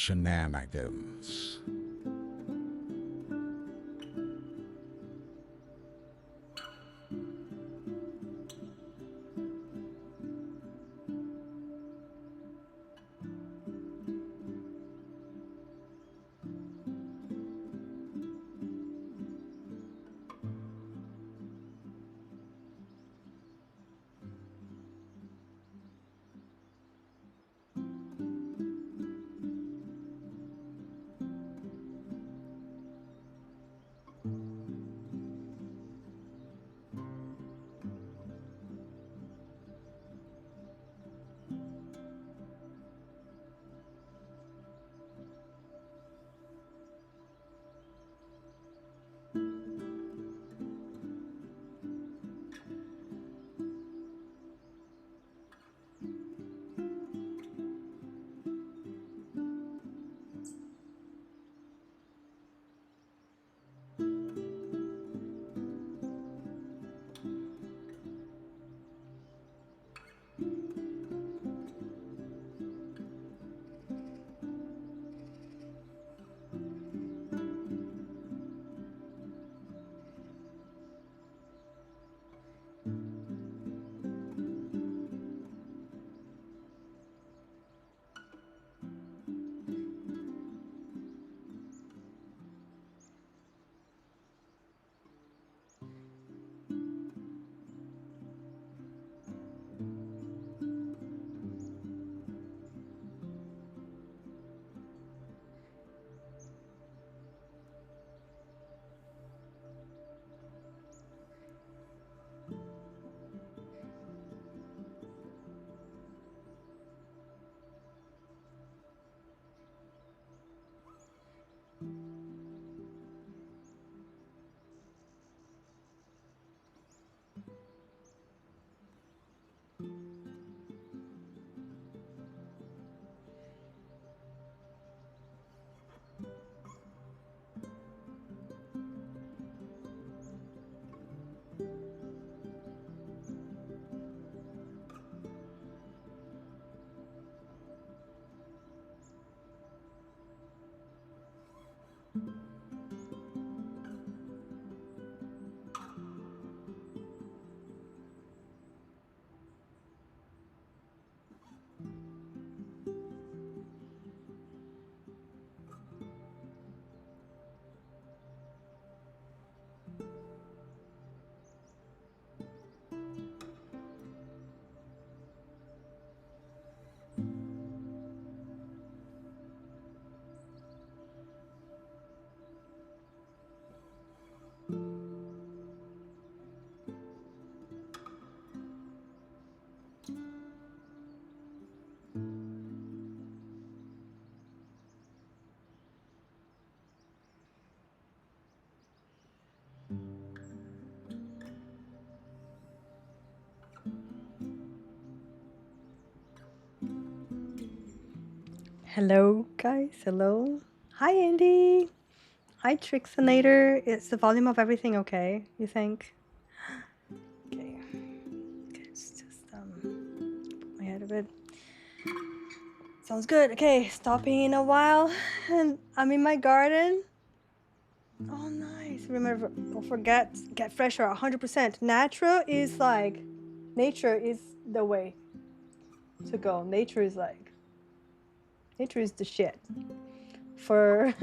shenanigans. Hello, guys. Hello. Hi, Andy. Hi, Trixonator. Is the volume of everything okay, you think? Okay. Okay, it's just put my head a bit. Sounds good. Okay, stopping in a while. And I'm in my garden. Oh, nice. Remember, don't forget, get fresh air 100%. Natural is like, nature is the way to go. Nature is the shit. For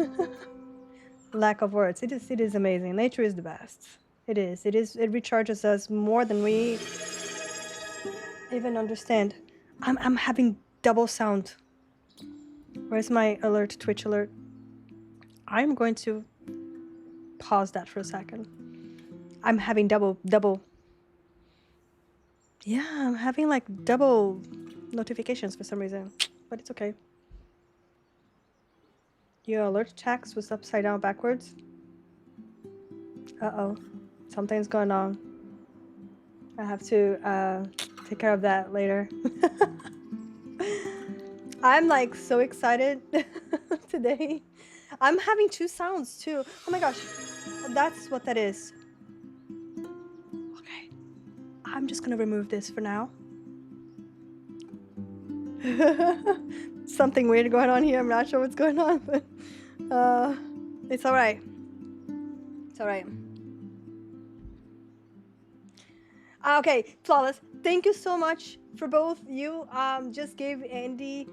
lack of words, it is amazing. Nature is the best. It is. It recharges us more than we even understand. I'm having double sound. Where's my alert, Twitch alert? I'm going to pause that for a second. I'm having double. Yeah, I'm having like double notifications for some reason, but it's okay. Your alert text was upside down backwards. Uh-oh, something's going on. I have to take care of that later. I'm like so excited today. I'm having two sounds too. Oh my gosh, that's what that is. Okay, I'm just gonna remove this for now. Something weird going on here. I'm not sure what's going on, but it's all right. It's all right. Okay, flawless. Thank you so much for both. You just gave Andy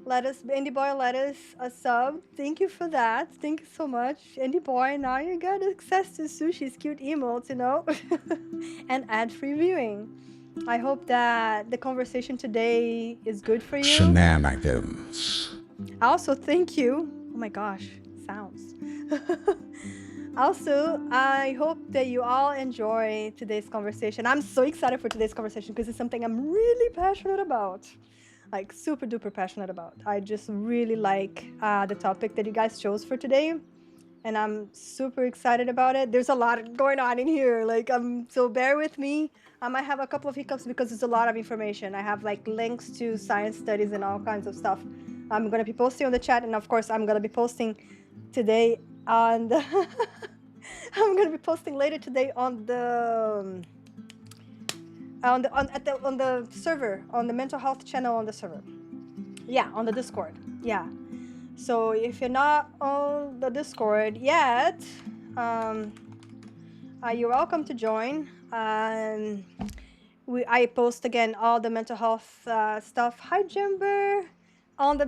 Boy Lettuce a sub. Thank you for that. Thank you so much, Andy Boy. Now you got access to Sushi's cute emotes, you know, and ad-free viewing. I hope that the conversation today is good for you. Shenanigans. Also, thank you. Oh my gosh, sounds. Also, I hope that you all enjoy today's conversation. I'm so excited for today's conversation because it's something I'm really passionate about. Like, super duper passionate about. I just really like the topic that you guys chose for today. And I'm super excited about it. There's a lot going on in here. Like, so bear with me. I might have a couple of hiccups because it's a lot of information. I have like links to science studies and all kinds of stuff. I'm gonna be posting on the chat, and of course, I'm gonna be posting today on the. I'm gonna be posting later today on the on the server, on the mental health channel on the server. Yeah, on the Discord. Yeah. So if you're not on the Discord yet, you're welcome to join. I post again all the mental health stuff. Hi, Jember, on the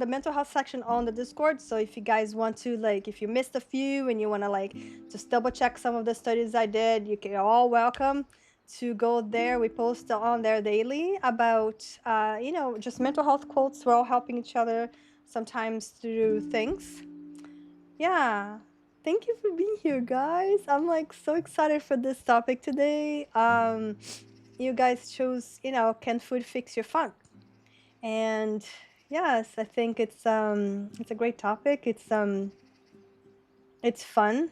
mental health section on the Discord. So if you guys want to, like, if you missed a few and you want to like just double check some of the studies I did, you're all welcome to go there. We post on there daily about you know, just mental health quotes. We're all helping each other sometimes through things. Yeah. Thank you for being here, guys. I'm like so excited for this topic today. You guys chose, you know, can food fix your funk? And yes, I think it's a great topic. It's fun,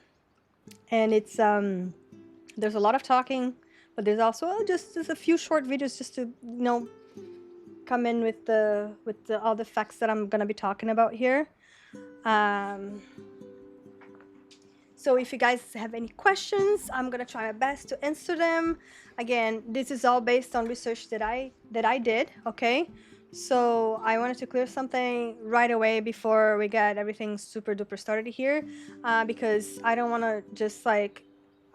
and it's there's a lot of talking, but there's also just a few short videos just to, you know, come in with the all the facts that I'm gonna be talking about here. So if you guys have any questions, I'm gonna try my best to answer them. Again, this is all based on research that I did, okay? So I wanted to clear something right away before we get everything super duper started here, because I don't want to just like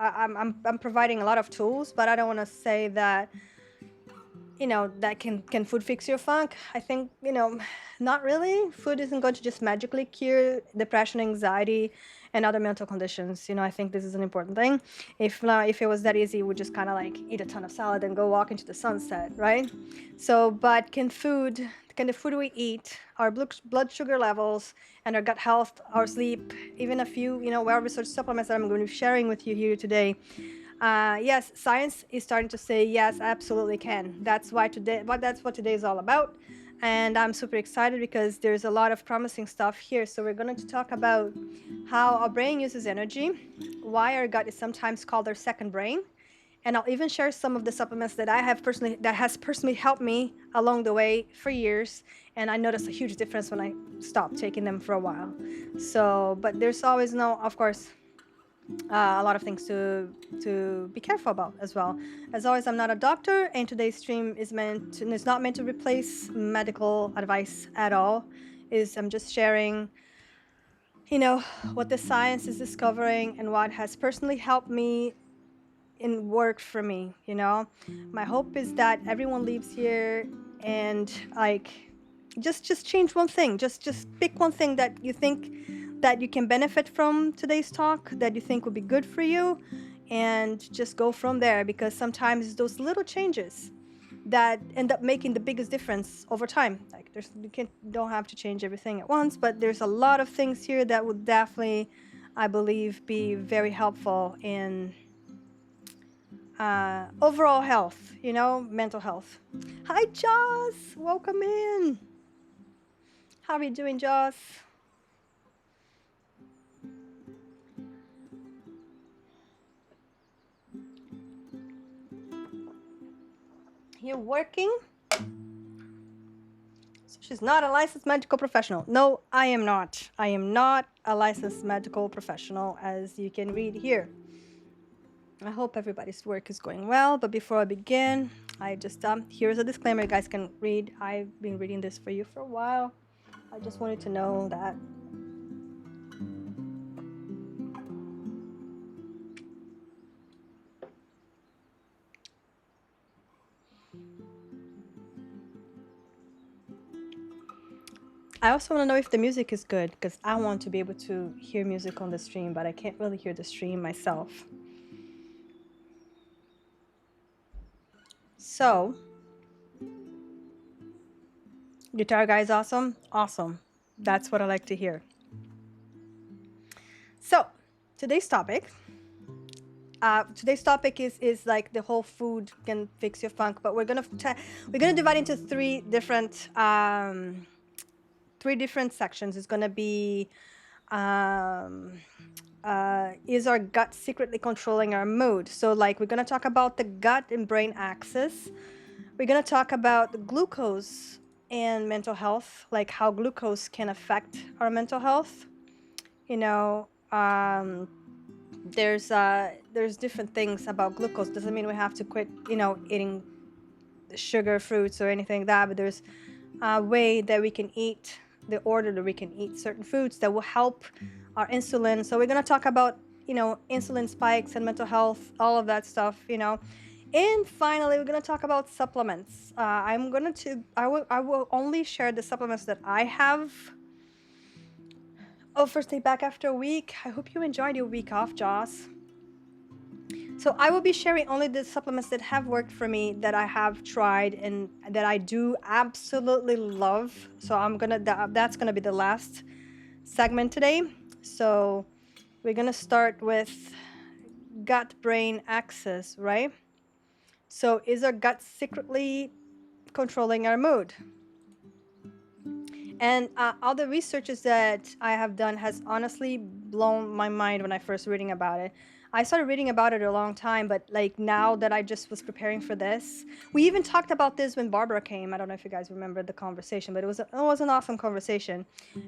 I'm providing a lot of tools, but I don't want to say that, you know, that can food fix your funk. I think, you know, not really. Food isn't going to just magically cure depression, anxiety, and other mental conditions. You know, I think this is an important thing. If it was that easy, we'd just kind of like eat a ton of salad and go walk into the sunset, right? So, but can the food we eat, our blood sugar levels, and our gut health, our sleep, even a few, you know, well-researched supplements that I'm going to be sharing with you here today, yes, science is starting to say yes, absolutely can. That's what today is all about. And I'm super excited because there's a lot of promising stuff here. So we're going to talk about how our brain uses energy, why our gut is sometimes called our second brain, and I'll even share some of the supplements that has personally helped me along the way for years. And I noticed a huge difference when I stopped taking them for a while. So, but there's always of course, a lot of things to be careful about as well. As always, I'm not a doctor, and today's stream is not meant to replace medical advice at all. I'm just sharing, you know, what the science is discovering and what has personally helped me and worked for me. You know, my hope is that everyone leaves here and like just change one thing. Just pick one thing that you think that you can benefit from today's talk, that you think would be good for you, and just go from there, because sometimes it's those little changes that end up making the biggest difference over time. Like don't have to change everything at once, but there's a lot of things here that would definitely, I believe, be very helpful in overall health, you know, mental health. Hi, Joss, welcome in. How are you doing, Joss? You're working? So she's not a licensed medical professional. No, I am not. I am not a licensed medical professional, as you can read here. I hope everybody's work is going well, but before I begin, I just here's a disclaimer you guys can read. I've been reading this for you for a while. I just wanted to know that. I also want to know if the music is good because I want to be able to hear music on the stream, but I can't really hear the stream myself. So, guitar guy is awesome. Awesome. That's what I like to hear. So, today's topic. Today's topic is like the whole food can fix your funk, but we're gonna divide into three different sections. It's gonna be is our gut secretly controlling our mood? So like we're gonna talk about the gut and brain axis. We're gonna talk about glucose and mental health, like how glucose can affect our mental health. You know, there's different things about glucose. Doesn't mean we have to quit, eating sugar, fruits, or anything like that. But there's a way that we can eat, the order that we can eat certain foods that will help our insulin. So we're gonna talk about, insulin spikes and mental health, all of that stuff, And finally, we're gonna talk about supplements. I will only share the supplements that I have. Oh, first day back after a week. I hope you enjoyed your week off, Joss. So I will be sharing only the supplements that have worked for me, that I have tried and that I do absolutely love. So that's gonna be the last segment today. So we're gonna start with gut-brain axis, right? So is our gut secretly controlling our mood? And all the researches that I have done has honestly blown my mind when I first reading about it. I started reading about it a long time, but like now that I just was preparing for this, we even talked about this when Barbara came. I don't know if you guys remember the conversation, but it was an awesome conversation.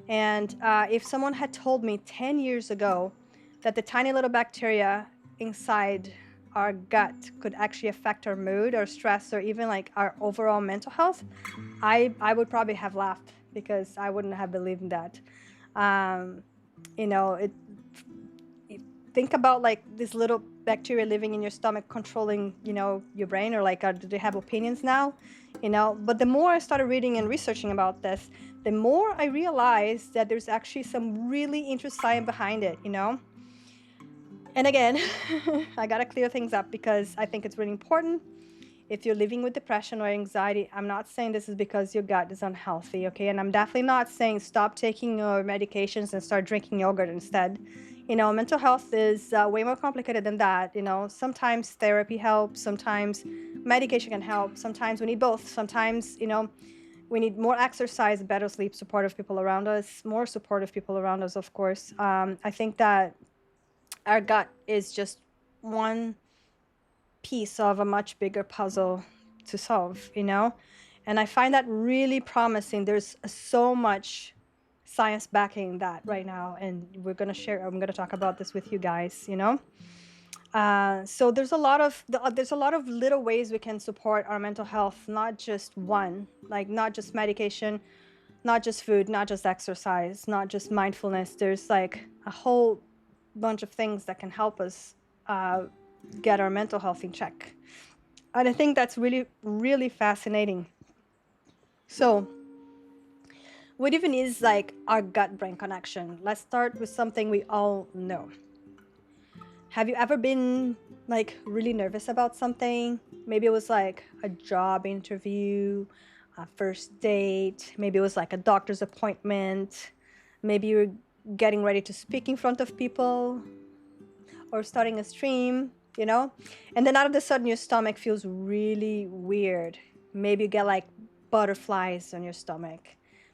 And if someone had told me 10 years ago that the tiny little bacteria inside our gut could actually affect our mood or stress or even like our overall mental health, I would probably have laughed because I wouldn't have believed in that. Think about like this little bacteria living in your stomach controlling, your brain, or like, do they have opinions now? But the more I started reading and researching about this, the more I realized that there's actually some really interesting science behind it, And again, I gotta clear things up because I think it's really important. If you're living with depression or anxiety, I'm not saying this is because your gut is unhealthy, okay? And I'm definitely not saying stop taking your medications and start drinking yogurt instead. Mental health is way more complicated than that. Sometimes therapy helps, sometimes medication can help, sometimes we need both. Sometimes, we need more exercise, better sleep, supportive people around us, more supportive people around us, of course. I think that our gut is just one piece of a much bigger puzzle to solve, And I find that really promising. There's so much science backing that right now, and I'm going to talk about this with you guys, So there's a lot of little ways we can support our mental health, not just one, like not just medication, not just food, not just exercise, not just mindfulness. There's like a whole bunch of things that can help us get our mental health in check. And I think that's really, really fascinating. So what even is like our gut-brain connection? Let's start with something we all know. Have you ever been like really nervous about something? Maybe it was like a job interview, a first date. Maybe it was like a doctor's appointment. Maybe you're getting ready to speak in front of people or starting a stream, And then out of a sudden your stomach feels really weird. Maybe you get like butterflies on your stomach.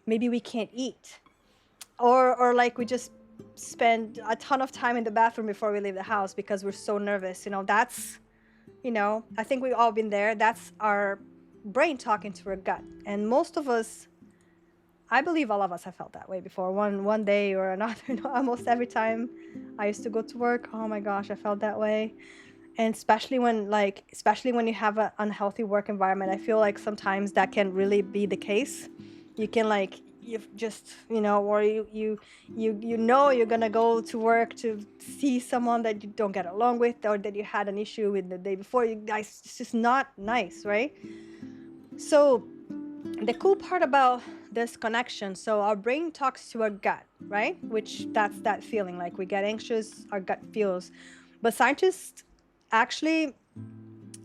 Maybe we can't eat. Or like we just spend a ton of time in the bathroom before we leave the house because we're so nervous. That's, I think we've all been there. That's our brain talking to our gut. And most of us, I believe all of us have felt that way before, one day or another. Almost every time I used to go to work, oh my gosh, I felt that way. And especially when you have an unhealthy work environment, I feel like sometimes that can really be the case. You can like you just or you know you're gonna go to work to see someone that you don't get along with, or that you had an issue with the day before. You guys, it's just not nice, right? So the cool part about this connection, so our brain talks to our gut, right? Which that's that feeling, like we get anxious, our gut feels. But scientists actually,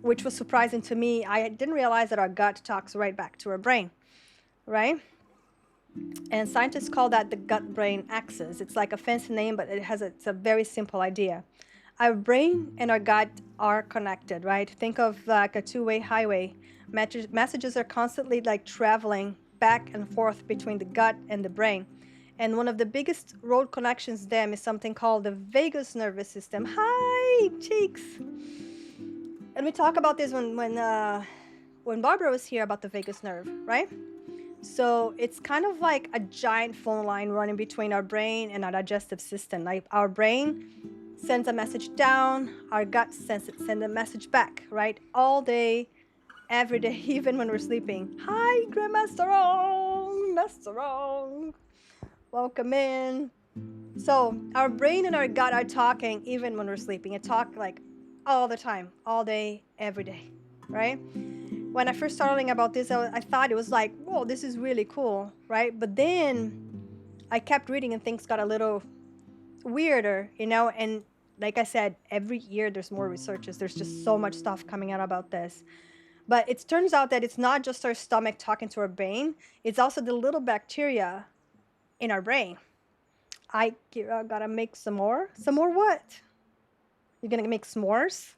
which was surprising to me, I didn't realize that our gut talks right back to our brain, right? And scientists call that the gut-brain axis. It's like a fancy name, but it's a very simple idea. Our brain and our gut are connected, right? Think of like a two-way highway. Messages are constantly like traveling back and forth between the gut and the brain. And one of the biggest road connections them is something called the vagus nervous system. Hi, cheeks. And we talk about this when Barbara was here about the vagus nerve, right? So it's kind of like a giant phone line running between our brain and our digestive system. Like our brain sends a message down, our gut sends a message back, right? All day, every day, even when we're sleeping. Hi, Grandmaster Wrong, Master Wrong. Welcome in. So our brain and our gut are talking even when we're sleeping. It talk like all the time, all day, every day, right? When I first started learning about this, I thought it was like, whoa, this is really cool, right? But then I kept reading and things got a little weirder, and like I said, every year there's more researches. There's just so much stuff coming out about this. But it turns out that it's not just our stomach talking to our brain, it's also the little bacteria in our brain. I gotta make some more. Some more what? You're gonna make s'mores?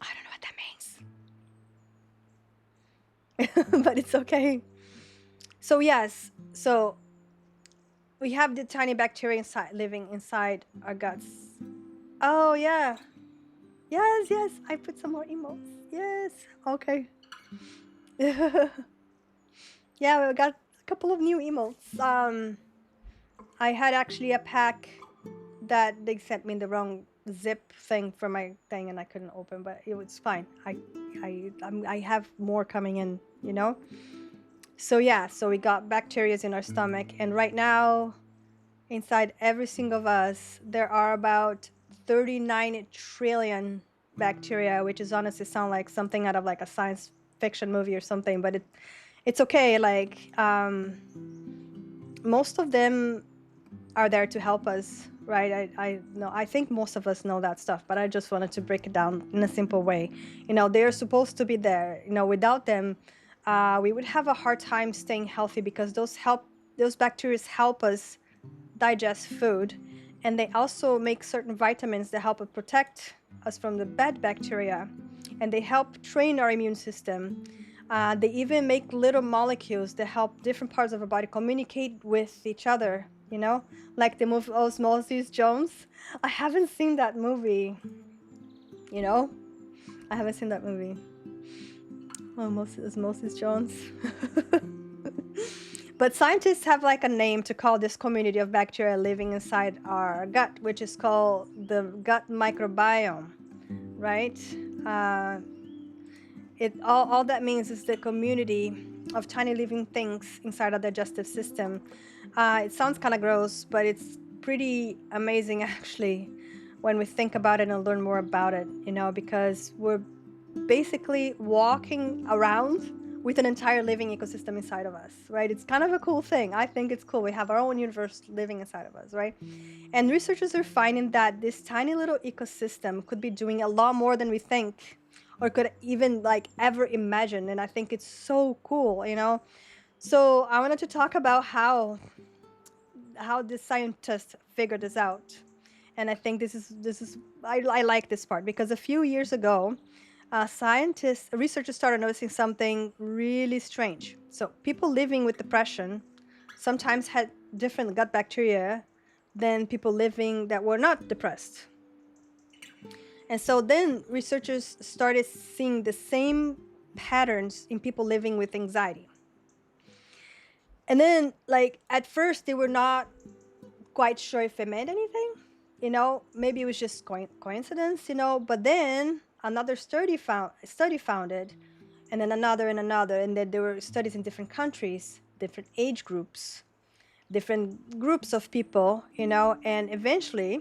I don't know what that means. But it's okay. So yes, so we have the tiny bacteria living inside our guts. Oh yeah. Yes, I put some more emotes. Yes. Okay. Yeah, we got a couple of new emotes. I had actually a pack that they sent me the wrong zip thing for my thing and I couldn't open, but it was fine. I have more coming in. So yeah, so we got bacteria in our stomach, and right now inside every single of us there are about 39 trillion bacteria, which is honestly sound like something out of like a science fiction movie or something, but it's okay. Like most of them are there to help us, right? I know, I think most of us know that stuff, but I just wanted to break it down in a simple way. They're supposed to be there. Without them, we would have a hard time staying healthy, because those bacteria help us digest food, and they also make certain vitamins that help protect us from the bad bacteria, and they help train our immune system. They even make little molecules that help different parts of our body communicate with each other, like the movie Osmosis Jones. I haven't seen that movie, you know? I haven't seen that movie. Osmosis Jones. But scientists have like a name to call this community of bacteria living inside our gut, which is called the gut microbiome, right? All that means is the community of tiny living things inside our digestive system. It sounds kind of gross, but it's pretty amazing actually when we think about it and learn more about it, because we're basically walking around with an entire living ecosystem inside of us, right? It's kind of a cool thing. I think it's cool. We have our own universe living inside of us, right? And researchers are finding that this tiny little ecosystem could be doing a lot more than we think, or could even like ever imagine. And I think it's so cool, So I wanted to talk about how the scientists figured this out. And I think I like this part, because a few years ago, researchers started noticing something really strange. So people living with depression sometimes had different gut bacteria than people living that were not depressed. And so then researchers started seeing the same patterns in people living with anxiety. And then, like, at first, they were not quite sure if it meant anything. Maybe it was just coincidence. But then another study found it, and then another and another, and then there were studies in different countries, different age groups, different groups of people. And eventually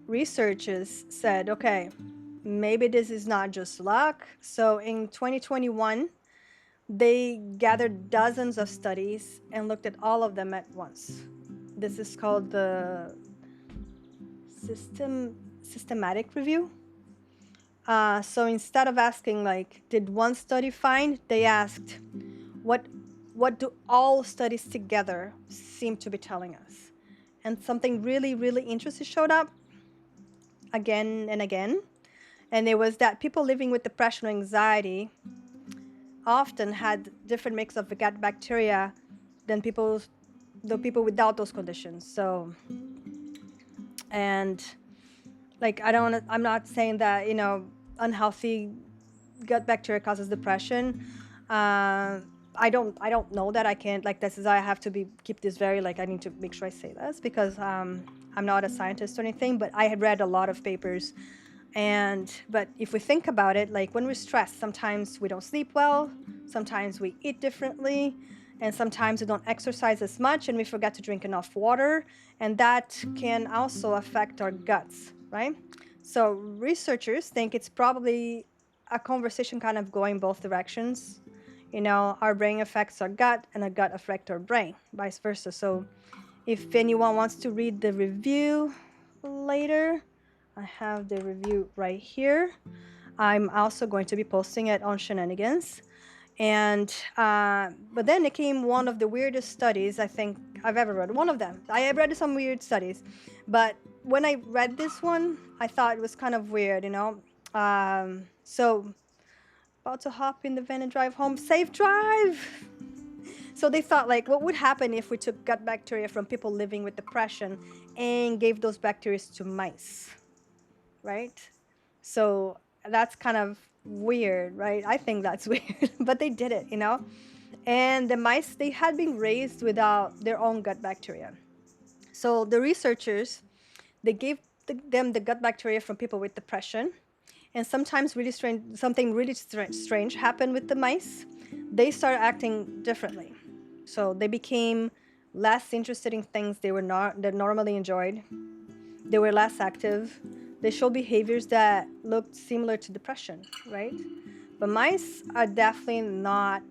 researchers said, okay, maybe this is not just luck. So in 2021, they gathered dozens of studies and looked at all of them at once. This is called the systematic review. So instead of asking, like, did one study find, they asked, what do all studies together seem to be telling us? And something really, really interesting showed up again and again. And it was that people living with depression or anxiety often had different mix of gut bacteria than the people without those conditions. So, and like, I'm not saying that, unhealthy gut bacteria causes depression. I don't know that. I can't, like, this is, I have to keep this very, like, I need to make sure I say this because I'm not a scientist or anything, but I had read a lot of papers. But if we think about it, like, when we're stressed, sometimes we don't sleep well, sometimes we eat differently, and sometimes we don't exercise as much, and we forget to drink enough water, and that can also affect our guts, right? So researchers think it's probably a conversation kind of going both directions. Our brain affects our gut, and our gut affects our brain, vice versa. So if anyone wants to read the review later, I have the review right here. I'm also going to be posting it on Shenanigans. And but then it came one of the weirdest studies I think I've ever read. One of them. I have read some weird studies, but when I read this one, I thought it was kind of weird, So about to hop in the van and drive home. Safe drive! So they thought, like, what would happen if we took gut bacteria from people living with depression and gave those bacteria to mice, right? So that's kind of weird, right? I think that's weird, but they did it, And the mice, they had been raised without their own gut bacteria. So the researchers, they gave them the gut bacteria from people with depression, and sometimes something really strange happened with the mice. They started acting differently. So they became less interested in things they normally enjoyed. They were less active. They showed behaviors that looked similar to depression, right? But mice are definitely not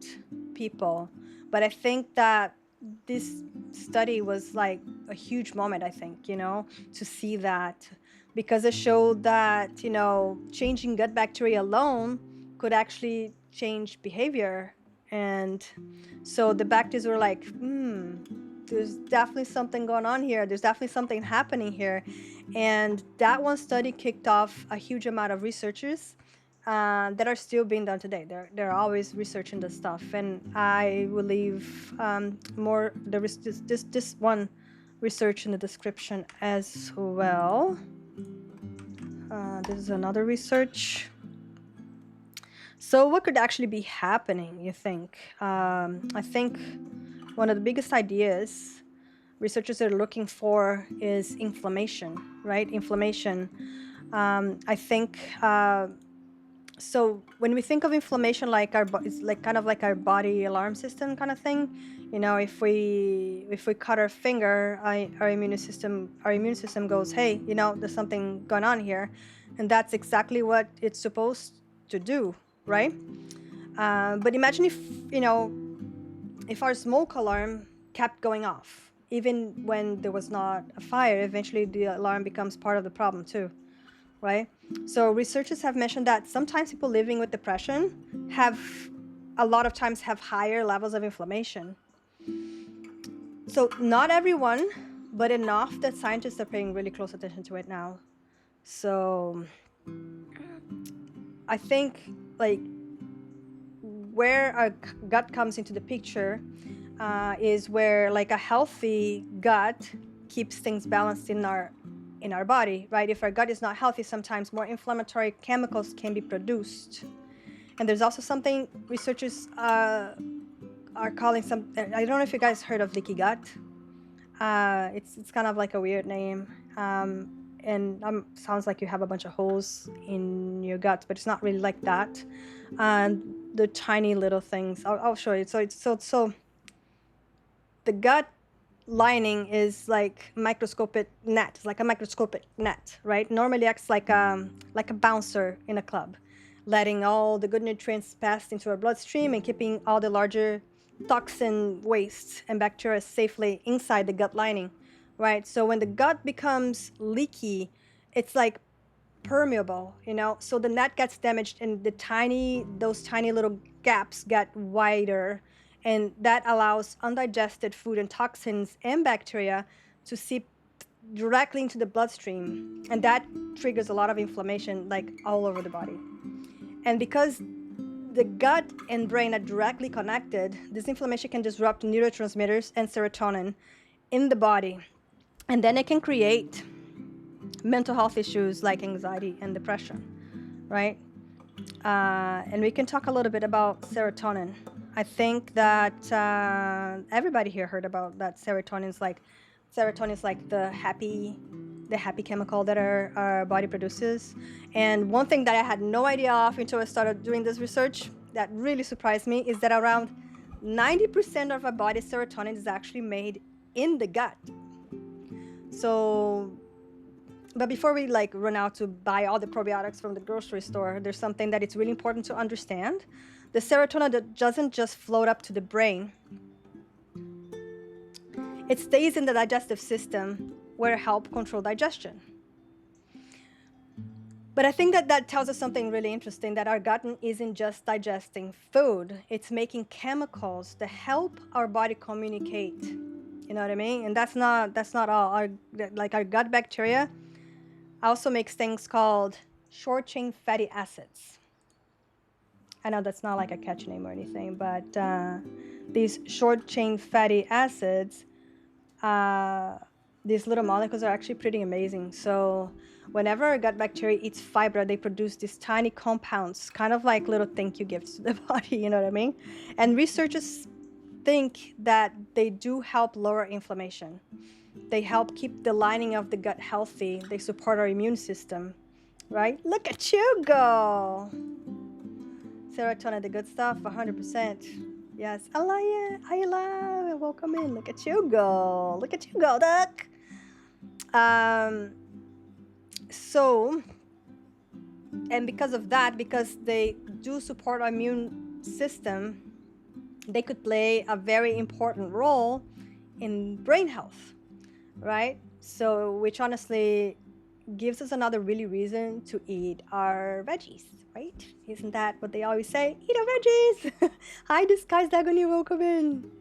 people. But I think that this study was like a huge moment, I think, to see that, because it showed that, changing gut bacteria alone could actually change behavior. And so the bacteria were like, there's definitely something going on here. There's definitely something happening here. And that one study kicked off a huge amount of researchers that are still being done today. They're always researching this stuff, and I will leave this one research in the description as well. This is another research. So what could actually be happening, you think? I think one of the biggest ideas researchers are looking for is inflammation, right? Inflammation. I think so when we think of inflammation, like it's like kind of like our body alarm system kind of thing. If we cut our finger, our immune system goes, hey, there's something going on here, and that's exactly what it's supposed to do, right? But imagine if our smoke alarm kept going off, even when there was not a fire. Eventually the alarm becomes part of the problem too, right? So researchers have mentioned that sometimes people living with depression a lot of times have higher levels of inflammation. So not everyone, but enough that scientists are paying really close attention to it now. So I think, like, where our gut comes into the picture is where, like, a healthy gut keeps things balanced in our body, right? If our gut is not healthy, sometimes more inflammatory chemicals can be produced. And there's also something researchers are calling some. I don't know if you guys heard of leaky gut. It's kind of like a weird name, and sounds like you have a bunch of holes in your gut, but it's not really like that. And the tiny little things, I'll show you. So so the gut lining is like microscopic net. It's like a microscopic net, right? Normally acts like a bouncer in a club, letting all the good nutrients pass into our bloodstream and keeping all the larger toxin waste and bacteria safely inside the gut lining, right? So when the gut becomes leaky, it's like permeable, you know, so the net gets damaged and those tiny little gaps get wider, and that allows undigested food and toxins and bacteria to seep directly into the bloodstream, and that triggers a lot of inflammation like all over the body. And because the gut and brain are directly connected, this inflammation can disrupt neurotransmitters and serotonin in the body, and then it can create mental health issues like anxiety and depression, right? And we can talk a little bit about serotonin. I think that everybody here heard about that. Serotonin is like the happy chemical that our body produces. And one thing that I had no idea of until I started doing this research that really surprised me is that around 90% of our body's serotonin is actually made in the gut. So, but before we like run out to buy all the probiotics from the grocery store, there's something that it's really important to understand. The serotonin that doesn't just float up to the brain. It stays in the digestive system where it helps control digestion. But I think that tells us something really interesting, that our gut isn't just digesting food. It's making chemicals that help our body communicate. You know what I mean? And that's not all. Our gut bacteria also makes things called short-chain fatty acids. I know that's not like a catchy name or anything, but these short-chain fatty acids, these little molecules are actually pretty amazing. So whenever our gut bacteria eats fiber, they produce these tiny compounds, kind of like little thank you gifts to the body, you know what I mean? And researchers think that they do help lower inflammation. They help keep the lining of the gut healthy. They support our immune system, right? Look at you go. Serotonin, the good stuff, 100%. Yes, Ayla, welcome in. Look at you go. Look at you go, duck. So, and because of that, because they do support our immune system, they could play a very important role in brain health, right? So, which honestly gives us another really reason to eat our veggies, right? Isn't that what they always say? Eat our veggies. Hi, Disguised Agony, welcome in.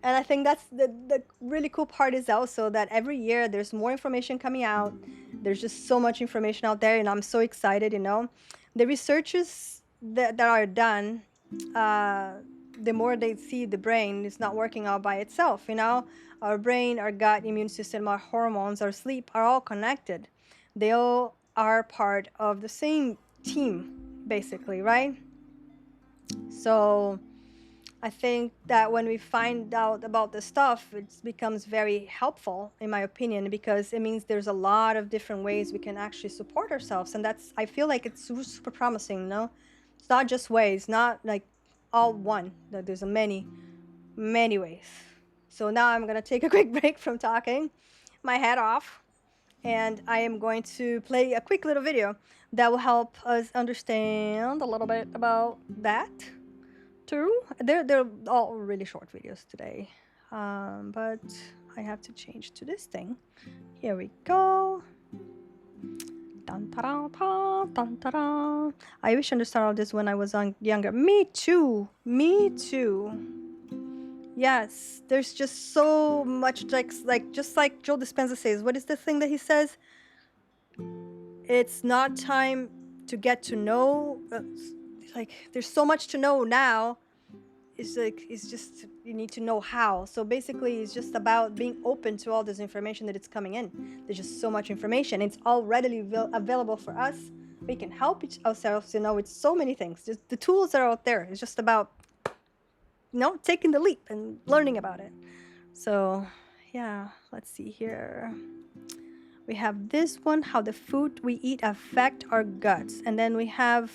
And I think that's the really cool part is also that every year there's more information coming out. There's just so much information out there, and I'm so excited, you know. The researches that are done, the more they see the brain is not working out by itself, you know. Our brain, our gut, immune system, our hormones, our sleep are all connected. They all are part of the same team, basically, right? So I think that when we find out about this stuff, it becomes very helpful, in my opinion, because it means there's a lot of different ways we can actually support ourselves. And that's, I feel like it's super, super promising, no? It's not just ways, not like all one. There's many, many ways. So now I'm going to take a quick break from talking my head off. And I am going to play a quick little video that will help us understand a little bit about that. They're all really short videos today, but I have to change to this thing. Here we go. Dun, ta-da, ta, dun, ta-da. I wish I understood all this when I was younger. Me too. Yes, there's just so much just like Joe Dispenza says. What is the thing that he says? It's not time to get to know. Like there's so much to know now. It's just you need to know how. So basically it's just about being open to all this information that it's coming in. There's just so much information. It's all readily available for us. We can help ourselves, you know, with so many things. Just the tools that are out there. It's just about taking the leap and learning about it. So yeah, let's see here. We have this one, how the food we eat affect our guts. And then we have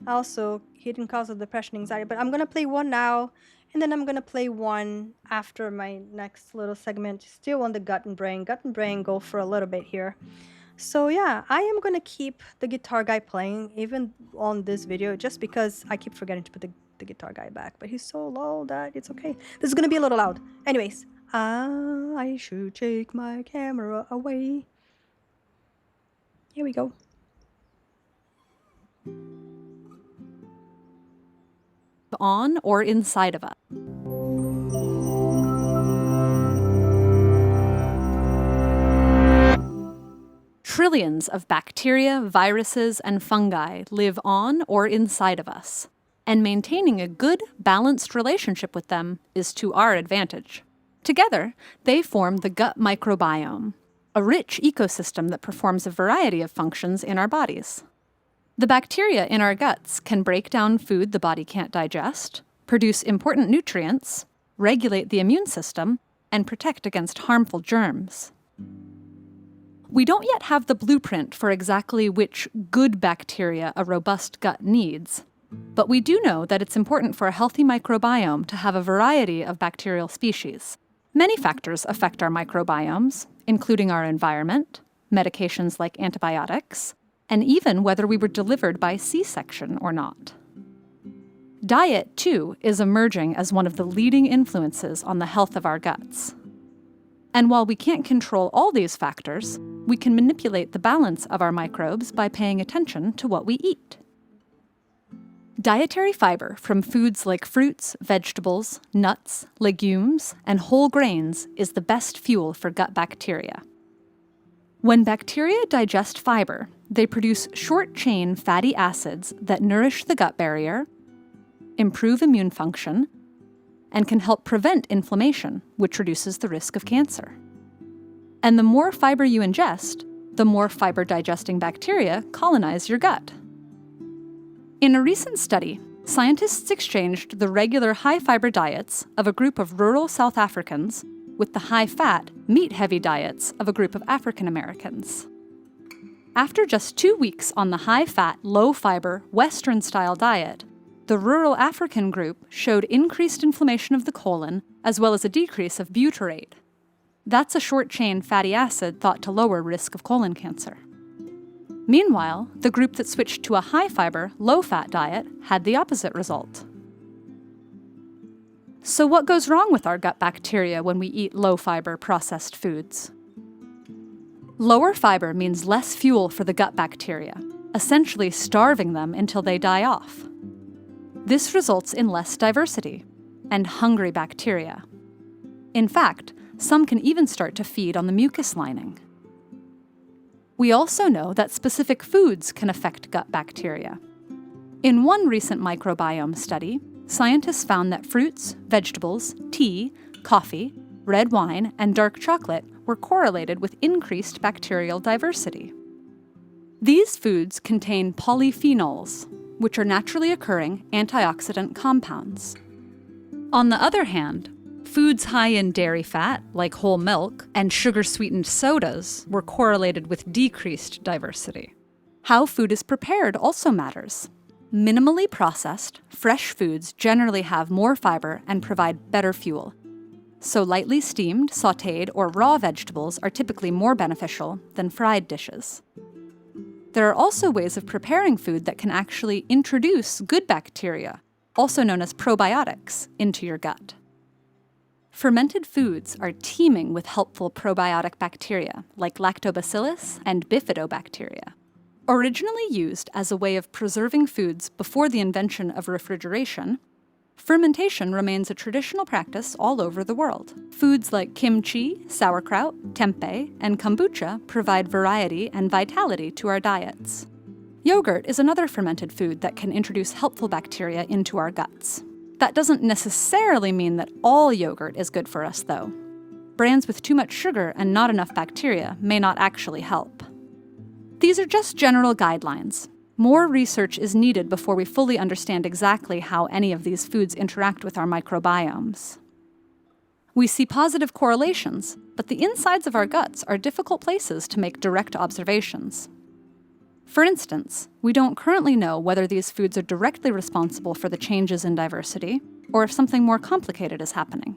also hidden cause of depression, anxiety. But I'm going to play one now, and then I'm going to play one after my next little segment, still on the gut and brain. Gut and brain go for a little bit here. So yeah, I am going to keep the guitar guy playing even on this video, just because I keep forgetting to put the guitar guy back. But he's so low that it's okay. This is going to be a little loud. Anyways, I should take my camera away. Here we go. On or inside of us. Trillions of bacteria, viruses, and fungi live on or inside of us, and maintaining a good, balanced relationship with them is to our advantage. Together, they form the gut microbiome, a rich ecosystem that performs a variety of functions in our bodies. The bacteria in our guts can break down food the body can't digest, produce important nutrients, regulate the immune system, and protect against harmful germs. We don't yet have the blueprint for exactly which good bacteria a robust gut needs, but we do know that it's important for a healthy microbiome to have a variety of bacterial species. Many factors affect our microbiomes, including our environment, medications like antibiotics, and even whether we were delivered by C-section or not. Diet, too, is emerging as one of the leading influences on the health of our guts. And while we can't control all these factors, we can manipulate the balance of our microbes by paying attention to what we eat. Dietary fiber from foods like fruits, vegetables, nuts, legumes, and whole grains is the best fuel for gut bacteria. When bacteria digest fiber, they produce short-chain fatty acids that nourish the gut barrier, improve immune function, and can help prevent inflammation, which reduces the risk of cancer. And the more fiber you ingest, the more fiber-digesting bacteria colonize your gut. In a recent study, scientists exchanged the regular high-fiber diets of a group of rural South Africans with the high-fat, meat-heavy diets of a group of African Americans. After just 2 weeks on the high-fat, low-fiber, Western-style diet, the rural African group showed increased inflammation of the colon as well as a decrease of butyrate. That's a short-chain fatty acid thought to lower risk of colon cancer. Meanwhile, the group that switched to a high-fiber, low-fat diet had the opposite result. So what goes wrong with our gut bacteria when we eat low-fiber processed foods? Lower fiber means less fuel for the gut bacteria, essentially starving them until they die off. This results in less diversity and hungry bacteria. In fact, some can even start to feed on the mucus lining. We also know that specific foods can affect gut bacteria. In one recent microbiome study, scientists found that fruits, vegetables, tea, coffee, red wine, and dark chocolate were correlated with increased bacterial diversity. These foods contain polyphenols, which are naturally occurring antioxidant compounds. On the other hand, foods high in dairy fat, like whole milk, and sugar-sweetened sodas were correlated with decreased diversity. How food is prepared also matters. Minimally processed, fresh foods generally have more fiber and provide better fuel. So lightly steamed, sautéed, or raw vegetables are typically more beneficial than fried dishes. There are also ways of preparing food that can actually introduce good bacteria, also known as probiotics, into your gut. Fermented foods are teeming with helpful probiotic bacteria, like lactobacillus and bifidobacteria. Originally used as a way of preserving foods before the invention of refrigeration, fermentation remains a traditional practice all over the world. Foods like kimchi, sauerkraut, tempeh, and kombucha provide variety and vitality to our diets. Yogurt is another fermented food that can introduce helpful bacteria into our guts. That doesn't necessarily mean that all yogurt is good for us, though. Brands with too much sugar and not enough bacteria may not actually help. These are just general guidelines. More research is needed before we fully understand exactly how any of these foods interact with our microbiomes. We see positive correlations, but the insides of our guts are difficult places to make direct observations. For instance, we don't currently know whether these foods are directly responsible for the changes in diversity, or if something more complicated is happening.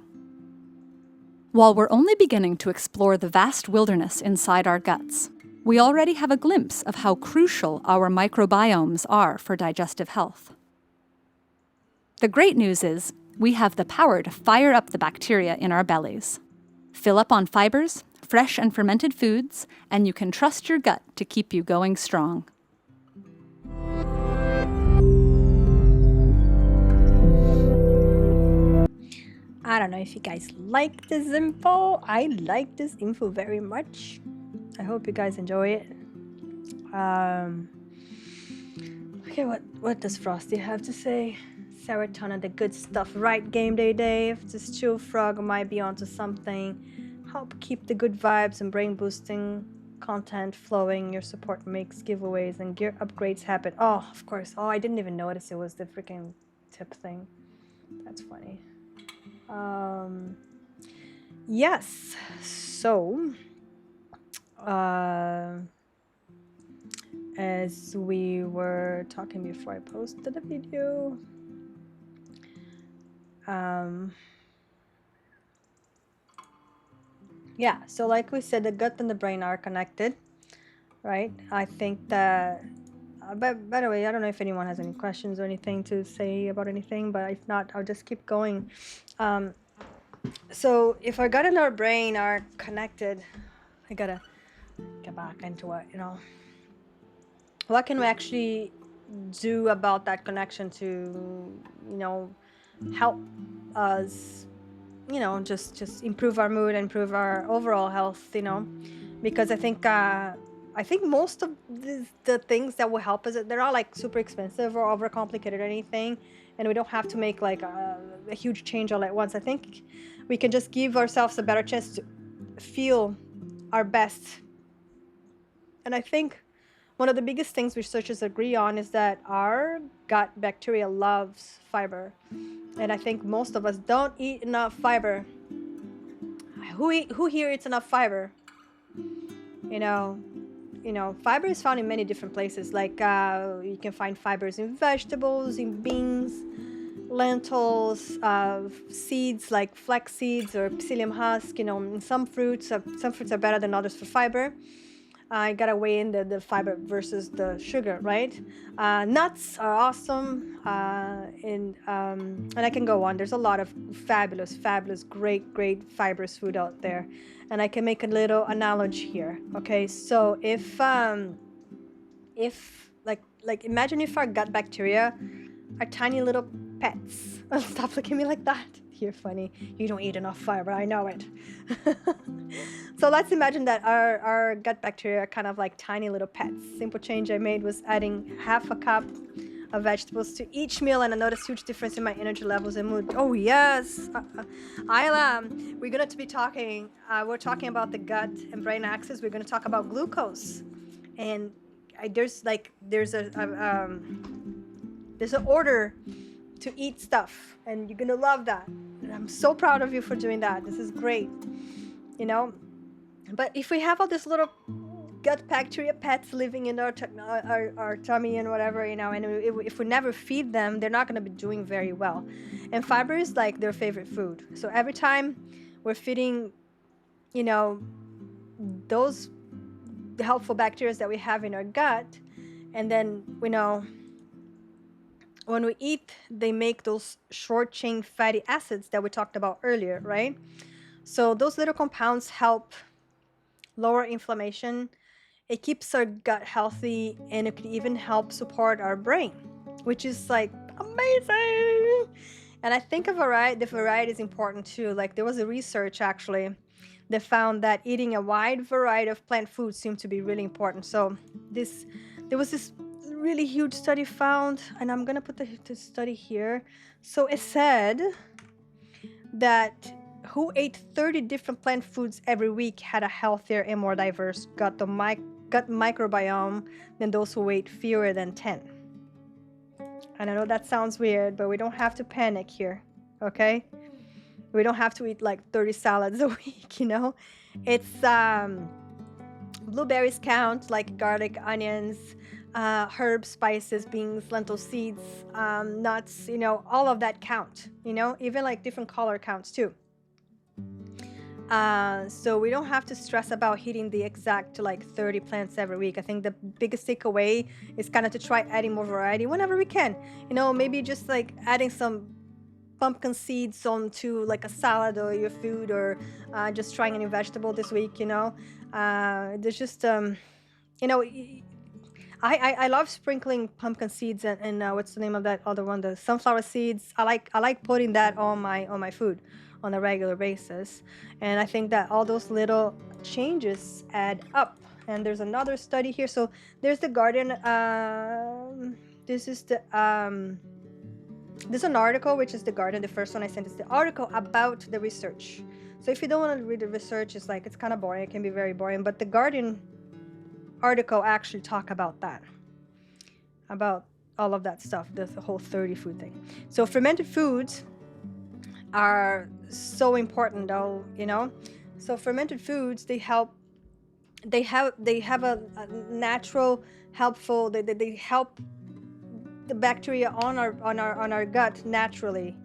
While we're only beginning to explore the vast wilderness inside our guts, we already have a glimpse of how crucial our microbiomes are for digestive health. The great news is, we have the power to fire up the bacteria in our bellies. Fill up on fibers, fresh and fermented foods, and you can trust your gut to keep you going strong. I don't know if you guys like this info. I like this info very much. I hope you guys enjoy it. Okay, what does Frosty have to say? Serotonin, the good stuff, right? Game day, Dave. This chill frog might be onto something. Help keep the good vibes and brain boosting content flowing. Your support makes giveaways and gear upgrades happen. Oh, of course. Oh, I didn't even notice it was the freaking tip thing. That's funny. Yes. So, as we were talking before I posted the video, yeah, so like we said, the gut and the brain are connected, right? I think that, but by the way, I don't know if anyone has any questions or anything to say about anything, but if not, I'll just keep going. So if our gut and our brain are connected, I gotta get back into it, what can we actually do about that connection to, help us, just improve our mood, improve our overall health, because I think most of the things that will help us, they're not like super expensive or overcomplicated or anything, and we don't have to make like a huge change all at once. I think we can just give ourselves a better chance to feel our best. And I think one of the biggest things researchers agree on is that our gut bacteria loves fiber. And I think most of us don't eat enough fiber. Who here eats enough fiber? Fiber is found in many different places. Like you can find fibers in vegetables, in beans, lentils, seeds like flax seeds or psyllium husk. In some fruits are better than others for fiber. I gotta weigh in the fiber versus the sugar, right? Nuts are awesome, and I can go on. There's a lot of fabulous, great fibrous food out there, and I can make a little analogy here. Okay, so if imagine if our gut bacteria are tiny little pets. Stop looking at me like that. You're funny. You don't eat enough fiber. I know it. So let's imagine that our gut bacteria are kind of like tiny little pets. Simple change I made was adding half a cup of vegetables to each meal, and I noticed huge difference in my energy levels and mood. Oh yes, we're going to be talking. We're talking about the gut and brain axis. We're going to talk about glucose, and there's an order to eat stuff, and you're gonna love that. And I'm so proud of you for doing that. This is great, But if we have all these little gut bacteria pets living in our tummy and whatever, and if we never feed them, they're not gonna be doing very well. And fiber is like their favorite food. So every time we're feeding, those helpful bacteria that we have in our gut, and then when we eat, they make those short chain fatty acids that we talked about earlier, right? So those little compounds help lower inflammation. It keeps our gut healthy, and it could even help support our brain, which is like amazing. And I think the variety is important too. Like there was a research actually that found that eating a wide variety of plant foods seemed to be really important. So there was this really huge study found, and I'm gonna put the study here. So it said that who ate 30 different plant foods every week had a healthier and more diverse gut. The gut microbiome than those who weigh fewer than 10. And I know that sounds weird, but we don't have to panic here, okay? We don't have to eat like 30 salads a week, you know? It's blueberries count, like garlic, onions, herbs, spices, beans, lentil seeds, nuts, you know, all of that count, you know, even like different color counts too. So we don't have to stress about hitting the exact like 30 plants every week. I think the biggest takeaway is kind of to try adding more variety whenever we can. You know, maybe just like adding some pumpkin seeds onto like a salad or your food, or just trying a new vegetable this week, you know. There's just, you know, I love sprinkling pumpkin seeds and what's the name of that other one? The sunflower seeds. I like putting that on my food on a regular basis, and I think that all those little changes add up. And there's another study here. So there's the garden. This is the there's an article, which is the garden. The first one I sent is the article about the research. So if you don't want to read the research, it's like it's kind of boring. It can be very boring. But the garden article actually talk about that, about all of that stuff, the whole 30 food thing. So fermented foods are so important, though, you know. So fermented foods, they have a natural helpful, they help the bacteria on our gut naturally,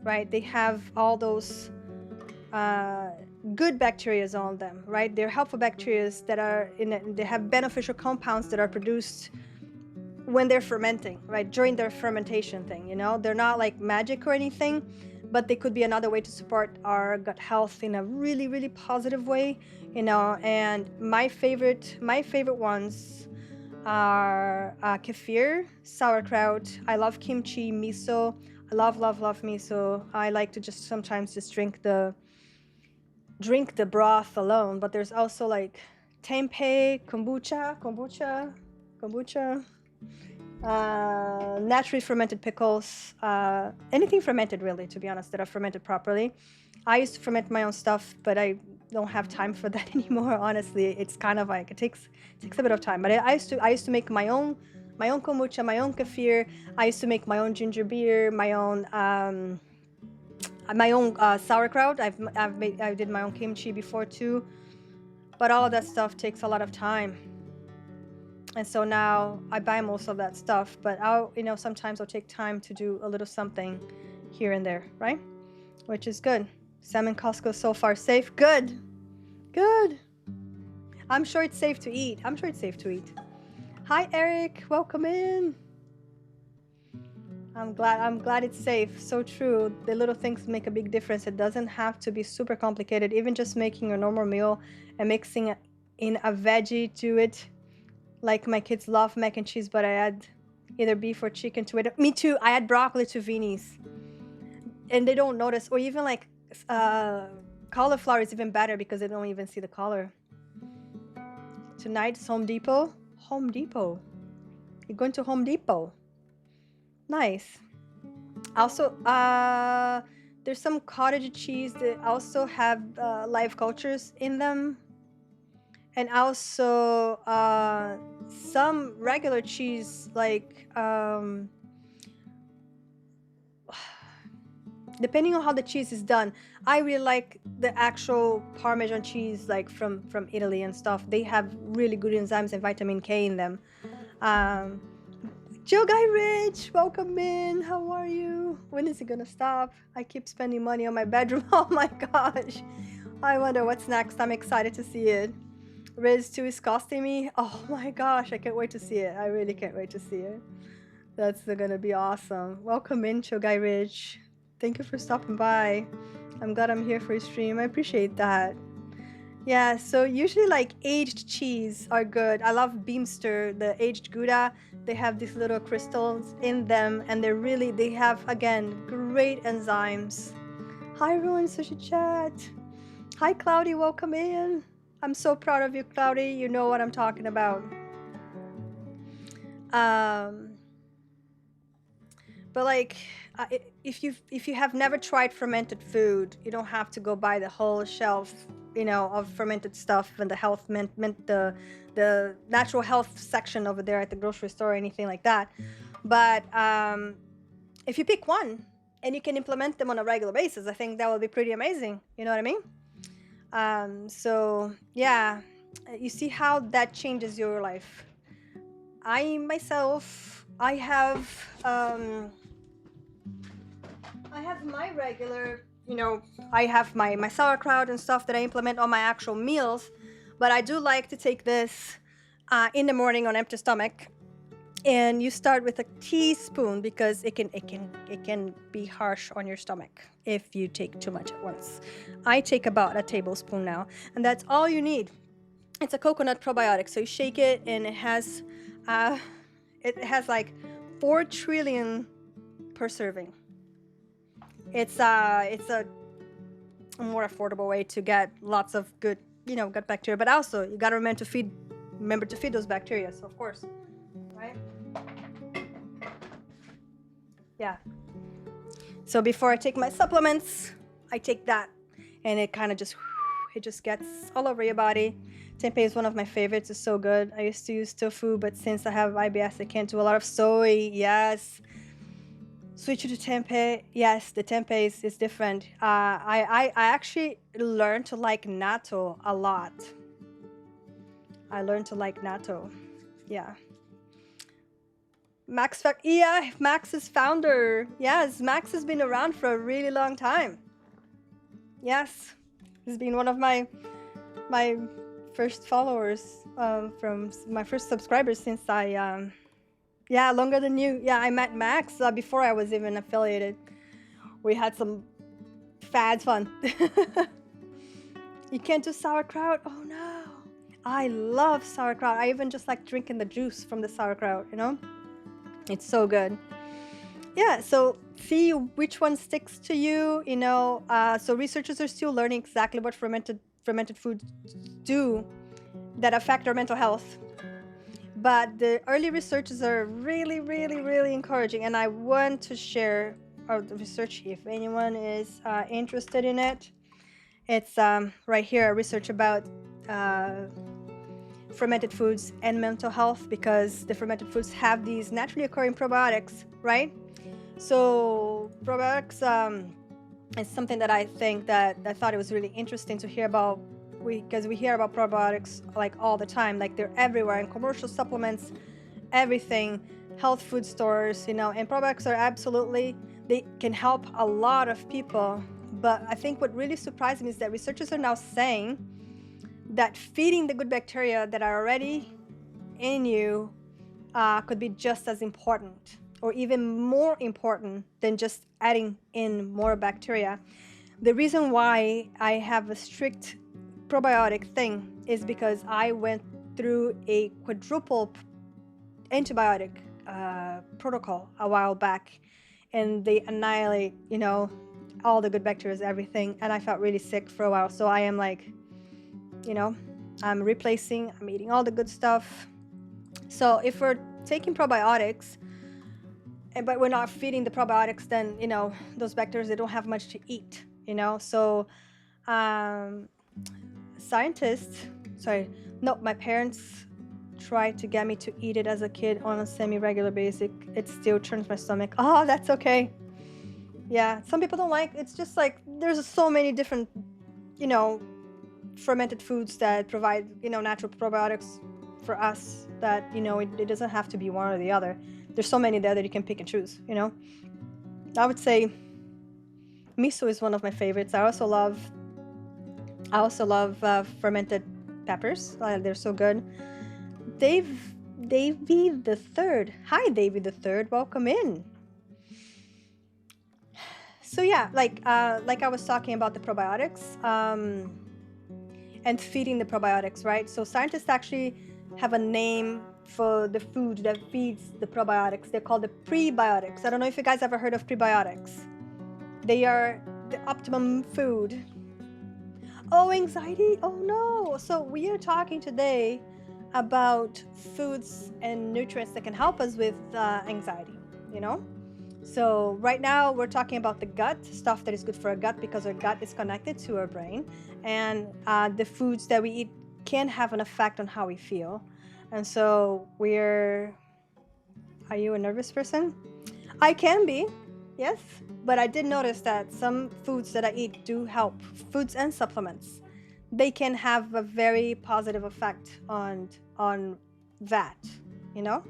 right? They have all those good bacteria on them, right? They're helpful bacteria that are they have beneficial compounds that are produced when they're fermenting, right? During their fermentation thing, you know. They're not like magic or anything, but they could be another way to support our gut health in a really, really positive way, you know. And my favorite ones are kefir, sauerkraut. I love kimchi, miso. I love miso. I like to just sometimes just drink the broth alone. But there's also like tempeh, kombucha, naturally fermented pickles, anything fermented really, to be honest, that are fermented properly. I used to ferment my own stuff, but I don't have time for that anymore. Honestly, it's kind of like it takes a bit of time. But I used to make my own kombucha, my own kefir. I used to make my own ginger beer, my own sauerkraut. I did my own kimchi before too. But all of that stuff takes a lot of time. And so now I buy most of that stuff, but sometimes I'll take time to do a little something here and there, right? Which is good. Salmon Costco so far safe. Good. I'm sure it's safe to eat. Hi, Eric. Welcome in. I'm glad it's safe. So true. The little things make a big difference. It doesn't have to be super complicated. Even just making a normal meal and mixing in a veggie to it. Like my kids love mac and cheese, but I add either beef or chicken to it. Me too. I add broccoli to Vinny's, and they don't notice. Or even like cauliflower is even better because they don't even see the color. Tonight's Home Depot. You're going to Home Depot. Nice. Also, there's some cottage cheese that also have live cultures in them. And also some regular cheese, like depending on how the cheese is done. I really like the actual Parmesan cheese, like from Italy and stuff. They have really good enzymes and vitamin K in them. Joe Guy Rich, welcome in. How are you? When is it gonna stop? I keep spending money on my bedroom. Oh my gosh. I wonder what's next. I'm excited to see it. Riz 2 is costing me. Oh my gosh, I can't wait to see it. I really can't wait to see it. That's gonna be awesome. Welcome in, Chogai Ridge. Thank you for stopping by. I'm glad I'm here for your stream. I appreciate that. Yeah, so usually like aged cheese are good. I love Beemster, the aged Gouda. They have these little crystals in them, and they have, again, great enzymes. Hi everyone, Sushi Chat. Hi Cloudy, welcome in. I'm so proud of you, Cloudy. You know what I'm talking about. But like, if you have never tried fermented food, you don't have to go buy the whole shelf of fermented stuff and the health meant the natural health section over there at the grocery store or anything like that. But if you pick one and you can implement them on a regular basis, I think that will be pretty amazing. You know what I mean? So yeah, you see how that changes your life. I myself, I have my regular, I have my sauerkraut and stuff that I implement on my actual meals, but I do like to take this in the morning on empty stomach. And you start with a teaspoon because it can be harsh on your stomach if you take too much at once. I take about a tablespoon now, and that's all you need. It's a coconut probiotic, so you shake it, and it has like 4 trillion per serving. It's a more affordable way to get lots of good, gut bacteria. But also, you gotta remember to feed those bacteria. So of course, right? Yeah. So before I take my supplements, I take that, and it kind of just gets all over your body. Tempeh is one of my favorites. It's so good. I used to use tofu, but since I have IBS, I can't do a lot of soy. Yes. Switch to tempeh. Yes, the tempeh is different. I actually learned to like natto a lot. Yeah. Max is founder. Yes, Max has been around for a really long time. Yes, he's been one of my first followers, from my first subscribers since longer than you. Yeah, I met Max before I was even affiliated. We had some fad fun. You can't do sauerkraut? Oh no. I love sauerkraut. I even just like drinking the juice from the sauerkraut, It's so good. Yeah, so see which one sticks to you, So researchers are still learning exactly what fermented foods do that affect our mental health. But the early researchers are really, really, really encouraging. And I want to share the research if anyone is interested in it. It's right here, a research about fermented foods and mental health, because the fermented foods have these naturally occurring probiotics, right? So probiotics is something that I think that I thought it was really interesting to hear about, because we hear about probiotics like all the time, like they're everywhere in commercial supplements, everything, health food stores, and probiotics are they can help a lot of people. But I think what really surprised me is that researchers are now saying that feeding the good bacteria that are already in you could be just as important, or even more important than just adding in more bacteria. The reason why I have a strict probiotic thing is because I went through a quadruple antibiotic protocol a while back, and they annihilate, all the good bacteria, everything, and I felt really sick for a while. So I am like, I'm eating all the good stuff. So if we're taking probiotics, but we're not feeding the probiotics, then, those bacteria, they don't have much to eat, So my parents tried to get me to eat it as a kid on a semi-regular basis. It still turns my stomach. Oh, that's okay. Yeah, some people don't like, it's just like, there's so many different, fermented foods that provide, natural probiotics for us that, it doesn't have to be one or the other. There's so many there that you can pick and choose, I would say miso is one of my favorites. I also love fermented peppers. They're so good. Davey the Third. Hi, Davey the Third. Welcome in. So yeah, like I was talking about the probiotics and feeding the probiotics, right? So scientists actually have a name for the food that feeds the probiotics. They're called the prebiotics. I don't know if you guys ever heard of prebiotics. They are the optimum food. Oh, anxiety? Oh no. So we are talking today about foods and nutrients that can help us with anxiety, So right now we're talking about the gut, stuff that is good for our gut because our gut is connected to our brain, and the foods that we eat can have an effect on how we feel. And so are you a nervous person? I can be, yes, but I did notice that some foods that I eat do help, foods and supplements. They can have a very positive effect on that, you know?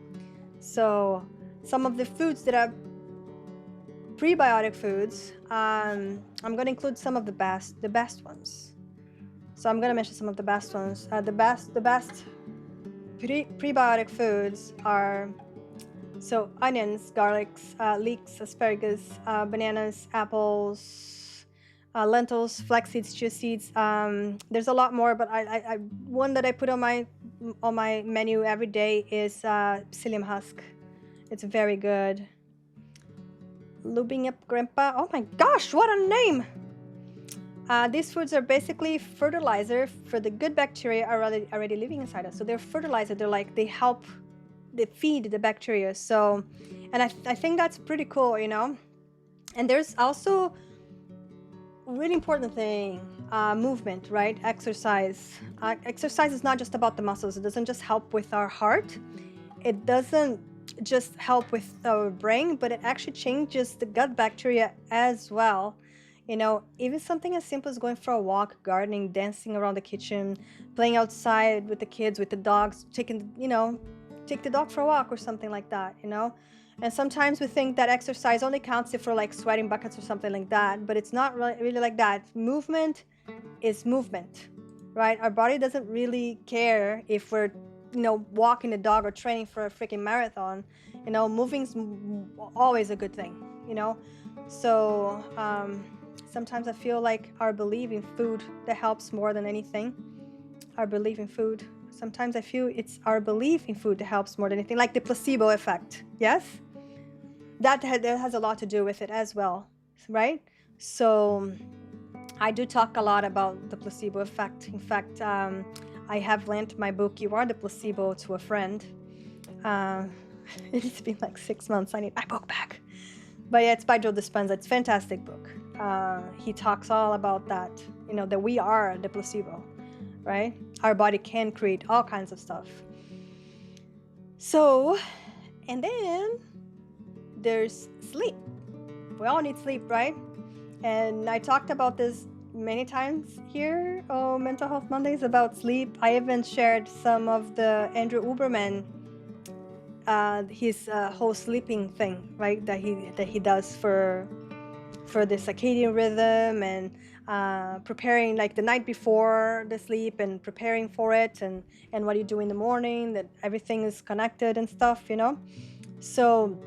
So some of the foods that are prebiotic foods, I'm going to include some of the best ones. So I'm going to mention some of the best ones. The best prebiotic foods are so onions, garlics, leeks, asparagus, bananas, apples, lentils, flax seeds, chia seeds. There's a lot more, but I one that I put on my menu every day is psyllium husk. It's very good. Lubing up grandpa. Oh my gosh, what a name! These foods are basically fertilizer for the good bacteria already living inside us. So they're fertilizer. They help, they feed the bacteria. So, and I think that's pretty cool, you know. And there's also really important thing, movement, right? Exercise. Exercise is not just about the muscles. It doesn't just help with our heart. It doesn't just help with our brain, but it actually changes the gut bacteria as well. You know, even something as simple as going for a walk, gardening, dancing around the kitchen, playing outside with the kids, with the dogs, take the dog for a walk or something like that, you know? And sometimes we think that exercise only counts if we're like sweating buckets or something like that, but it's not really like that. Movement is movement, right? Our body doesn't really care if we're, walking the dog or training for a freaking marathon. Moving's always a good thing, So sometimes I feel like our belief in food that helps more than anything. Our belief in food. Sometimes I feel it's our belief in food that helps more than anything, like the placebo effect. Yes? That has a lot to do with it as well, right? So I do talk a lot about the placebo effect. In fact, I have lent my book, You Are the Placebo, to a friend. It's been like 6 months. I need my book back. But yeah, it's by Joe Dispenza. It's a fantastic book. He talks all about that, that we are the placebo, right? Our body can create all kinds of stuff. So, and then there's sleep. We all need sleep, right? And I talked about this many times here on Mental Health Mondays about sleep. I even shared some of the Andrew Huberman, his whole sleeping thing, right? That he does for the circadian rhythm and preparing like the night before the sleep and preparing for it and what you do in the morning, that everything is connected and stuff, So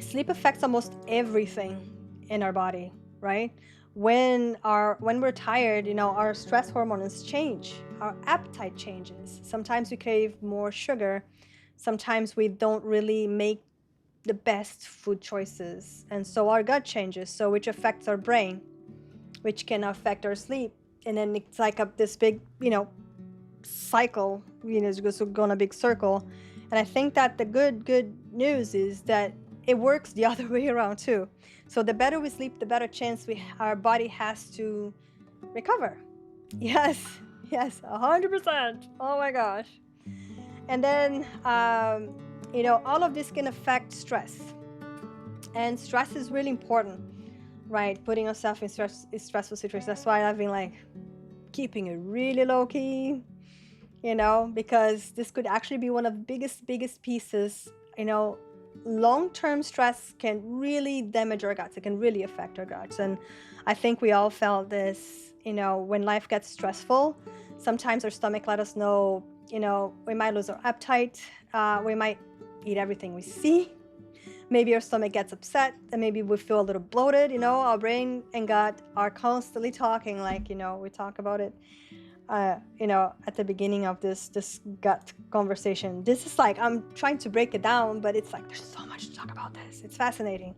sleep affects almost everything in our body, right? When we're tired, our stress hormones change, our appetite changes. Sometimes we crave more sugar. Sometimes we don't really make the best food choices, and so our gut changes, so which affects our brain, which can affect our sleep, and then it's like this big cycle, it's just going a big circle. And I think that the good news is that it works the other way around too. So the better we sleep, the better chance our body has to recover. Yes 100%. Oh my gosh. And then all of this can affect stress, and stress is really important, right? Putting yourself in stressful situations. That's why I've been like keeping it really low key, because this could actually be one of the biggest pieces. Long-term stress can really damage our guts. It can really affect our guts. And I think we all felt this, when life gets stressful, sometimes our stomach let us know, we might lose our appetite. We might eat everything we see. Maybe our stomach gets upset, and maybe we feel a little bloated. Our brain and gut are constantly talking, like, we talk about it, at the beginning of this gut conversation. This is like, I'm trying to break it down, but it's like, there's so much to talk about this. It's fascinating.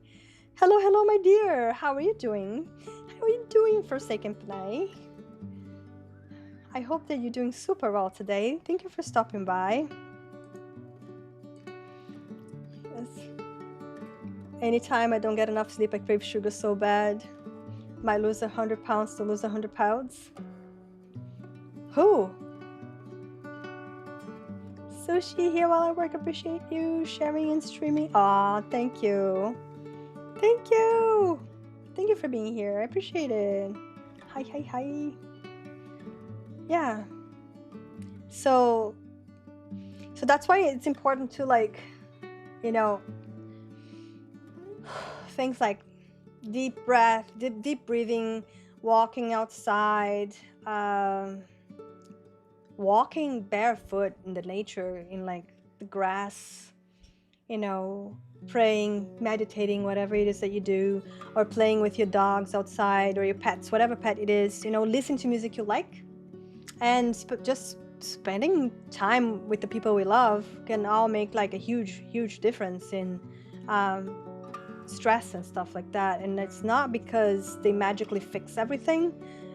Hello, my dear. How are you doing? How are you doing, Forsaken Panay? I hope that you're doing super well today. Thank you for stopping by. Yes. Anytime I don't get enough sleep, I crave sugar so bad. Might lose 100 pounds to lose 100 pounds. Who? Sushi here while I work. Appreciate you sharing and streaming. Aw, thank you. Thank you. Thank you for being here. I appreciate it. Hi, hi, hi. Yeah. So that's why it's important to, like, you know, things like deep breath, deep breathing, walking outside, walking barefoot in the nature, in like the grass, you know, praying, meditating, whatever it is that you do, or playing with your dogs outside or your pets, whatever pet it is, you know, listen to music you like, and just spending time with the people we love can all make like a huge difference in stress and stuff like that. And it's not because they magically fix everything.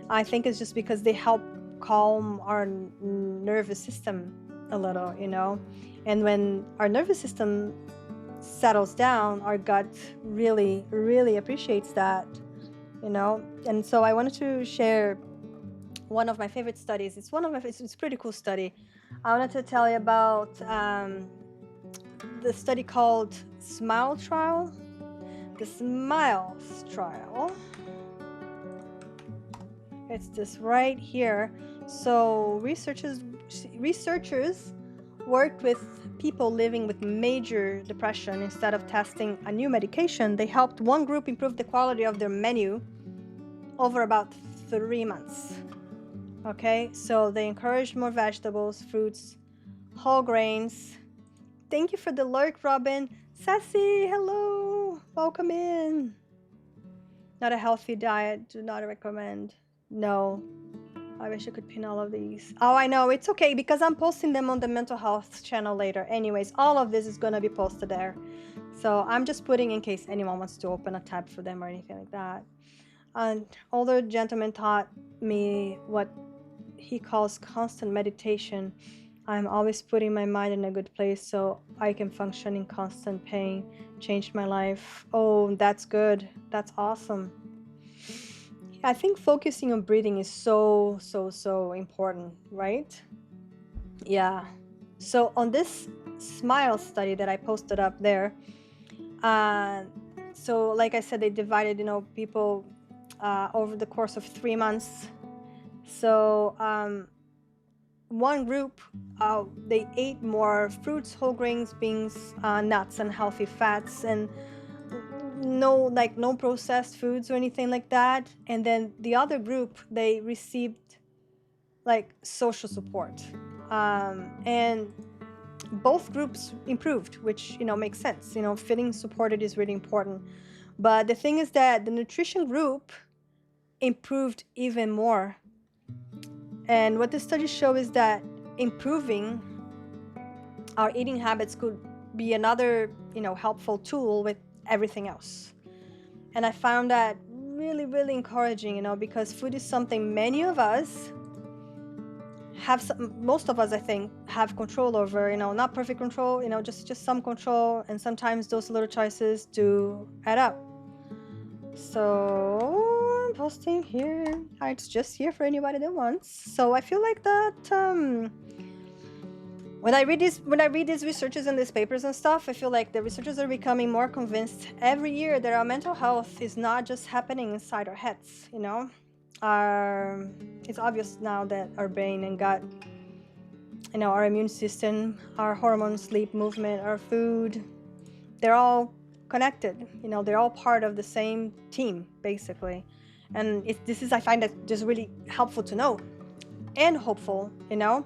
I think it's just because they help calm our nervous system a little, you know. And when our nervous system settles down, our gut really appreciates that, you know. And so I wanted to share one of my favorite studies. It's a pretty cool study. I wanted to tell you about the study called SMILE trial. The SMILES trial. It's this right here. So researchers worked with people living with major depression. Instead of testing a new medication, they helped one group improve the quality of their menu over about 3 months. Okay, so they encouraged more vegetables, fruits, whole grains. Thank you for the lurk, Robin. Sassy, hello, welcome in. Not a healthy diet, do not recommend. No, I wish I could pin all of these. Oh, I know, it's okay because I'm posting them on the mental health channel later. Anyways, all of this is gonna be posted there. So I'm just putting in case anyone wants to open a tab for them or anything like that. An older gentleman taught me what he calls constant meditation. I'm always putting my mind in a good place so I can function in constant pain. Changed my life. Oh, that's good. That's awesome. I think focusing on breathing is so important, right? Yeah. So on this SMILE study that I posted up there, so like I said, they divided, you know, people over the course of 3 months. So one group, they ate more fruits, whole grains, beans, nuts, and healthy fats, and no processed foods or anything like that. And then the other group, they received like social support, and both groups improved, which, you know, makes sense. You know, feeling supported is really important. But the thing is that the nutrition group improved even more. And what the studies show is that improving our eating habits could be another, you know, helpful tool with everything else. And I found that really encouraging, you know, because food is something many of us most of us, I think, have control over, you know, not perfect control, you know, just some control. And sometimes those little choices do add up. So I'm posting here. It's just here for anybody that wants. So I feel like that when I read these researches and these papers and stuff, I feel like the researchers are becoming more convinced every year that our mental health is not just happening inside our heads, you know. It's obvious now that our brain and gut, you know, our immune system, our hormones, sleep, movement, our food, they're all connected. You know, they're all part of the same team, basically. And I find that just really helpful to know and hopeful, you know.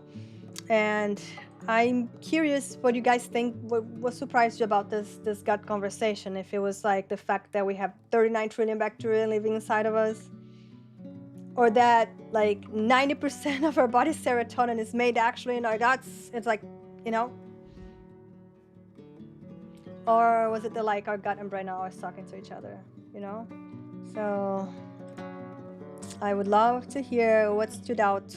And I'm curious what you guys think. What surprised you about this gut conversation? If it was like the fact that we have 39 trillion bacteria living inside of us, or that like 90% of our body's serotonin is made actually in our guts. It's like, you know. Or was it like our gut and brain are always talking to each other, you know? So I would love to hear what stood out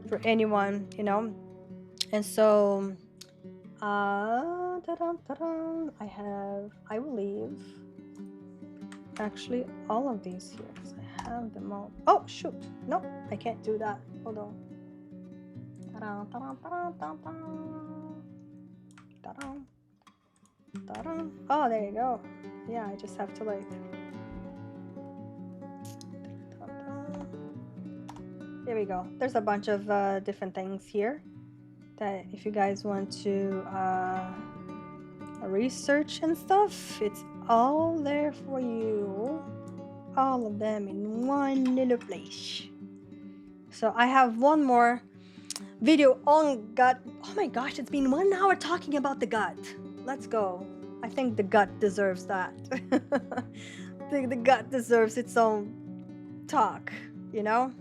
for anyone, you know? And so I will leave actually all of these here because I have them all. Oh shoot, no, I can't do that. Hold on. Oh, there you go. Yeah, I just have to like. There we go. There's a bunch of different things here that if you guys want to research and stuff, it's all there for you. All of them in one little place. So I have one more video on gut. Oh my gosh, it's been 1 hour talking about the gut. Let's go. I think the gut deserves that. The gut deserves its own talk, you know?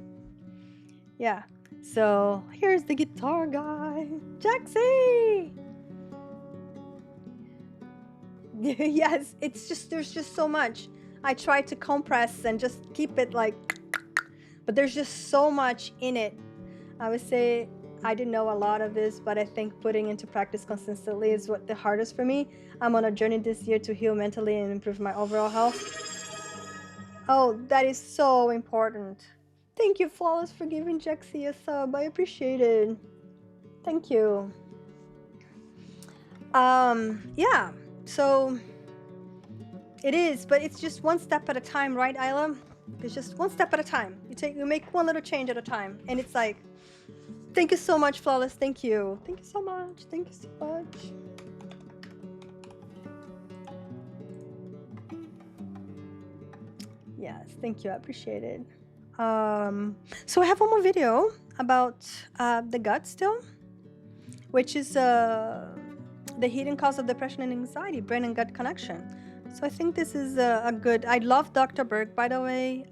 Yeah. So here's the guitar guy, Jaxie. Yes, it's just, there's just so much. I try to compress and just keep it like, but there's just so much in it. I would say I didn't know a lot of this, but I think putting into practice consistently is what the hardest for me. I'm on a journey this year to heal mentally and improve my overall health. Oh, that is so important. Thank you, Flawless, for giving Jaxie a sub. I appreciate it. Thank you. Yeah, so it is, but it's just one step at a time, right, Isla? It's just one step at a time. You make one little change at a time, and it's like, thank you so much, Flawless. Thank you. Thank you so much. Thank you so much. Yes, thank you. I appreciate it. So I have one more video about the gut still, which is the hidden cause of depression and anxiety, brain and gut connection. So I think this is a good, I love Dr. Berg, by the way.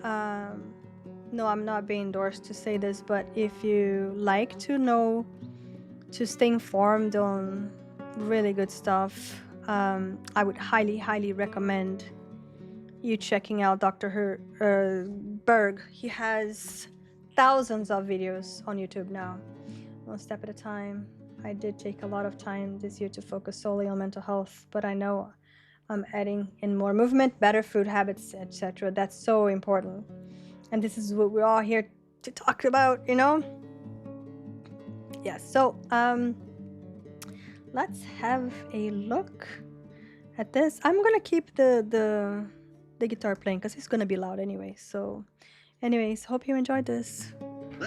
No, I'm not being endorsed to say this, but if you like to know, to stay informed on really good stuff, I would highly, highly recommend you checking out Dr. Berg. He has thousands of videos on YouTube now, one step at a time. I did take a lot of time this year to focus solely on mental health, but I know I'm adding in more movement, better food habits, etc. That's so important. And this is what we're all here to talk about, you know? Yes, so let's have a look at this. I'm gonna keep the guitar playing because it's gonna be loud anyway. So anyways, hope you enjoyed this.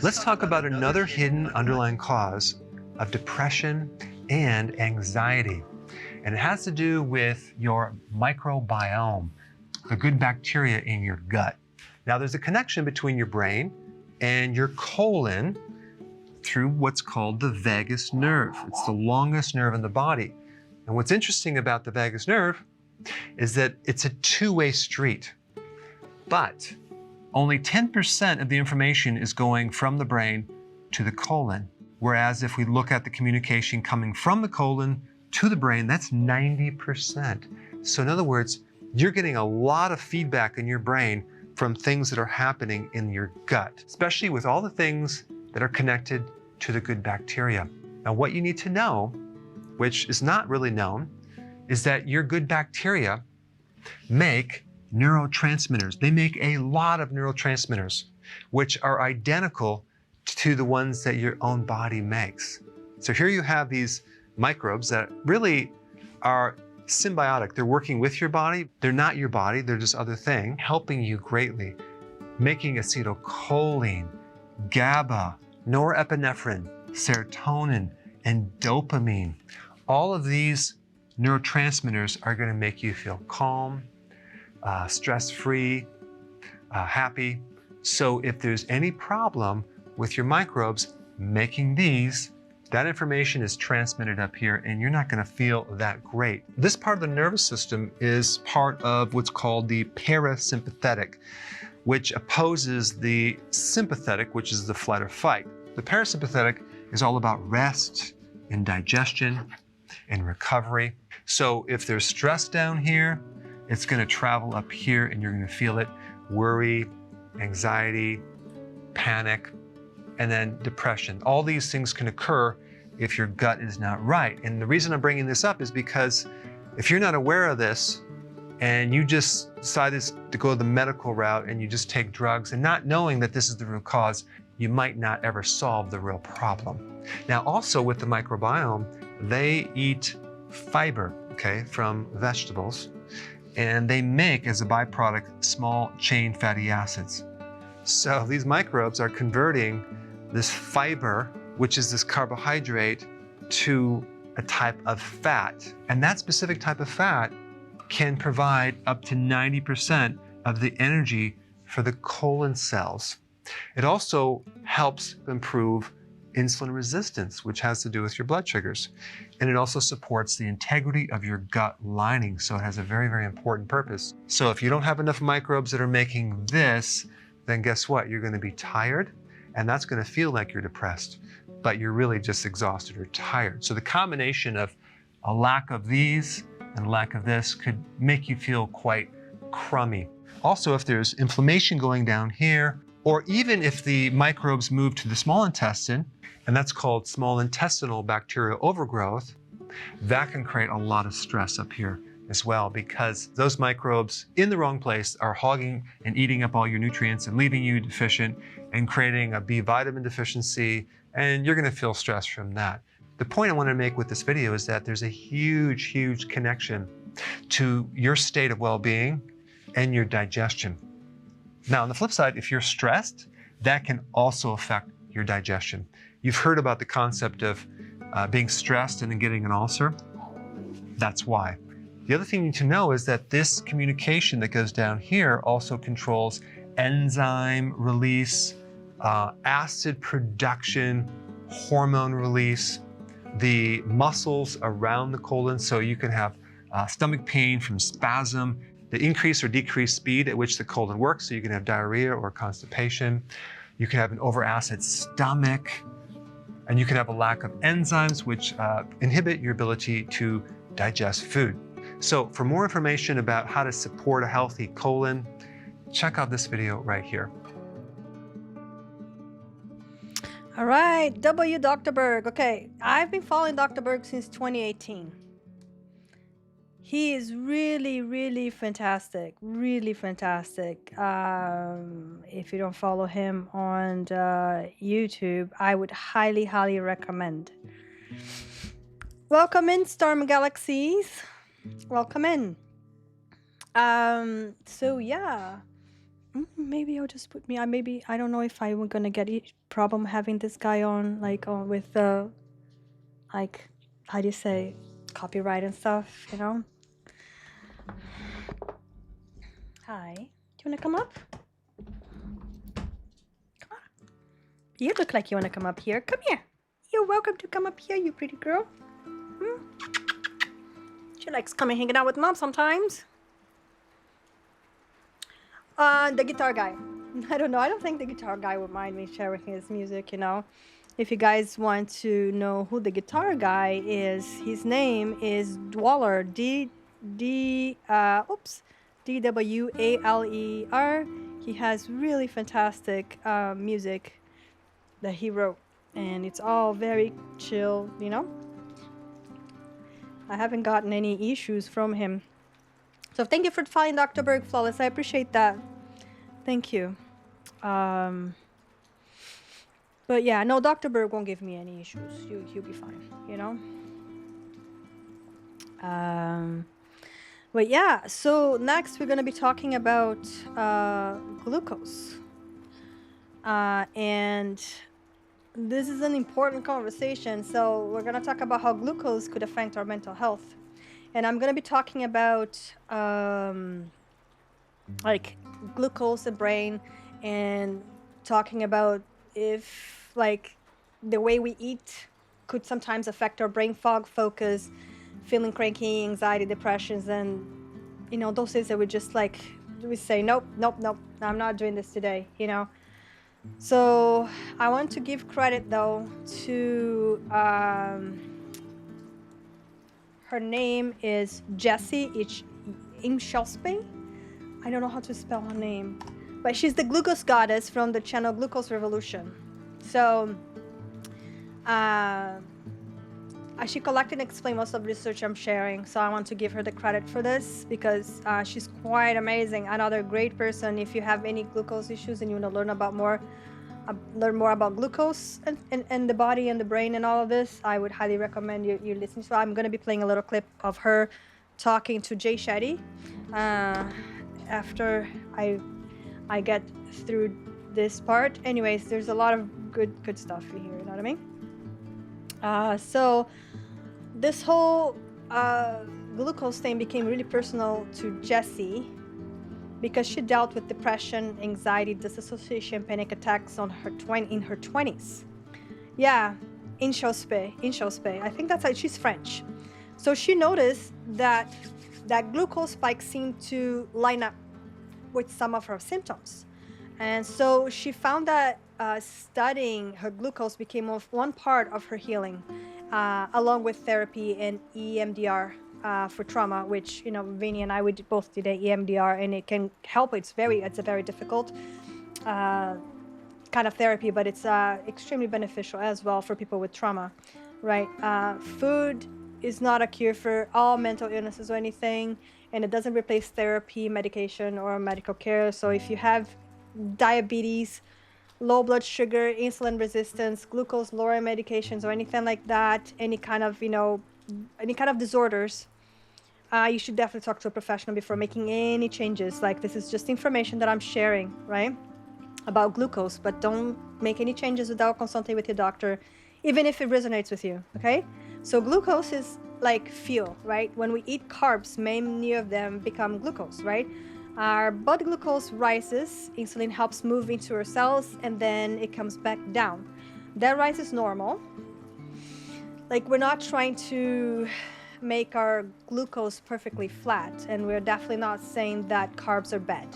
Let's talk about another hidden underlying cause of depression and anxiety. And it has to do with your microbiome, the good bacteria in your gut. Now, there's a connection between your brain and your colon through what's called the vagus nerve. It's the longest nerve in the body. And what's interesting about the vagus nerve is that it's a two-way street. But only 10% of the information is going from the brain to the colon. Whereas if we look at the communication coming from the colon to the brain, that's 90%. So in other words, you're getting a lot of feedback in your brain from things that are happening in your gut, especially with all the things that are connected to the good bacteria. Now, what you need to know, which is not really known, is that your good bacteria make neurotransmitters. They make a lot of neurotransmitters, which are identical to the ones that your own body makes. So here you have these microbes that really are symbiotic. They're working with your body. They're not your body. They're just other thing, helping you greatly, making acetylcholine, GABA, norepinephrine, serotonin, and dopamine. All of these neurotransmitters are going to make you feel calm, stress-free, happy. So if there's any problem with your microbes making these, that information is transmitted up here and you're not going to feel that great. This part of the nervous system is part of what's called the parasympathetic, which opposes the sympathetic, which is the flight or fight. The parasympathetic is all about rest and digestion and recovery. So if there's stress down here, it's going to travel up here and you're going to feel it. Worry, anxiety, panic, and then depression. All these things can occur if your gut is not right. And the reason I'm bringing this up is because if you're not aware of this and you just decided to go the medical route and you just take drugs and not knowing that this is the root cause, you might not ever solve the real problem. Now, also with the microbiome, they eat fiber, okay, from vegetables, and they make, as a byproduct, small chain fatty acids. So these microbes are converting this fiber, which is this carbohydrate, to a type of fat. And that specific type of fat can provide up to 90% of the energy for the colon cells. It also helps improve insulin resistance, which has to do with your blood sugars. And it also supports the integrity of your gut lining. So it has a very, very important purpose. So if you don't have enough microbes that are making this, then guess what? You're going to be tired, and that's going to feel like you're depressed, but you're really just exhausted or tired. So the combination of a lack of these and lack of this could make you feel quite crummy. Also, if there's inflammation going down here, or even if the microbes move to the small intestine, and that's called small intestinal bacterial overgrowth, that can create a lot of stress up here as well, because those microbes in the wrong place are hogging and eating up all your nutrients and leaving you deficient and creating a B vitamin deficiency, and you're going to feel stress from that. The point I want to make with this video is that there's a huge, huge connection to your state of well-being and your digestion. Now, on the flip side, if you're stressed, that can also affect your digestion. You've heard about the concept of being stressed and then getting an ulcer. That's why. The other thing you need to know is that this communication that goes down here also controls enzyme release, acid production, hormone release, the muscles around the colon. So you can have stomach pain from spasm, the increase or decreased speed at which the colon works. So you can have diarrhea or constipation. You can have an overacid stomach, and you can have a lack of enzymes, which inhibit your ability to digest food. So for more information about how to support a healthy colon, check out this video right here. All right, Dr. Berg. Okay, I've been following Dr. Berg since 2018. He is really, really fantastic. Really fantastic. If you don't follow him on YouTube, I would highly, highly recommend. Welcome in, Storm Galaxies. Welcome in. So yeah, maybe I'll just put me. Maybe I don't know if I'm gonna get a problem having this guy on, like with like, how do you say, copyright and stuff, you know. Hi, do you wanna come up? Come on. You look like you wanna come up here. Come here. You're welcome to come up here, you pretty girl. She likes coming hanging out with mom sometimes. The guitar guy. I don't know. I don't think the guitar guy would mind me sharing his music, you know. If you guys want to know who the guitar guy is, his name is Dwaller. D-W-A-L-E-R. He has really fantastic music that he wrote. And it's all very chill, you know. I haven't gotten any issues from him. So thank you for following Dr. Berg Flawless. I appreciate that. Thank you. But yeah, no, Dr. Berg won't give me any issues. He'll be fine, you know. But yeah, so next we're going to be talking about glucose. And this is an important conversation. So we're going to talk about how glucose could affect our mental health. And I'm going to be talking about like glucose, the brain, and talking about if like the way we eat could sometimes affect our brain fog, focus, feeling cranky, anxiety, depressions, and you know, those things that we just like, we say, nope, I'm not doing this today, you know. So I want to give credit though to her name is Jessie Imshelspe. I don't know how to spell her name, but she's the glucose goddess from the channel Glucose Revolution. So she collected and explained most of the research I'm sharing, so I want to give her the credit for this because she's quite amazing. Another great person. If you have any glucose issues and you want to learn more about glucose and the body and the brain and all of this, I would highly recommend you listen to. I'm going to be playing a little clip of her talking to Jay Shetty after I get through this part. Anyways, there's a lot of good stuff here, you know what I mean? So this whole glucose thing became really personal to Jessie because she dealt with depression, anxiety, disassociation, panic attacks in her 20s. Yeah, inchospé. I think that's how she's French. So she noticed that glucose spike seemed to line up with some of her symptoms. And so she found that studying her glucose became one part of her healing, along with therapy and EMDR for trauma, which, you know, Vinny and I, we both did EMDR, and it can help. It's a very difficult kind of therapy, but it's extremely beneficial as well for people with trauma, right? Food is not a cure for all mental illnesses or anything, and it doesn't replace therapy, medication, or medical care. So if you have diabetes, low blood sugar, insulin resistance, glucose lowering medications, or anything like that, any kind of disorders, you should definitely talk to a professional before making any changes. Like, this is just information that I'm sharing, right, about glucose, but don't make any changes without consulting with your doctor, even if it resonates with you, okay? So glucose is like fuel, right? When we eat carbs, many of them become glucose, right? Our blood glucose rises, insulin helps move into our cells, and then it comes back down. That rise is normal. Like, we're not trying to make our glucose perfectly flat, and we're definitely not saying that carbs are bad,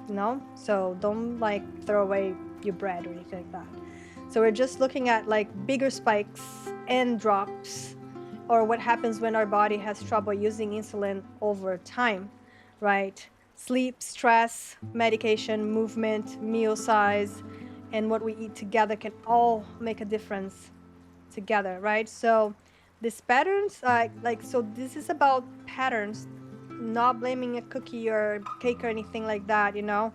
you know? So don't like throw away your bread or anything like that. So we're just looking at like bigger spikes and drops, or what happens when our body has trouble using insulin over time, right? Sleep, stress, medication, movement, meal size, and what we eat together can all make a difference together, right? So these patterns, so this is about patterns, not blaming a cookie or cake or anything like that, you know?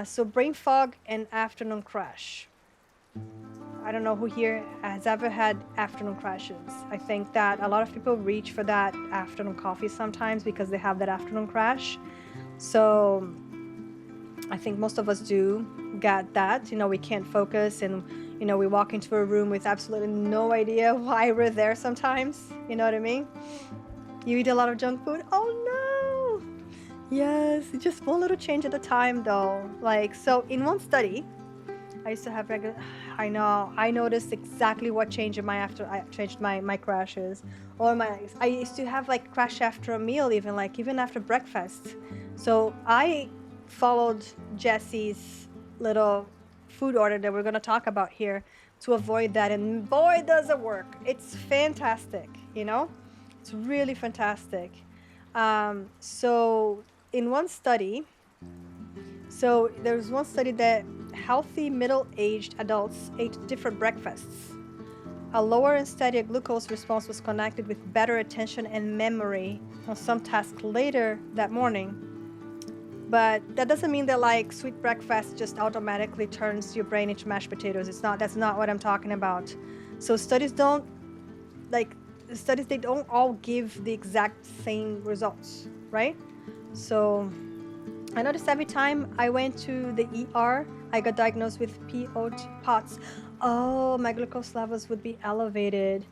So brain fog and afternoon crash. I don't know who here has ever had afternoon crashes. I think that a lot of people reach for that afternoon coffee sometimes because they have that afternoon crash. So I think most of us do get that. You know, we can't focus, and, you know, we walk into a room with absolutely no idea why we're there sometimes. You know what I mean? You eat a lot of junk food? Oh no! Yes, just one little change at a time though. Like, so in one study, I used to have I noticed exactly what changed in my crashes. Or I used to have like crash after a meal, even after breakfast. So I followed Jessie's little food order that we're going to talk about here to avoid that, and boy does it work. It's fantastic, you know? It's really fantastic. So there was one study that healthy middle-aged adults ate different breakfasts. A lower and steadier glucose response was connected with better attention and memory on some tasks later that morning. But that doesn't mean that like sweet breakfast just automatically turns your brain into mashed potatoes. That's not what I'm talking about. So studies they don't all give the exact same results, right? So I noticed every time I went to the ER, I got diagnosed with POTS. Oh, my glucose levels would be elevated,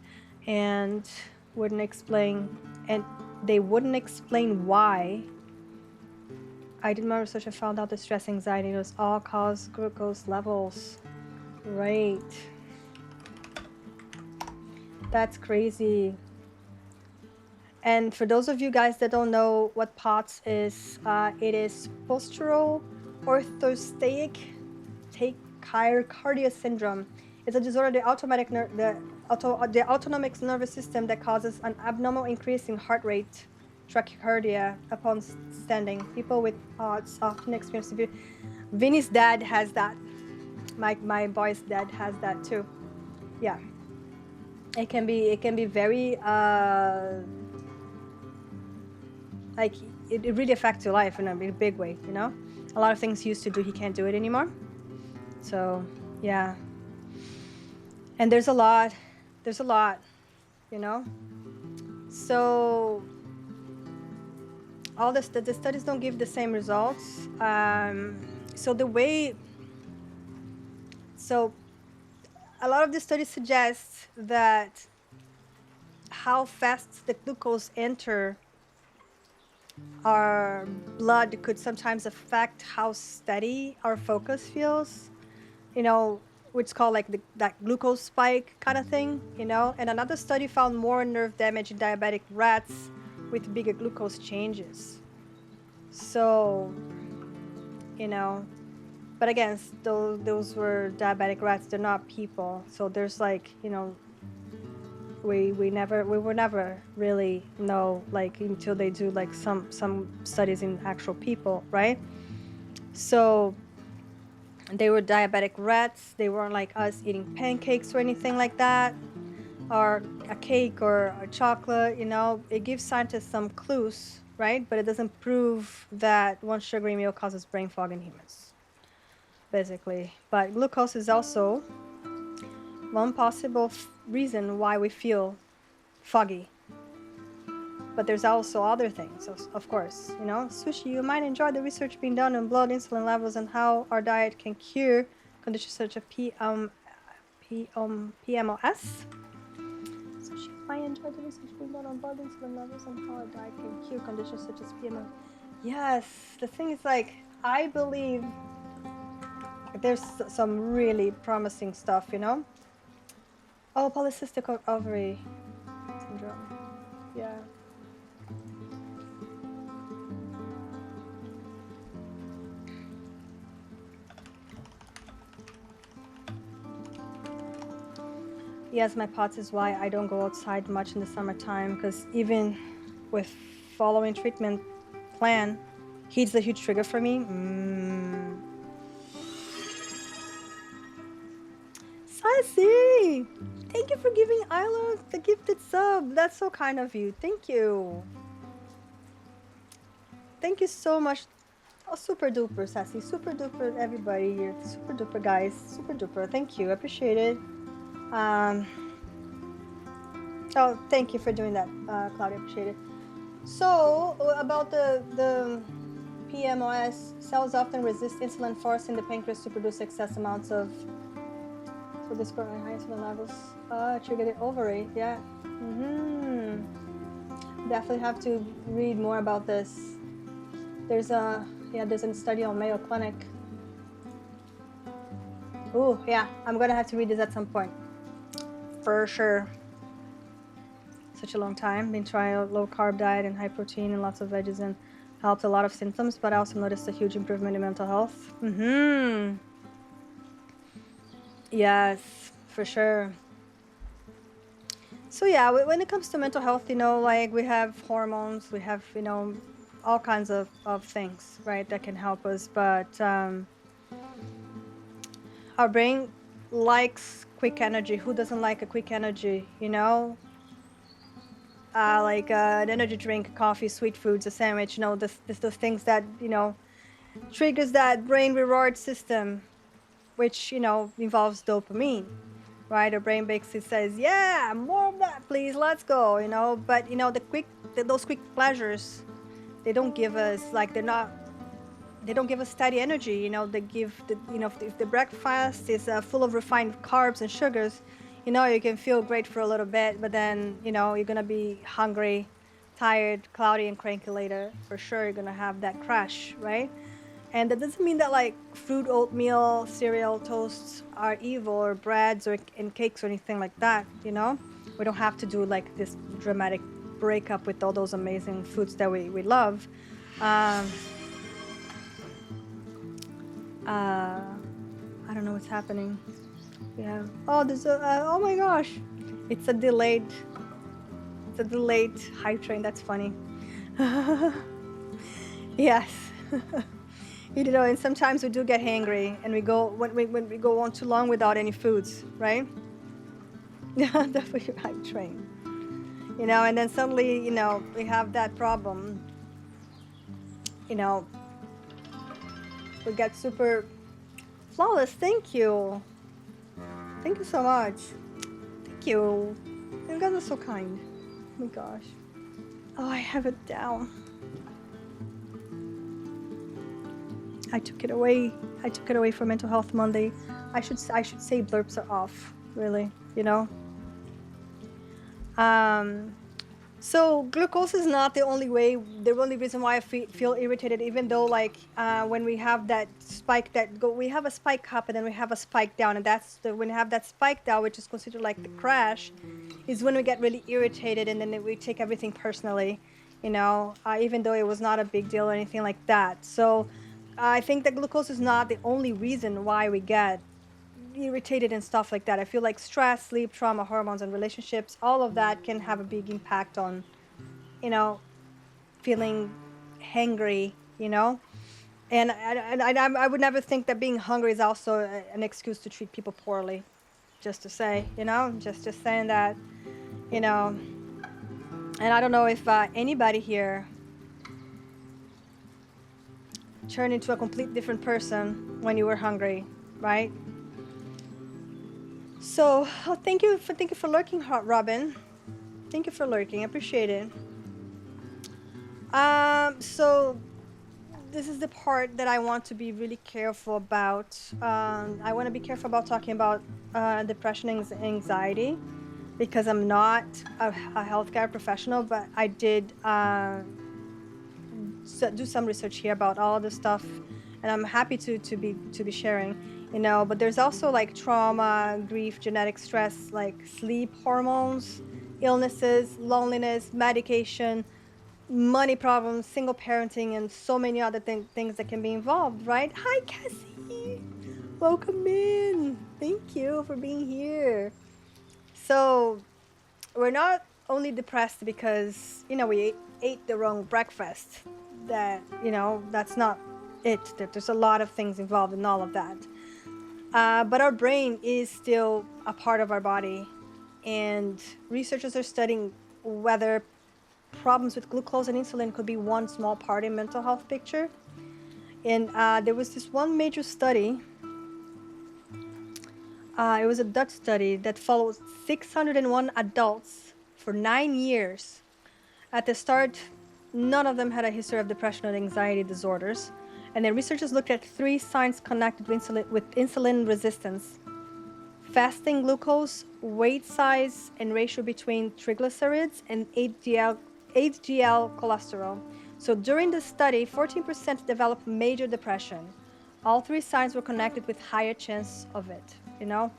and they wouldn't explain why. I did my research and found out the stress, anxiety was all caused glucose levels. Right. That's crazy. And for those of you guys that don't know what POTS is, it is postural orthostatic tachycardia syndrome. It's a disorder of the autonomic nervous system that causes an abnormal increase in heart rate, tachycardia upon standing. People with POTS often experience severe. Vinny's dad has that. My boy's dad has that too. Yeah. It can be very like it really affects your life in a big way, you know. A lot of things he used to do, he can't do it anymore. So yeah, and there's a lot, you know. So all the studies don't give the same results. So a lot of the studies suggest that how fast the glucose enter our blood could sometimes affect how steady our focus feels, you know, which called like that glucose spike kind of thing, you know. And another study found more nerve damage in diabetic rats with bigger glucose changes. So, you know, but again, those were diabetic rats, they're not people. So there's like, you know, we will never really know, like, until they do like some studies in actual people, right? So they were diabetic rats. They weren't like us eating pancakes or anything like that, or a cake or a chocolate, you know. It gives scientists some clues, right? But it doesn't prove that one sugary meal causes brain fog in humans, basically. But glucose is also one possible reason why we feel foggy. But there's also other things, of course, you know. Sushi, you might enjoy the research being done on blood insulin levels and how our diet can cure conditions such as PMOS. Sushi, you might enjoy the research being done on blood insulin levels and how our diet can cure conditions such as PMOS. Yes, the thing is, like, I believe there's some really promising stuff, you know. Oh, polycystic ovary syndrome. Yeah. Yes, my POTS is why I don't go outside much in the summertime, because even with following treatment plan, heat's a huge trigger for me. Sassy! Thank you for giving Isla the gifted sub. That's so kind of you. Thank you. Thank you so much. Oh, super duper, Sassy. Super duper, everybody here. Super duper, guys. Super duper. Thank you. I appreciate it. Oh, thank you for doing that, Claudia. Appreciate it. So, about the PMOS, cells often resist insulin, forcing the pancreas to produce excess amounts of. So this growing high insulin levels trigger the ovary. Yeah. Definitely have to read more about this. There's a study on Mayo Clinic. Ooh, yeah. I'm gonna have to read this at some point, for sure. Such a long time. Been trying a low carb diet and high protein and lots of veggies, and helped a lot of symptoms, but I also noticed a huge improvement in mental health. Yes, for sure. So yeah, when it comes to mental health, you know, like, we have hormones, we have, you know, all kinds of things, right, that can help us, but our brain likes quick energy. Who doesn't like a quick energy, you know? Like an energy drink, coffee, sweet foods, a sandwich, you know, those things that, you know, triggers that brain reward system, which, you know, involves dopamine, right? Our brain basically says, yeah, more of that, please, let's go, you know. But, you know, those quick pleasures, they don't give us, like, they don't give us steady energy, you know. They give, you know, if the breakfast is full of refined carbs and sugars, you know, you can feel great for a little bit, but then, you know, you're gonna be hungry, tired, cloudy, and cranky later. For sure, you're gonna have that crash, right? And that doesn't mean that, like, fruit, oatmeal, cereal, toasts are evil, or breads and cakes or anything like that, you know? We don't have to do, like, this dramatic breakup with all those amazing foods that we love. I don't know what's happening. Yeah. Oh, there's oh my gosh. It's a delayed hype train. That's funny. Yes. You know, and sometimes we do get hangry, and we go when we go on too long without any foods, right? Definitely hype train. You know, and then suddenly, you know, we have that problem. You know, we get super flawless. Thank you. Thank you so much. Thank you. You guys are so kind. Oh my gosh. Oh, I have it down. I took it away. I took it away for Mental Health Monday. I should say blurbs are off. Really, you know. So glucose is not the only way, the only reason why I feel irritated, even though like when we have that spike we have a spike up and then we have a spike down, and that's when we have that spike down, which is considered like the crash, is when we get really irritated and then we take everything personally, you know, even though it was not a big deal or anything like that. So I think that glucose is not the only reason why we get irritated and stuff like that. I feel like stress, sleep, trauma, hormones, and relationships, all of that can have a big impact on, you know, feeling hangry, you know. And I would never think that being hungry is also an excuse to treat people poorly. Just to say, you know, just saying that, you know. And I don't know if anybody here turned into a complete different person when you were hungry, right? So, oh, thank you for lurking, Robin. Thank you for lurking. I appreciate it. So this is the part that I want to be really careful about. I want to be careful about talking about depression and anxiety, because I'm not a healthcare professional, but I did do some research here about all this stuff, and I'm happy to be sharing. You know, but there's also like trauma, grief, genetic stress, like sleep hormones, illnesses, loneliness, medication, money problems, single parenting, and so many other things that can be involved, right? Hi, Cassie. Welcome in. Thank you for being here. So we're not only depressed because, you know, we ate the wrong breakfast. That, you know, that's not it. There's a lot of things involved in all of that. But our brain is still a part of our body, and researchers are studying whether problems with glucose and insulin could be one small part in mental health picture. And there was this one major study. It was a Dutch study that followed 601 adults for 9 years. At the start, none of them had a history of depression or anxiety disorders. And then researchers looked at 3 signs connected with insulin resistance: fasting glucose, weight size, and ratio between triglycerides and HDL cholesterol. So during the study, 14% developed major depression. All 3 signs were connected with higher chance of it, you know.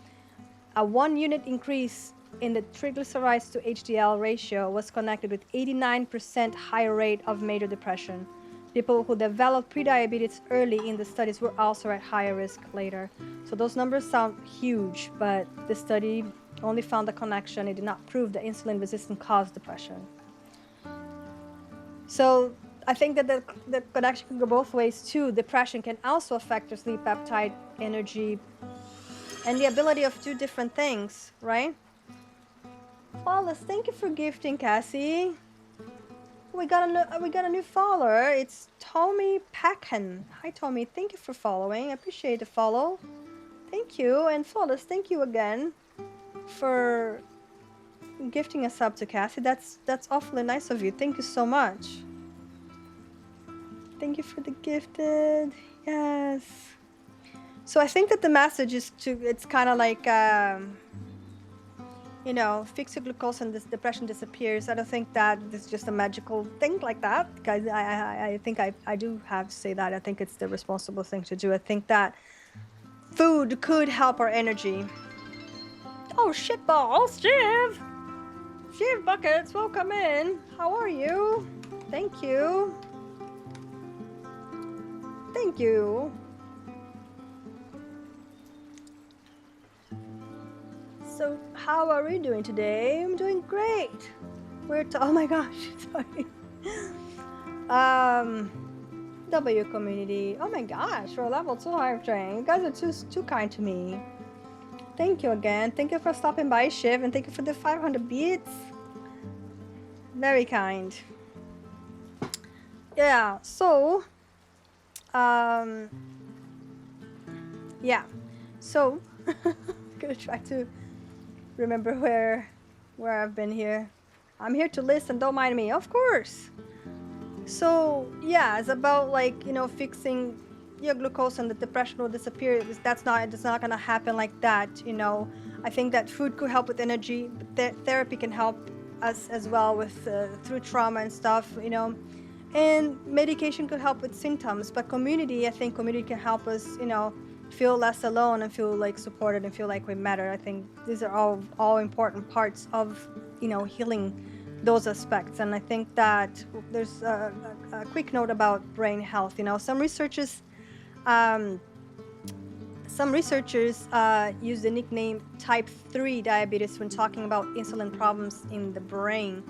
A 1 unit increase in the triglycerides to HDL ratio was connected with 89% higher rate of major depression. People who developed prediabetes early in the studies were also at higher risk later. So those numbers sound huge, but the study only found a connection. It did not prove that insulin resistance caused depression. So I think that the connection can go both ways too. Depression can also affect your sleep, appetite, energy, and the ability of 2 different things, right? Flawless, thank you for gifting, Cassie. We got a new follower. It's Tommy Packen. Hi, Tommy. Thank you for following. I appreciate the follow. Thank you. And Flawless, thank you again for gifting a sub to Cassie. That's awfully nice of you. Thank you so much. Thank you for the gifted. Yes. So I think that the message is it's kind of like, you know, fix your glucose and this depression disappears. I don't think that it's just a magical thing like that. Because I think I do have to say that. I think it's the responsible thing to do. I think that food could help our energy. Oh, shitballs, Shiv! Shiv Buckets, welcome in. How are you? Thank you. Thank you. So how are we doing today? I'm doing great. Oh my gosh, sorry. W community. Oh my gosh, we're level 2 hype train. You guys are too kind to me. Thank you again. Thank you for stopping by, Shiv, and thank you for the 500 bits. Very kind. Yeah, so, um, yeah, so, I'm gonna try to remember where I've been here. I'm here to listen, don't mind me, of course. So, yeah, it's about like, fixing your glucose and the depression will disappear. It's not gonna happen like that, I think that food could help with energy, but therapy can help us as well with through trauma and stuff, and medication could help with symptoms, but I think community can help us, feel less alone and feel like supported and feel like we matter. I think these are all important parts of, healing those aspects. And I think that there's a quick note about brain health. Some researchers use the nickname type 3 diabetes when talking about insulin problems in the brain.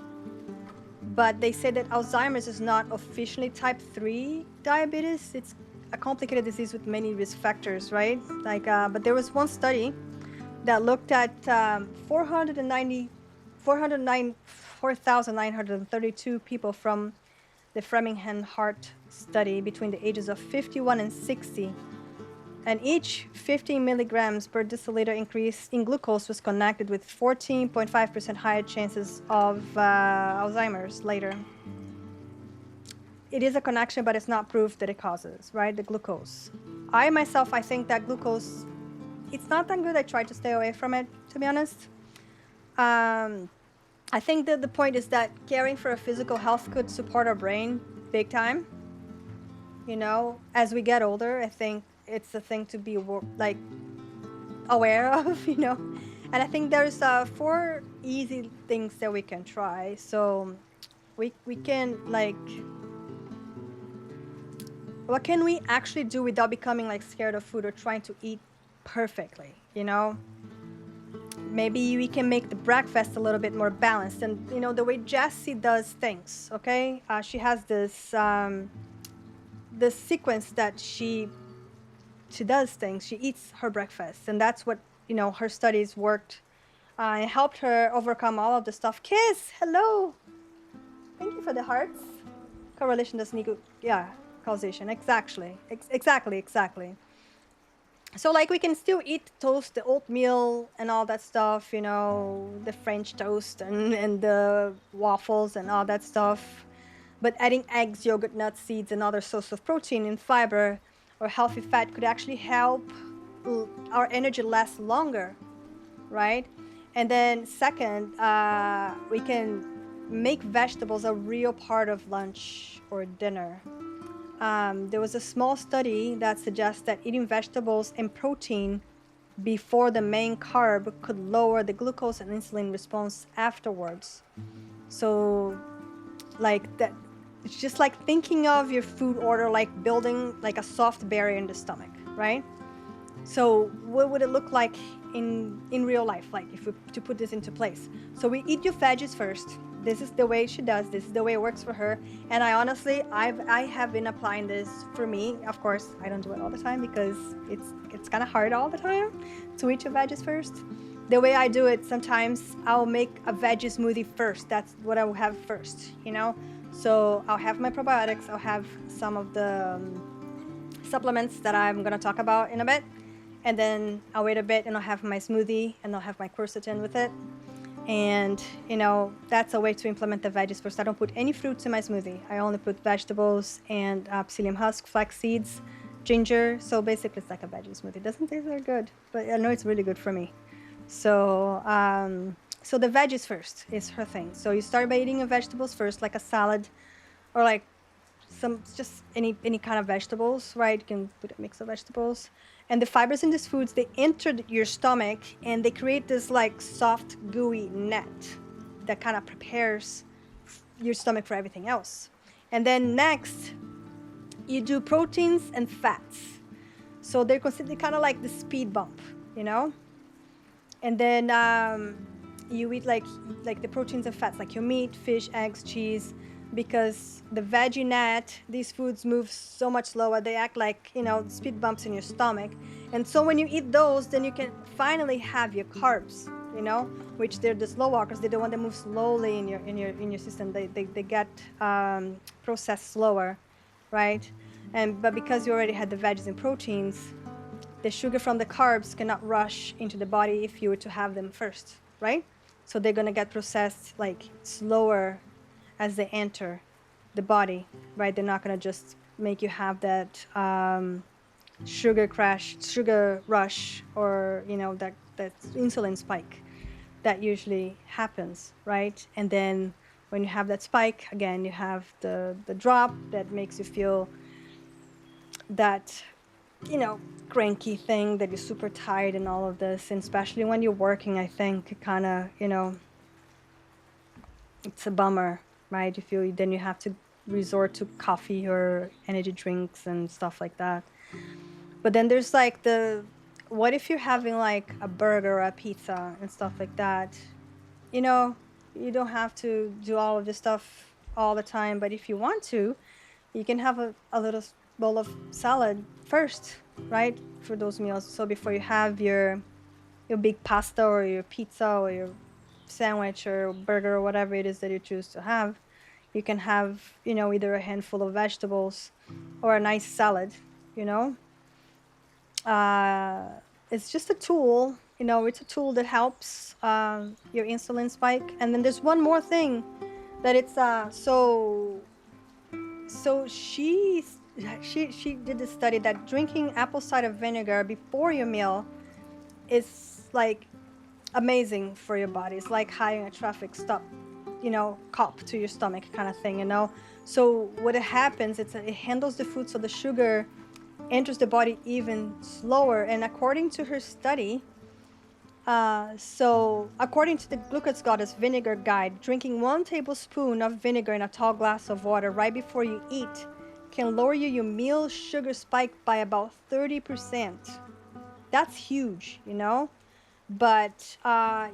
But they say that Alzheimer's is not officially type 3 diabetes. It's a complicated disease with many risk factors, right? But there was one study that looked at 4,932 people from the Framingham Heart Study between the ages of 51 and 60. And each 15 milligrams per deciliter increase in glucose was connected with 14.5% higher chances of Alzheimer's later. It is a connection, but it's not proof that it causes, right? The glucose. I think that glucose, it's not that good. I try to stay away from it, to be honest. I think that the point is that caring for our physical health could support our brain big time. As we get older, I think it's a thing to be like aware of, And I think there's 4 easy things that we can try. So we can what can we actually do without becoming scared of food or trying to eat perfectly, Maybe we can make the breakfast a little bit more balanced and, the way Jessie does things, okay? She has this sequence that she does things. She eats her breakfast, and that's what, her studies worked. It helped her overcome all of the stuff. Kiss, hello. Thank you for the hearts. Correlation doesn't equal, causation. Exactly. So we can still eat toast, the oatmeal and all that stuff, the French toast and the waffles and all that stuff. But adding eggs, yogurt, nuts, seeds, and other sources of protein and fiber or healthy fat could actually help our energy last longer, right? And then second, we can make vegetables a real part of lunch or dinner. There was a small study that suggests that eating vegetables and protein before the main carb could lower the glucose and insulin response afterwards. So that, it's just like thinking of your food order like building a soft barrier in the stomach, right? So what would it look like in real life, if we to put this into place? So we eat your veggies first. This is the way she does. This is the way it works for her. And I honestly, I have been applying this for me. Of course, I don't do it all the time because it's kind of hard all the time to eat your veggies first. The way I do it, sometimes I'll make a veggie smoothie first. That's what I will have first, So I'll have my probiotics. I'll have some of the supplements that I'm going to talk about in a bit. And then I'll wait a bit and I'll have my smoothie and I'll have my quercetin with it. And, that's a way to implement the veggies first. I don't put any fruits in my smoothie. I only put vegetables and psyllium husk, flax seeds, ginger. So basically it's like a veggie smoothie. It doesn't taste very good, but I know it's really good for me. So, so the veggies first is her thing. So you start by eating your vegetables first, like a salad or just any kind of vegetables, right? You can put a mix of vegetables. And the fibers in these foods, they enter your stomach and they create this soft, gooey net that kind of prepares your stomach for everything else. And then next, you do proteins and fats. So they're considered kind of like the speed bump, And then you eat like the proteins and fats, like your meat, fish, eggs, cheese, because the veggie net, these foods move so much slower. They act like, speed bumps in your stomach. And so when you eat those, then you can finally have your carbs, which they're the slow walkers. They're the one that move slowly in your system. They get processed slower, right? But because you already had the veggies and proteins, the sugar from the carbs cannot rush into the body if you were to have them first, right? So they're gonna get processed like slower as they enter the body, right? They're not gonna just make you have that sugar rush, or that insulin spike that usually happens, right? And then when you have that spike, again, you have the drop that makes you feel that, cranky thing, that you're super tired and all of this. And especially when you're working, I think it kind of, it's a bummer, right? Then you have to resort to coffee or energy drinks and stuff like that. But then there's like what if you're having like a burger or a pizza and stuff like that? You don't have to do all of this stuff all the time, but if you want to, you can have a little bowl of salad first, right? For those meals. So before you have your big pasta or your pizza or your sandwich or burger or whatever it is that you choose to have, you can have, either a handful of vegetables or a nice salad, It's just a tool, it's a tool that helps your insulin spike. And then there's one more thing that it's so she did the study that drinking apple cider vinegar before your meal is like amazing for your body. It's like hiring a traffic stop, cop to your stomach kind of thing, So what happens, it handles the food so the sugar enters the body even slower. And according to her study, according to the Glucose Goddess Vinegar Guide, drinking 1 tablespoon of vinegar in a tall glass of water right before you eat can lower your meal sugar spike by about 30%. That's huge, But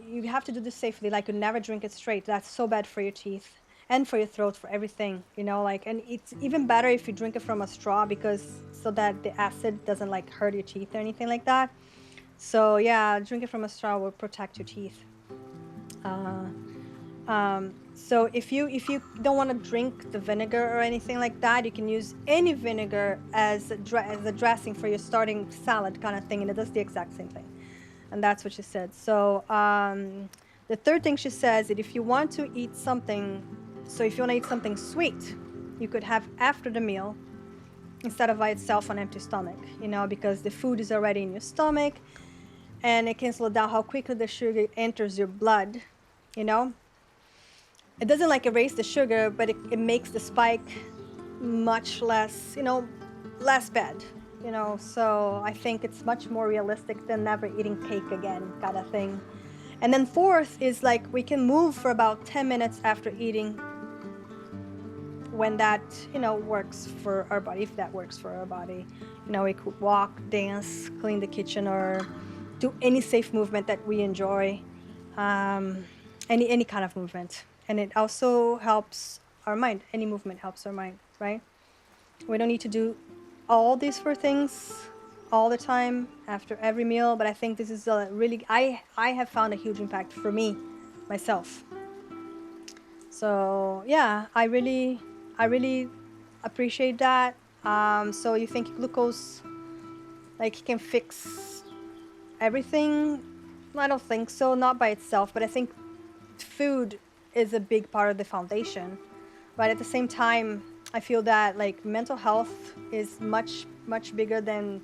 you have to do this safely. Like, you never drink it straight. That's so bad for your teeth and for your throat, for everything, and it's even better if you drink it from a straw, so that the acid doesn't like hurt your teeth or anything like that. So yeah, drinking from a straw will protect your teeth. So if you don't want to drink the vinegar or anything like that, you can use any vinegar as a dressing for your starting salad kind of thing, and it does the exact same thing. And that's what she said. So the third thing she says that if you want to eat something sweet, you could have after the meal instead of by itself on empty stomach, because the food is already in your stomach, and it can slow down how quickly the sugar enters your blood, It doesn't like erase the sugar, but it makes the spike much less, less bad, So I think it's much more realistic than never eating cake again kind of thing. And then fourth is like we can move for about 10 minutes after eating when that, works for our body, if that works for our body. We could walk, dance, clean the kitchen, or do any safe movement that we enjoy, any kind of movement. And it also helps our mind. Any movement helps our mind, right? We don't need to do all these 4 things all the time after every meal, but I think this is really, I have found a huge impact for me, myself. So yeah, I really appreciate that. So you think glucose can fix everything? I don't think so, not by itself, but I think food is a big part of the foundation. But at the same time, I feel that mental health is much bigger than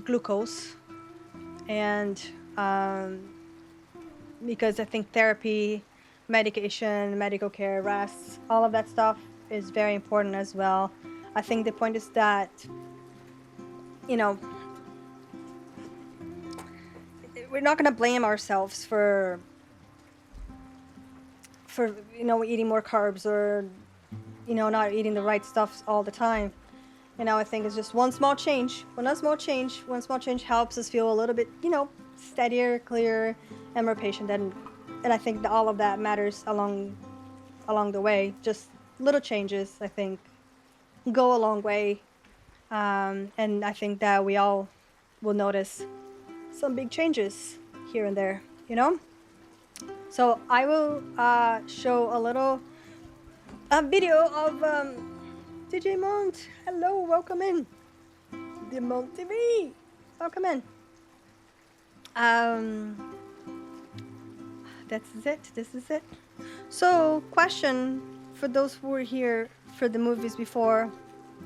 glucose, and because I think therapy, medication, medical care, rest, all of that stuff is very important as well. I think the point is that we're not going to blame ourselves for eating more carbs or not eating the right stuff all the time. I think it's just one small change helps us feel a little bit steadier, clearer, and more patient. And I think that all of that matters along the way. Just little changes, I think, go a long way. And I think that we all will notice some big changes here and there, you know? So I will show a video of DJ Mont. Hello, welcome in. The Mont TV, welcome in. This is it. So, question for those who were here for the movies before,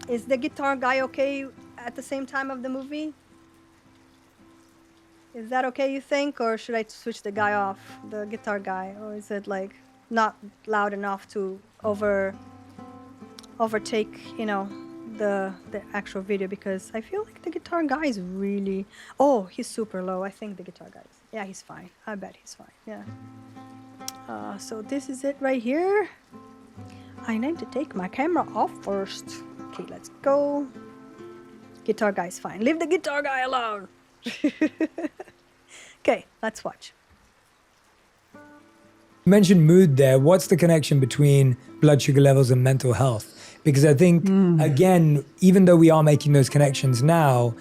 is the guitar guy okay at the same time of the movie? Is that okay, you think, or should I switch the guy off, the guitar guy, or is it like not loud enough to overtake, you know, the actual video? Because I feel like the guitar guy is really, oh, he's super low. I think the guitar guy is, yeah, he's fine. I bet he's fine. Yeah. So this is it right here. I need to take my camera off first. Okay, let's go. Guitar guy's fine. Leave the guitar guy alone. Okay, let's watch. You mentioned mood there. What's the connection between blood sugar levels and mental health? Because I think, again, even though we are making those connections now,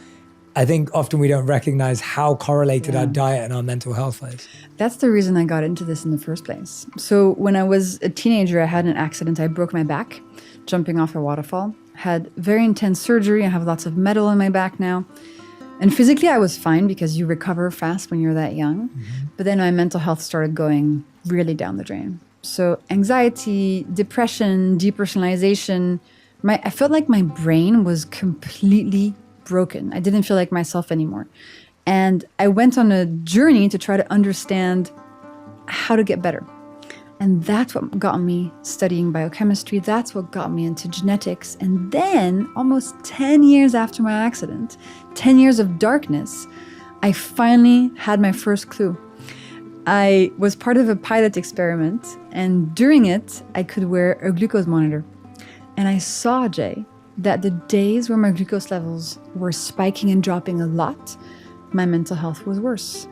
I think often we don't recognize how correlated our diet and our mental health is. That's the reason I got into this in the first place. So when I was a teenager, I had an accident. I broke my back jumping off a waterfall. Had very intense surgery. I have lots of metal in my back now. And physically, I was fine because you recover fast when you're that young. But then my mental health started going really down the drain. So anxiety, depression, depersonalization. I felt like my brain was completely broken. I didn't feel like myself anymore. And I went on a journey to try to understand how to get better. And that's what got me studying biochemistry. That's what got me into genetics. And then, almost 10 years after my accident, 10 years of darkness, I finally had my first clue. I was part of a pilot experiment, and during it, I could wear a glucose monitor. And I saw, Jay, that the days where my glucose levels were spiking and dropping a lot, my mental health was worse.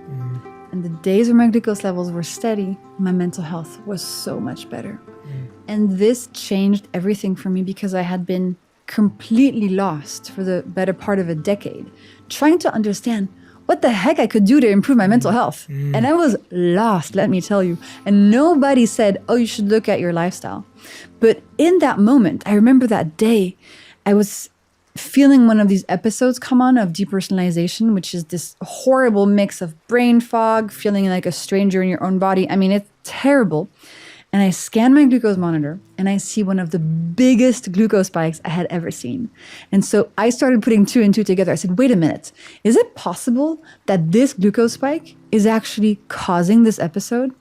And the days where my glucose levels were steady, my mental health was so much better. And this changed everything for me because I had been completely lost for the better part of a decade, trying to understand what the heck I could do to improve my mental health. And I was lost, let me tell you. And nobody said, oh, you should look at your lifestyle. But in that moment, I remember that day, I was feeling one of these episodes come on of depersonalization, which is this horrible mix of brain fog, feeling like a stranger in your own body. I mean, it's terrible. And I scan my glucose monitor and I see one of the biggest glucose spikes I had ever seen. And so I started putting two and two together. I said, wait a minute, is it possible that this glucose spike is actually causing this episode?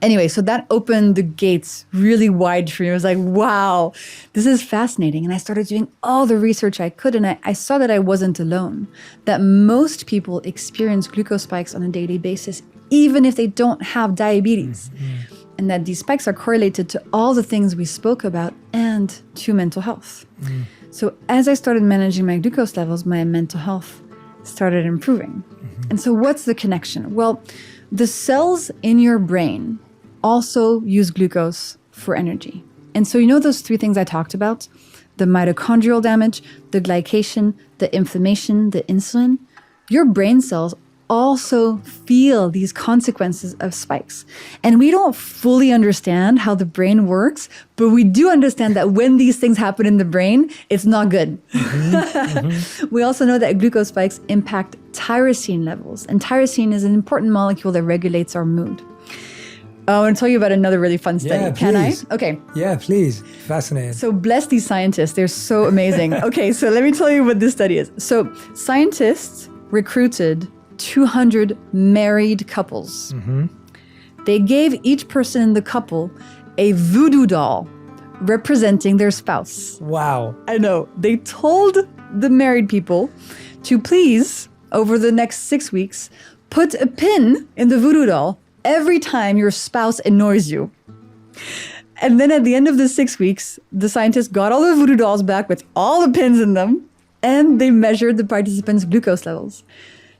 Anyway, so that opened the gates really wide for me. I was like, wow, this is fascinating. And I started doing all the research I could. And I saw that I wasn't alone, that most people experience glucose spikes on a daily basis, even if they don't have diabetes. And that these spikes are correlated to all the things we spoke about and to mental health. So as I started managing my glucose levels, my mental health started improving. And so what's the connection? Well, the cells in your brain also use glucose for energy. And so you know those three things I talked about? The mitochondrial damage, the glycation, the inflammation, the insulin. Your brain cells also feel these consequences of spikes. And we don't fully understand how the brain works, but we do understand that when these things happen in the brain, it's not good. We also know that glucose spikes impact tyrosine levels. And tyrosine is an important molecule that regulates our mood. I want to tell you about another really fun study. Yeah, Can I? please. Okay. Yeah, please. Fascinating. So bless these scientists. They're so amazing. Okay, so let me tell you what this study is. So scientists recruited 200 married couples. They gave each person in the couple a voodoo doll representing their spouse. Wow. I know. They told the married people to please, over the next 6 weeks, put a pin in the voodoo doll every time your spouse annoys you. And then at the end of the 6 weeks, the scientists got all the voodoo dolls back with all the pins in them, and they measured the participants' glucose levels.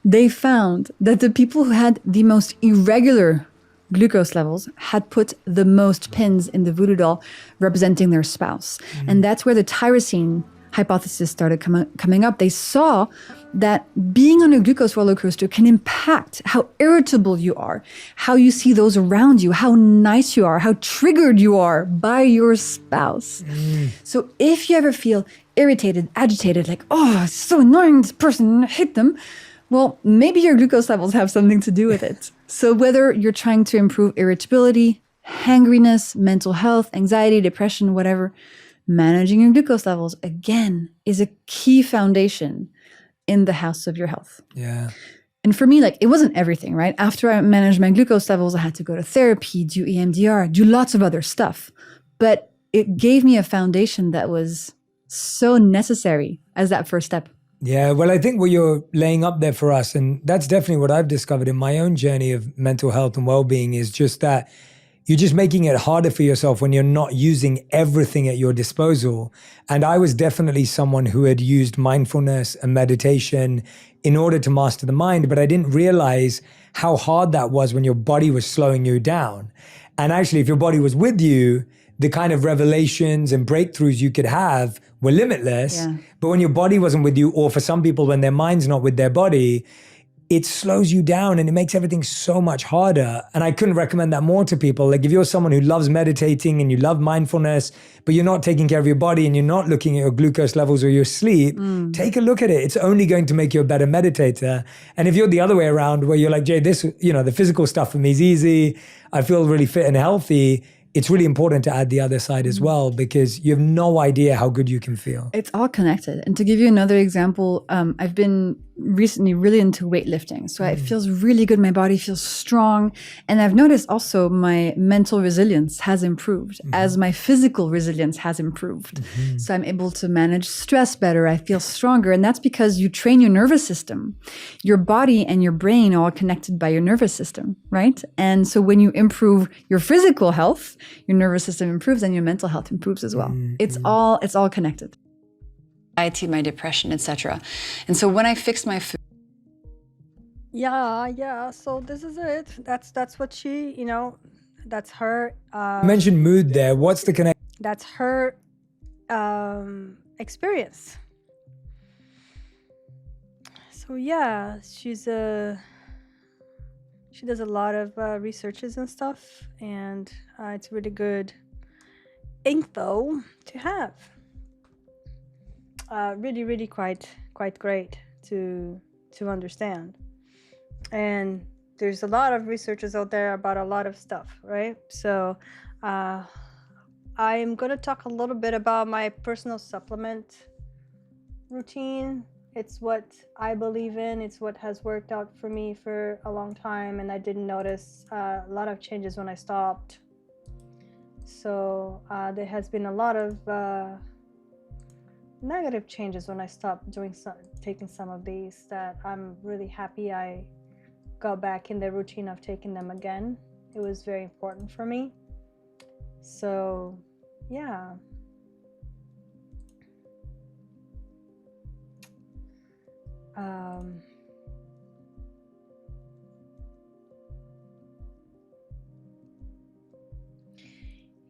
They found that the people who had the most irregular glucose levels had put the most pins in the voodoo doll representing their spouse. And that's where the tyrosine hypothesis started coming up. They saw that being on a glucose roller coaster can impact how irritable you are, how you see those around you, how nice you are, how triggered you are by your spouse. So if you ever feel irritated, agitated, like, oh, it's so annoying, this person, I hate them, well, maybe your glucose levels have something to do with it. So whether you're trying to improve irritability, hangriness, mental health, anxiety, depression, whatever, managing your glucose levels, again, is a key foundation in the house of your health. Yeah. And for me, like, it wasn't everything, right? After I managed my glucose levels, I had to go to therapy, do EMDR, do lots of other stuff. But it gave me a foundation that was so necessary as that first step. Yeah, well, I think what you're laying up there for us, and that's definitely what I've discovered in my own journey of mental health and well-being, is just that you're just making it harder for yourself when you're not using everything at your disposal. And I was definitely someone who had used mindfulness and meditation in order to master the mind, but I didn't realize how hard that was when your body was slowing you down. And actually, if your body was with you, the kind of revelations and breakthroughs you could have were limitless. Yeah. But when your body wasn't with you, or for some people, when their mind's not with their body, it slows you down and it makes everything so much harder. And I couldn't recommend that more to people. Like, if you're someone who loves meditating and you love mindfulness, but you're not taking care of your body and you're not looking at your glucose levels or your sleep, take a look at it. It's only going to make you a better meditator. And if you're the other way around, where you're like, Jay, this, the physical stuff for me is easy, I feel really fit and healthy, it's really important to add the other side as well, because you have no idea how good you can feel. It's all connected. And to give you another example, I've been recently really into weightlifting. So it feels really good. My body feels strong. And I've noticed also my mental resilience has improved as my physical resilience has improved. So I'm able to manage stress better. I feel stronger. And that's because you train your nervous system. Your body and your brain are all connected by your nervous system, right? And so when you improve your physical health, your nervous system improves and your mental health improves as well. It's all connected. Anxiety, my depression, etc. And so when I fixed my food, Yeah. So this is it. That's what she, that's her. You mentioned mood there. What's the connection? That's her experience. So yeah, she does a lot of researches and stuff, and it's really good info to have. Really quite great to understand. And there's a lot of researchers out there about a lot of stuff, right? So I'm going to talk a little bit about my personal supplement routine. It's what I believe in. It's what has worked out for me for a long time, and I didn't notice a lot of changes when I stopped. So there has been a lot of negative changes when I stopped taking some of these, that I'm really happy I got back in the routine of taking them again. It was very important for me. So yeah.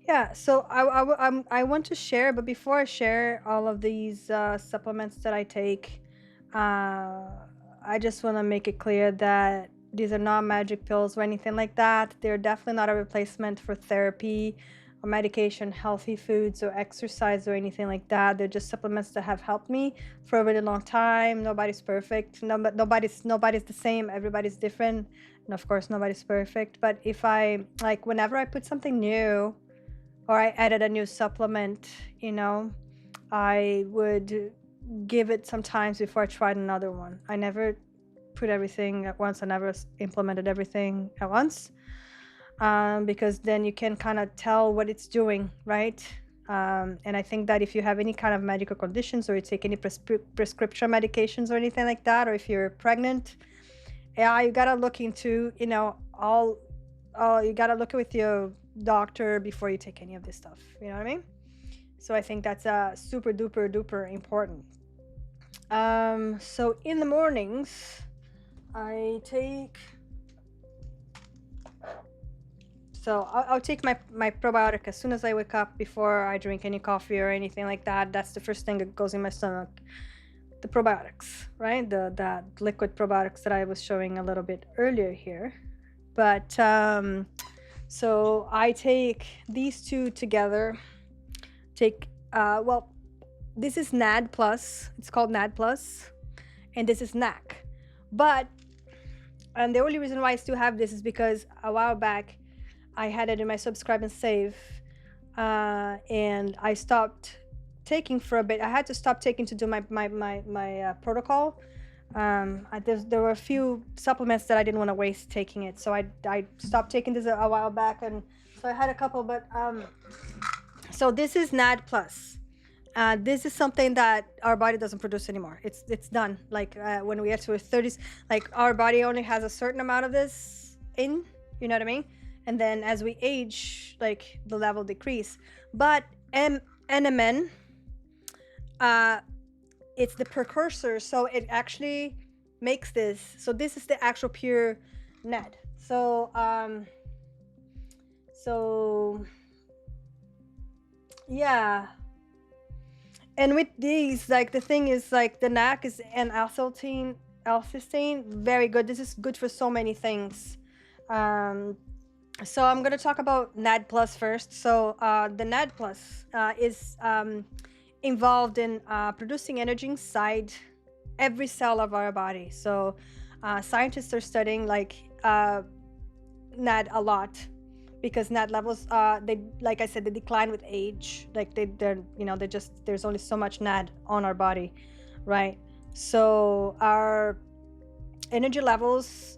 Yeah, so I want to share, but before I share all of these supplements that I take, I just want to make it clear that these are not magic pills or anything like that. They're definitely not a replacement for therapy or medication, healthy foods, or exercise or anything like that. They're just supplements that have helped me for a really long time. Nobody's perfect. Nobody's the same. Everybody's different. And of course, nobody's perfect. But whenever I put something new, or I added a new supplement, I would give it some time before I tried another one. I never put everything at once. I never implemented everything at once, because then you can kind of tell what it's doing, right? And I think that if you have any kind of medical conditions, or you take any prescription medications or anything like that, or if you're pregnant, you gotta look into, you gotta look with your doctor before you take any of this stuff. You know what I mean? So I think that's super duper important. So in the mornings, I take So I'll take my probiotic as soon as I wake up before I drink any coffee or anything like that. That's the first thing that goes in my stomach. The probiotics, right? The liquid probiotics that I was showing a little bit earlier here. But so I take these two together. Well, this is NAD Plus. It's called NAD Plus, and this is NAC. And the only reason why I still have this is because a while back I had it in my subscribe and save, and I stopped taking for a bit. I had to stop taking to do my protocol. There were a few supplements that I didn't want to waste taking it, so I stopped taking this a while back, and so I had a couple. But so this is NAD Plus. This is something that our body doesn't produce anymore. It's done. Like when we get to our 30s, like our body only has a certain amount of this in. You know what I mean? And then as we age, like the level decrease. But NMN, it's the precursor, so it actually makes this. So this is the actual pure NAD. So yeah. And with these, like the thing is, like the NAC is an L-cysteine, very good. This is good for so many things. So I'm gonna talk about NAD Plus first. So the NAD Plus is involved in producing energy inside every cell of our body. So scientists are studying like NAD a lot, because NAD levels, they, like I said, they decline with age. Like there's only so much NAD on our body, right? So our energy levels,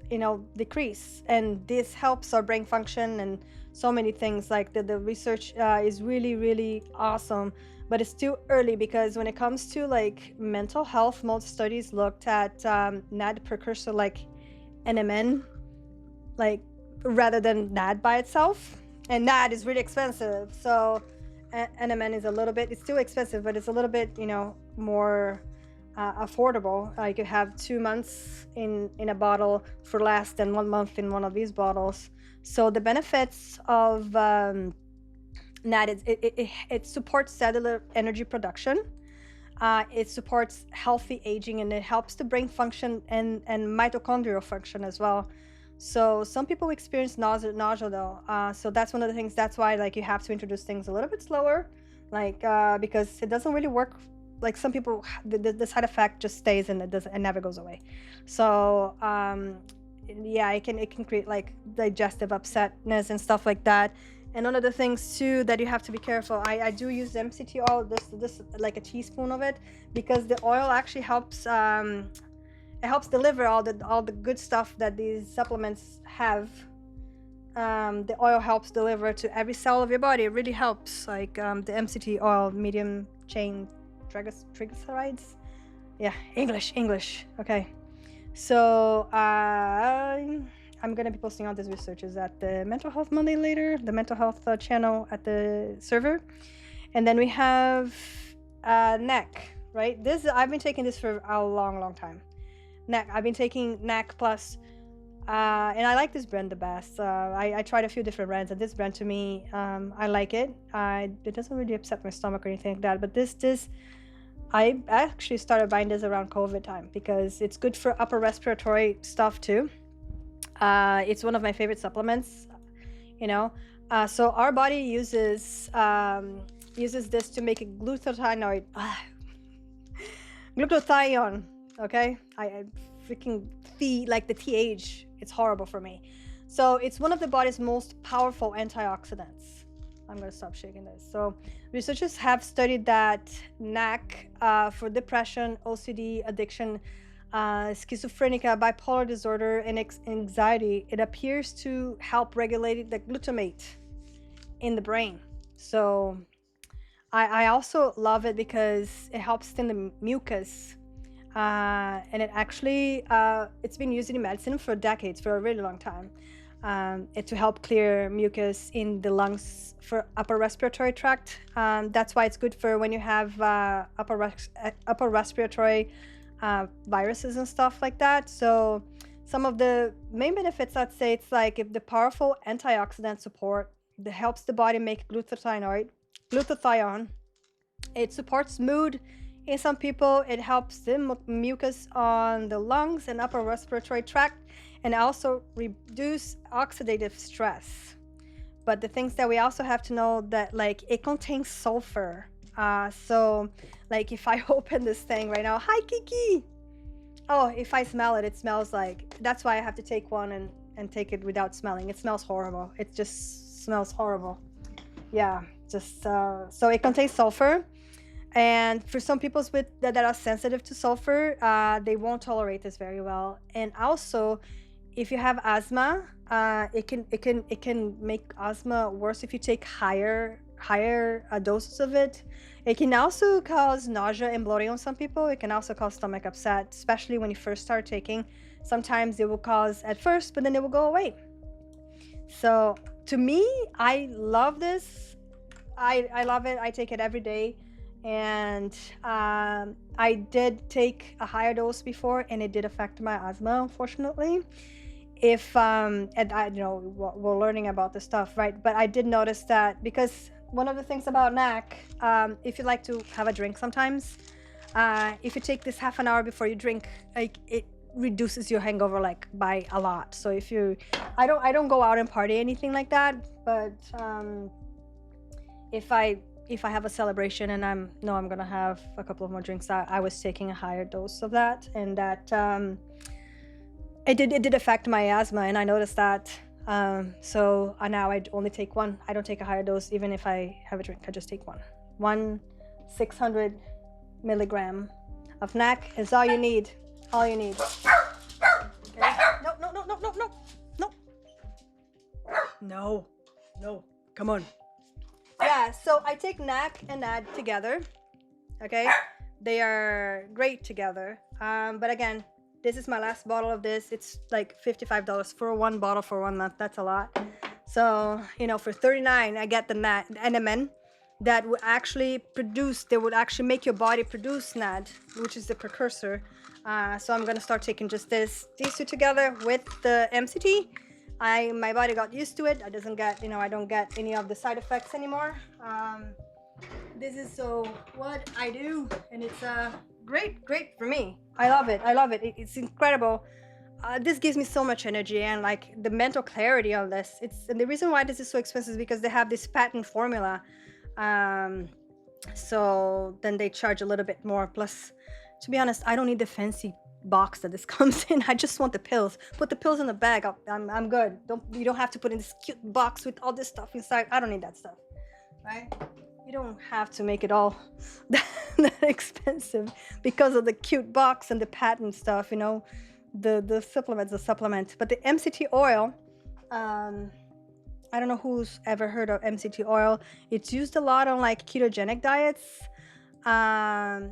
decrease, and this helps our brain function and so many things. Like the research is really, really awesome, but it's still early, because when it comes to like mental health, most studies looked at NAD precursor like NMN, like rather than NAD by itself. And NAD is really expensive, so NMN is a little bit, it's still expensive, but it's a little bit more affordable. Like you have 2 months in a bottle for less than 1 month in one of these bottles. So the benefits of NAD is it supports cellular energy production, it supports healthy aging, and it helps the brain function and mitochondrial function as well. So some people experience nausea though. So that's one of the things. That's why like you have to introduce things a little bit slower, like because it doesn't really work. Like some people, the side effect just stays and it never goes away. So yeah, it can create like digestive upsetness and stuff like that. And one of the things too that you have to be careful. I do use MCT oil, this like a teaspoon of it, because the oil actually helps. It helps deliver all the good stuff that these supplements have. The oil helps deliver to every cell of your body. It really helps. Like the MCT oil, medium chain triglycerides. Yeah, English. Okay. So I'm gonna be posting all these researches at the Mental Health Monday later, the Mental Health channel at the server. And then we have NAC, right? I've been taking this for a long time. NAC. I've been taking NAC Plus, and I like this brand the best. I tried a few different brands, and this brand to me, I like it. It doesn't really upset my stomach or anything like that. But this, I actually started buying this around COVID time, because it's good for upper respiratory stuff too. It's one of my favorite supplements, So our body uses this to make a glutathione. Glutathione. Okay, I freaking like the TH, it's horrible for me. So it's one of the body's most powerful antioxidants. I'm gonna stop shaking this. So researchers have studied that NAC for depression, OCD, addiction, schizophrenia, bipolar disorder, and anxiety, it appears to help regulate the glutamate in the brain. So I also love it because it helps thin the mucus. And it actually, it's been used in medicine for decades, for a really long time, to help clear mucus in the lungs for upper respiratory tract. That's why it's good for when you have upper respiratory viruses and stuff like that. So some of the main benefits, I'd say, it's like if the powerful antioxidant support that helps the body make glutathione. It supports mood. In some people, it helps the mucus on the lungs and upper respiratory tract, and also reduce oxidative stress. But the things that we also have to know that like it contains sulfur. So like if I open this thing right now, hi Kiki. Oh, if I smell it, it smells like, that's why I have to take one and take it without smelling. It smells horrible. It just smells horrible. Yeah, just so it contains sulfur. And for some people that are sensitive to sulfur, they won't tolerate this very well. And also, if you have asthma, it can make asthma worse if you take higher doses of it. It can also cause nausea and bloating on some people. It can also cause stomach upset, especially when you first start taking. Sometimes it will cause at first, but then it will go away. So to me, I love this. I love it. I take it every day. And I did take a higher dose before, and it did affect my asthma, unfortunately. And I we're learning about this stuff, right? But I did notice that, because one of the things about NAC, if you like to have a drink sometimes, if you take this half an hour before you drink, like it reduces your hangover like by a lot. So I don't go out and party anything like that, but if I have a celebration and I'm gonna have a couple of more drinks, I was taking a higher dose of that, and that it did affect my asthma, and I noticed that. So now I only take one. I don't take a higher dose. Even if I have a drink, I just take one 600 milligram of NAC is all you need. Okay. No, come on. Yeah, so I take NAC and NAD together. Okay, they are great together. But again, this is my last bottle of this. It's like $55 for one bottle for 1 month. That's a lot. So for $39, I get the NMN that would actually make your body produce NAD, which is the precursor. So I'm gonna start taking just these two together with the MCT. My body got used to it. I don't get any of the side effects anymore. This is so what I do, and it's great for me. I love it. It's incredible. This gives me so much energy, and like the mental clarity on this. And the reason why this is so expensive is because they have this patent formula. So then they charge a little bit more. Plus, to be honest, I don't need the fancy box that this comes in. I just want the pills. Put the pills in the bag. I'm good. You don't have to put in this cute box with all this stuff inside. I don't need that stuff, right? You don't have to make it all that expensive because of the cute box and the patent stuff. The supplement's a supplement. But the MCT oil, I don't know who's ever heard of MCT oil. It's used a lot on like ketogenic diets.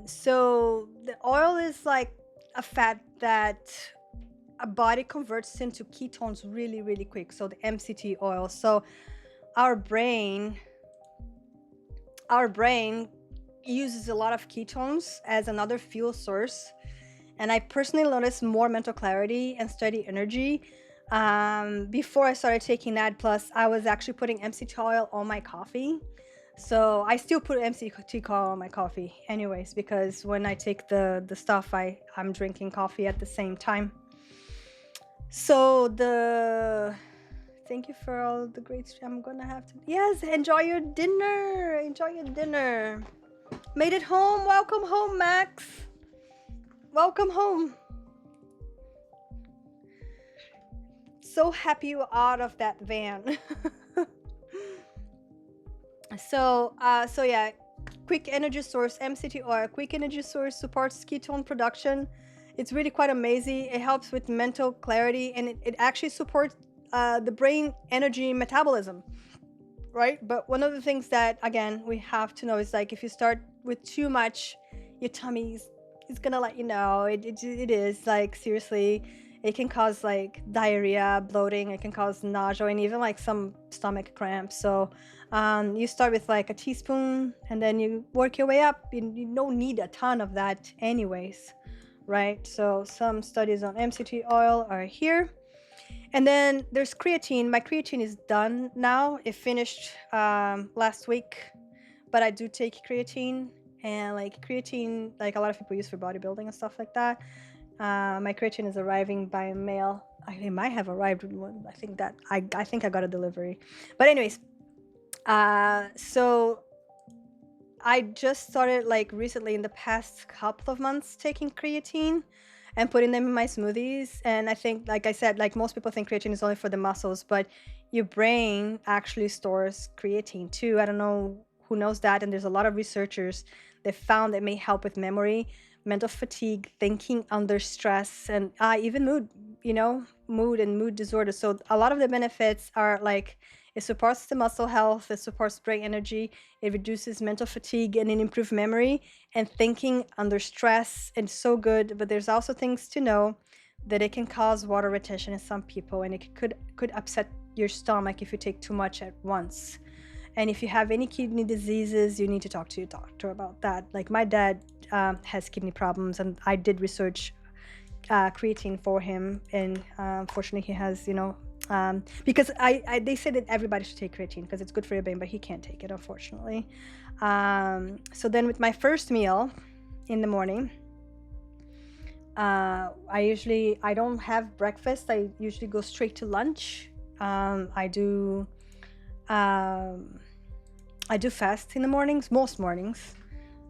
So the oil is like a fat that a body converts into ketones really, really quick. So the MCT oil. So our brain uses a lot of ketones as another fuel source. And I personally noticed more mental clarity and steady energy. Before I started taking NAD+, I was actually putting MCT oil on my coffee. So I still put MCT oil on my coffee anyways, because when I take the stuff, I'm drinking coffee at the same time. So thank you for all the great stream. I'm gonna have to, yes, enjoy your dinner. Made it home. Welcome home, Max. Welcome home. So happy you're out of that van. So yeah, quick energy source, MCT oil, quick energy source, supports ketone production. It's really quite amazing. It helps with mental clarity, and it actually supports the brain energy metabolism, right? But one of the things that, again, we have to know is like if you start with too much, your tummy is gonna let you know. It is like, seriously. It can cause like diarrhea, bloating. It can cause nausea, and even like some stomach cramps. So you start with like a teaspoon, and then you work your way up. You don't need a ton of that anyways. right? So some studies on MCT oil are here. And then there's creatine. My creatine is done now. It finished last week, but I do take creatine. And like creatine, like a lot of people use for bodybuilding and stuff like that. My creatine is arriving by mail. It might have arrived with one. I think I got a delivery. But anyways, so I just started like recently in the past couple of months taking creatine and putting them in my smoothies. And I think, like I said, like most people think creatine is only for the muscles, but your brain actually stores creatine too. I don't know who knows that. And there's a lot of researchers that found it may help with memory, mental fatigue, thinking under stress, and even mood, mood and mood disorders. So a lot of the benefits are like, it supports the muscle health, it supports brain energy, it reduces mental fatigue, and it improves memory and thinking under stress. It's so good, but there's also things to know that it can cause water retention in some people, and it could upset your stomach if you take too much at once. And if you have any kidney diseases, you need to talk to your doctor about that. Like my dad has kidney problems, and I did research creatine for him, and unfortunately he has, because they say that everybody should take creatine because it's good for your brain, but he can't take it, unfortunately. So then with my first meal in the morning, I don't have breakfast. I usually go straight to lunch. I do fast in the mornings, most mornings,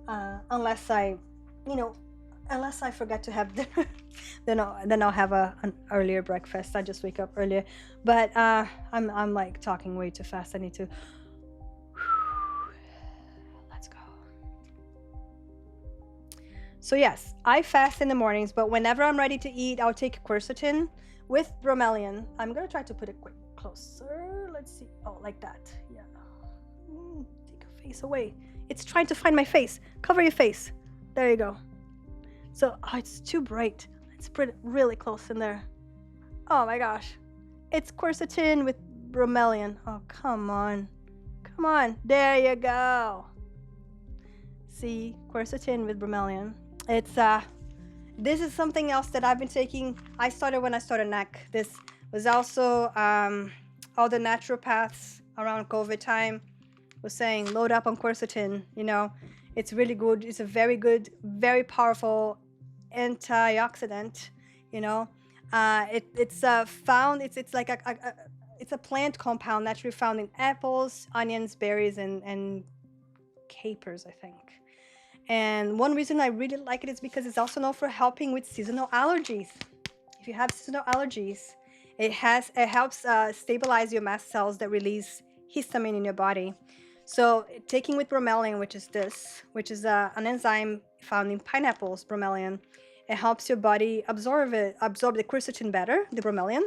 unless I forget to have dinner. then I'll have an earlier breakfast. I just wake up earlier. But I'm like talking way too fast. I need to. Let's go. So yes, I fast in the mornings, but whenever I'm ready to eat, I'll take quercetin with bromelain. I'm gonna try to put it closer. Let's see. Oh, like that. Yeah. Take your face away. It's trying to find my face. Cover your face. There you go. So, it's too bright. Let's put it really close in there. Oh my gosh. It's quercetin with bromelain. Oh, come on. Come on. There you go. See, quercetin with bromelain. It's, this is something else that I've been taking. I started when I started NAC. This was also, all the naturopaths around COVID time was saying, load up on quercetin, It's really good. It's a very good, very powerful antioxidant, it's found, it's like it's a plant compound naturally found in apples, onions, berries, and capers, I think. And one reason I really like it is because it's also known for helping with seasonal allergies. If you have seasonal allergies, it helps stabilize your mast cells that release histamine in your body. So taking with bromelain, which is an enzyme found in pineapples, bromelain, it helps your body absorb the quercetin better, the bromelain,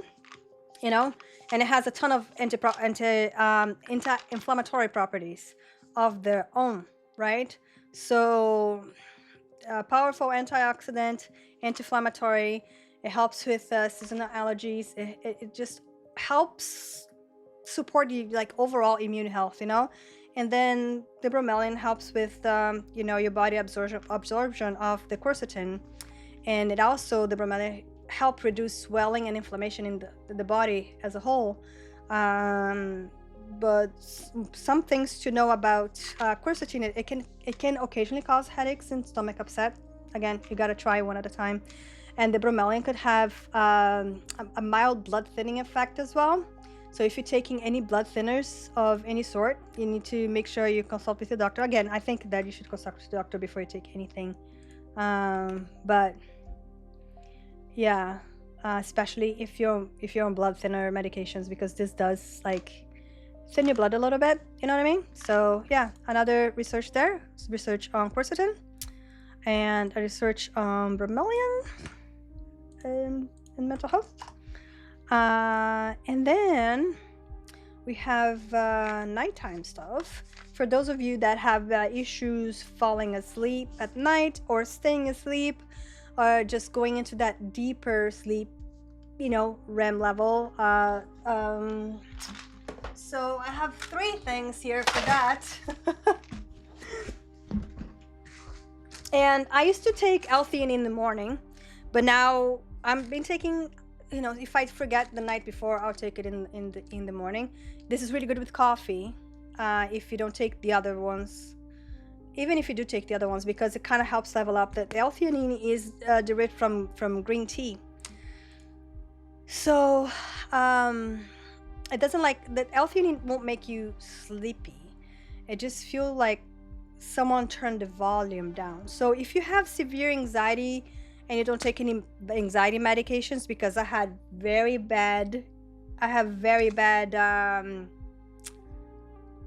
and it has a ton of anti-inflammatory properties of their own, right? So powerful antioxidant, anti-inflammatory. It helps with seasonal allergies. It just helps support you like overall immune health, And then the bromelain helps with, your body absorption of the quercetin. And it also, the bromelain help reduce swelling and inflammation in the body as a whole. But some things to know about quercetin, it can occasionally cause headaches and stomach upset. Again, you gotta try one at a time. And the bromelain could have a mild blood thinning effect as well. So if you're taking any blood thinners of any sort, you need to make sure you consult with your doctor. Again, I think that you should consult with the doctor before you take anything. But yeah, especially if you're on blood thinner medications, because this does like thin your blood a little bit. You know what I mean? So yeah, another research there, research on quercetin, and a research on bromelain and mental health. And then we have nighttime stuff. For those of you that have issues falling asleep at night or staying asleep or just going into that deeper sleep, REM level. So I have 3 things here for that. And I used to take L-theanine in the morning. But now I've been taking, you know, if I forget the night before, I'll take it in the morning. This is really good with coffee. If you don't take the other ones, even if you do take the other ones, because it kind of helps level up. The L-theanine is derived from green tea. So it doesn't like the L-theanine won't make you sleepy. It just feels like someone turned the volume down. So if you have severe anxiety and you don't take any anxiety medications, because I have very bad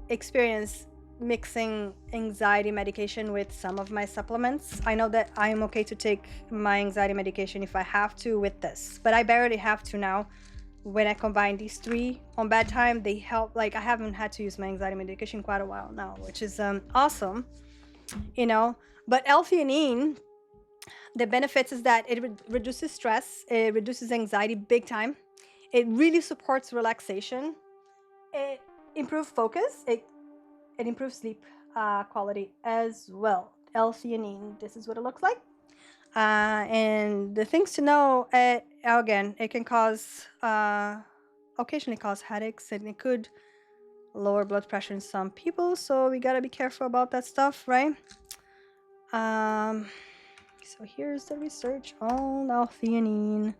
experience mixing anxiety medication with some of my supplements. I know that I am okay to take my anxiety medication if I have to with this, but I barely have to now. When I combine these three on bad time, they help. Like, I haven't had to use my anxiety medication quite a while now, which is awesome, you know. But L-theanine, the benefits is that it reduces stress, it reduces anxiety big time, it really supports relaxation, it improves focus, it improves sleep quality as well. L-theanine, this is what it looks like. And the things to know, again, it can occasionally cause headaches, and it could lower blood pressure in some people, so we gotta be careful about that stuff, right? So here's the research on L-theanine.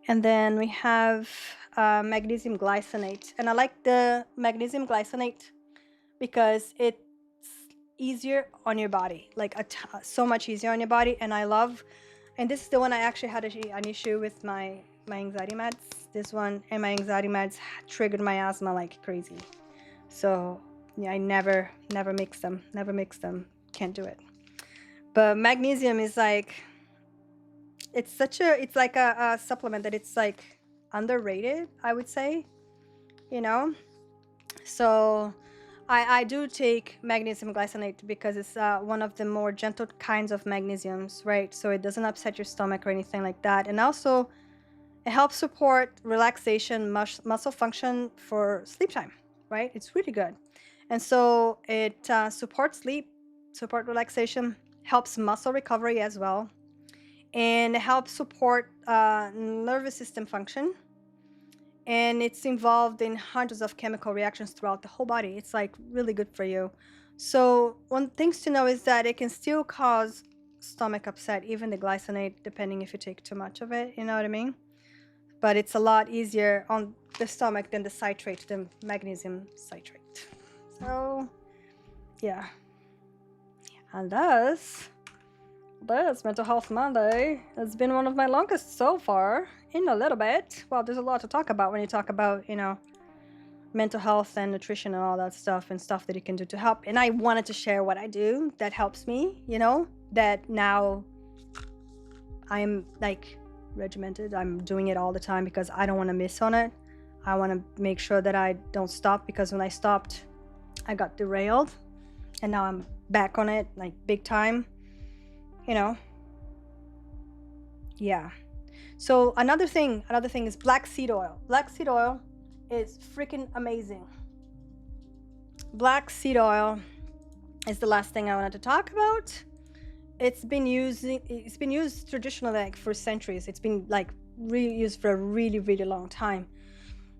And then we have magnesium glycinate, and I like the magnesium glycinate because it's easier on your body, like so much easier on your body. And I love, and this is the one I actually had an issue with my anxiety meds. This one and my anxiety meds triggered my asthma like crazy. So yeah, I never mix them, can't do it. But magnesium is like, it's like a supplement that it's like underrated, I would say, you know. So I do take magnesium glycinate because it's one of the more gentle kinds of magnesiums, right? So it doesn't upset your stomach or anything like that. And also it helps support relaxation, muscle function for sleep time, right? It's really good. And so it supports sleep, support relaxation, helps muscle recovery as well, and it helps support nervous system function. And it's involved in hundreds of chemical reactions throughout the whole body. It's like really good for you. So one things to know is that it can still cause stomach upset, even the glycinate, depending if you take too much of it, you know what I mean? But it's a lot easier on the stomach than the citrate, the magnesium citrate. So yeah. And that's Mental Health Monday. It's been one of my longest so far, in a little bit. Well, there's a lot to talk about when you talk about, you know, mental health and nutrition and all that stuff, and stuff that you can do to help. And I wanted to share what I do that helps me, you know, that now I'm like regimented. I'm doing it all the time because I don't want to miss on it. I want to make sure that I don't stop, because when I stopped, I got derailed, and now I'm back on it like big time. You know, yeah. So another thing is black seed oil. Black seed oil is freaking amazing. Black seed oil is the last thing I wanted to talk about. It's been used traditionally, like for centuries. It's been like used for a really, really long time.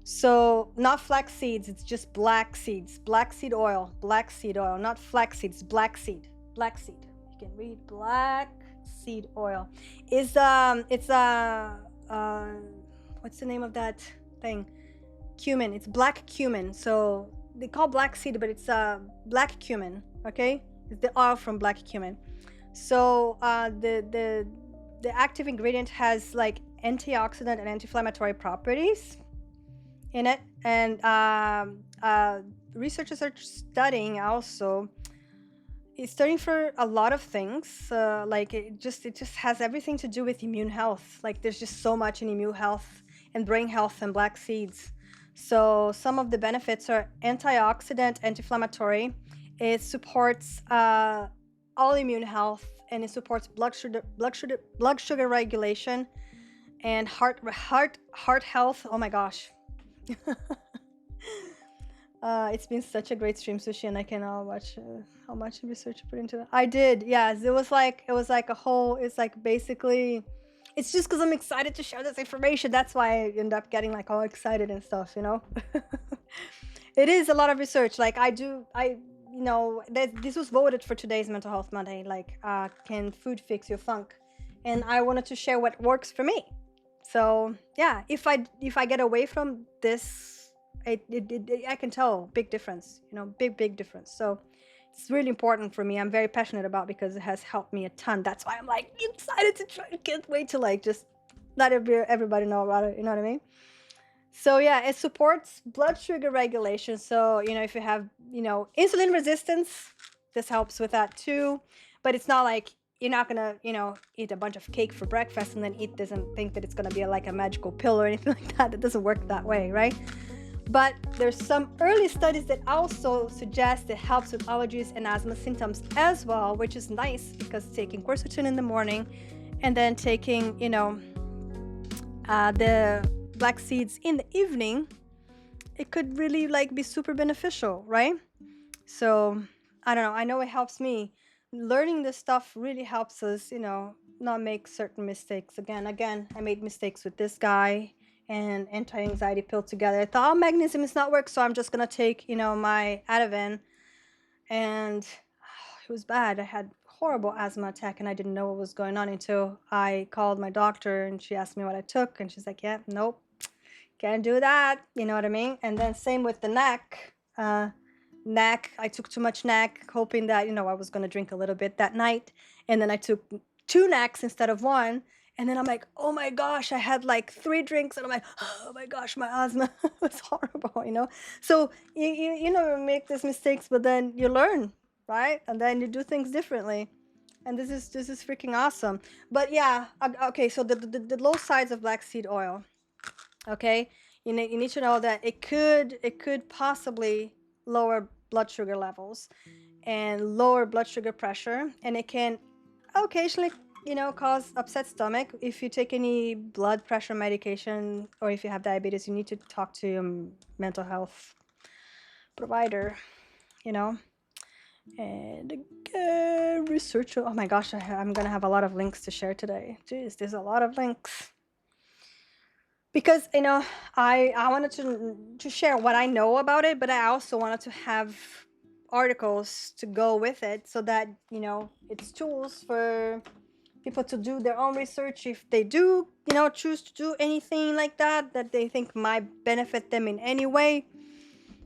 So not flax seeds, it's just black seeds, black seed oil, not flax seeds, black seed. You can read black seed oil. It's what's the name of that thing? Cumin. It's black cumin. So they call black seed, but it's black cumin. Okay, it's the oil from black cumin. So the active ingredient has like antioxidant and anti-inflammatory properties in it, and researchers are studying also. It's studying for a lot of things, like it just has everything to do with immune health. Like there's just so much in immune health and brain health and black seeds. So some of the benefits are antioxidant, anti-inflammatory. It supports all immune health, and it supports blood sugar regulation and heart health. Oh my gosh. It's been such a great stream, Sushi, and I cannot watch how much research you put into it. I did, yes. It was like a whole. It's like basically, It's just because I'm excited to share this information. That's why I end up getting like all excited and stuff, you know? It is a lot of research. Like this was voted for today's Mental Health Monday. Like, can food fix your funk? And I wanted to share what works for me. So yeah, if I get away from this, I can tell big difference, you know, big difference. So it's really important for me. I'm very passionate about because it has helped me a ton. That's why I'm like excited to try. Can't wait to like just let everybody know about it. You know what I mean? So yeah, it supports blood sugar regulation. So, you know, if you have, you know, insulin resistance, this helps with that too. But it's not like you're not gonna, you know, eat a bunch of cake for breakfast and then eat this and think that it's gonna be like a magical pill or anything like that. It doesn't work that way, right? But there's some early studies that also suggest it helps with allergies and asthma symptoms as well, which is nice because taking quercetin in the morning and then taking, you know, the black seeds in the evening, it could really like be super beneficial, right? So I don't know, I know it helps me. Learning this stuff really helps us, you know, not make certain mistakes. Again, I made mistakes with this guy and anti-anxiety pill together. I thought, oh, magnesium is not work, so I'm just gonna take, you know, my Ativan, and it was bad. I had horrible asthma attack and I didn't know what was going on until I called my doctor and she asked me what I took and she's like, yeah, nope, can't do that, you know what I mean? And then same with the NAC. I took too much NAC, hoping that, you know, I was going to drink a little bit that night, and then I took 2 NACs instead of 1, and then I'm like, oh my gosh, I had like 3 drinks, and I'm like, oh my gosh, my asthma was horrible, you know? So you know, you make these mistakes, but then you learn, right? And then you do things differently. And this is freaking awesome. But yeah, okay, so the low sides of black seed oil. Okay, you need to know that it could possibly lower blood sugar levels and lower blood sugar pressure, and it can occasionally, you know, cause upset stomach. If you take any blood pressure medication or if you have diabetes, you need to talk to your mental health provider, you know. And again, research. Oh my gosh, I'm gonna have a lot of links to share today. Jeez, there's a lot of links. Because, you know, I wanted to share what I know about it, but I also wanted to have articles to go with it so that, you know, it's tools for people to do their own research if they do, you know, choose to do anything like that they think might benefit them in any way.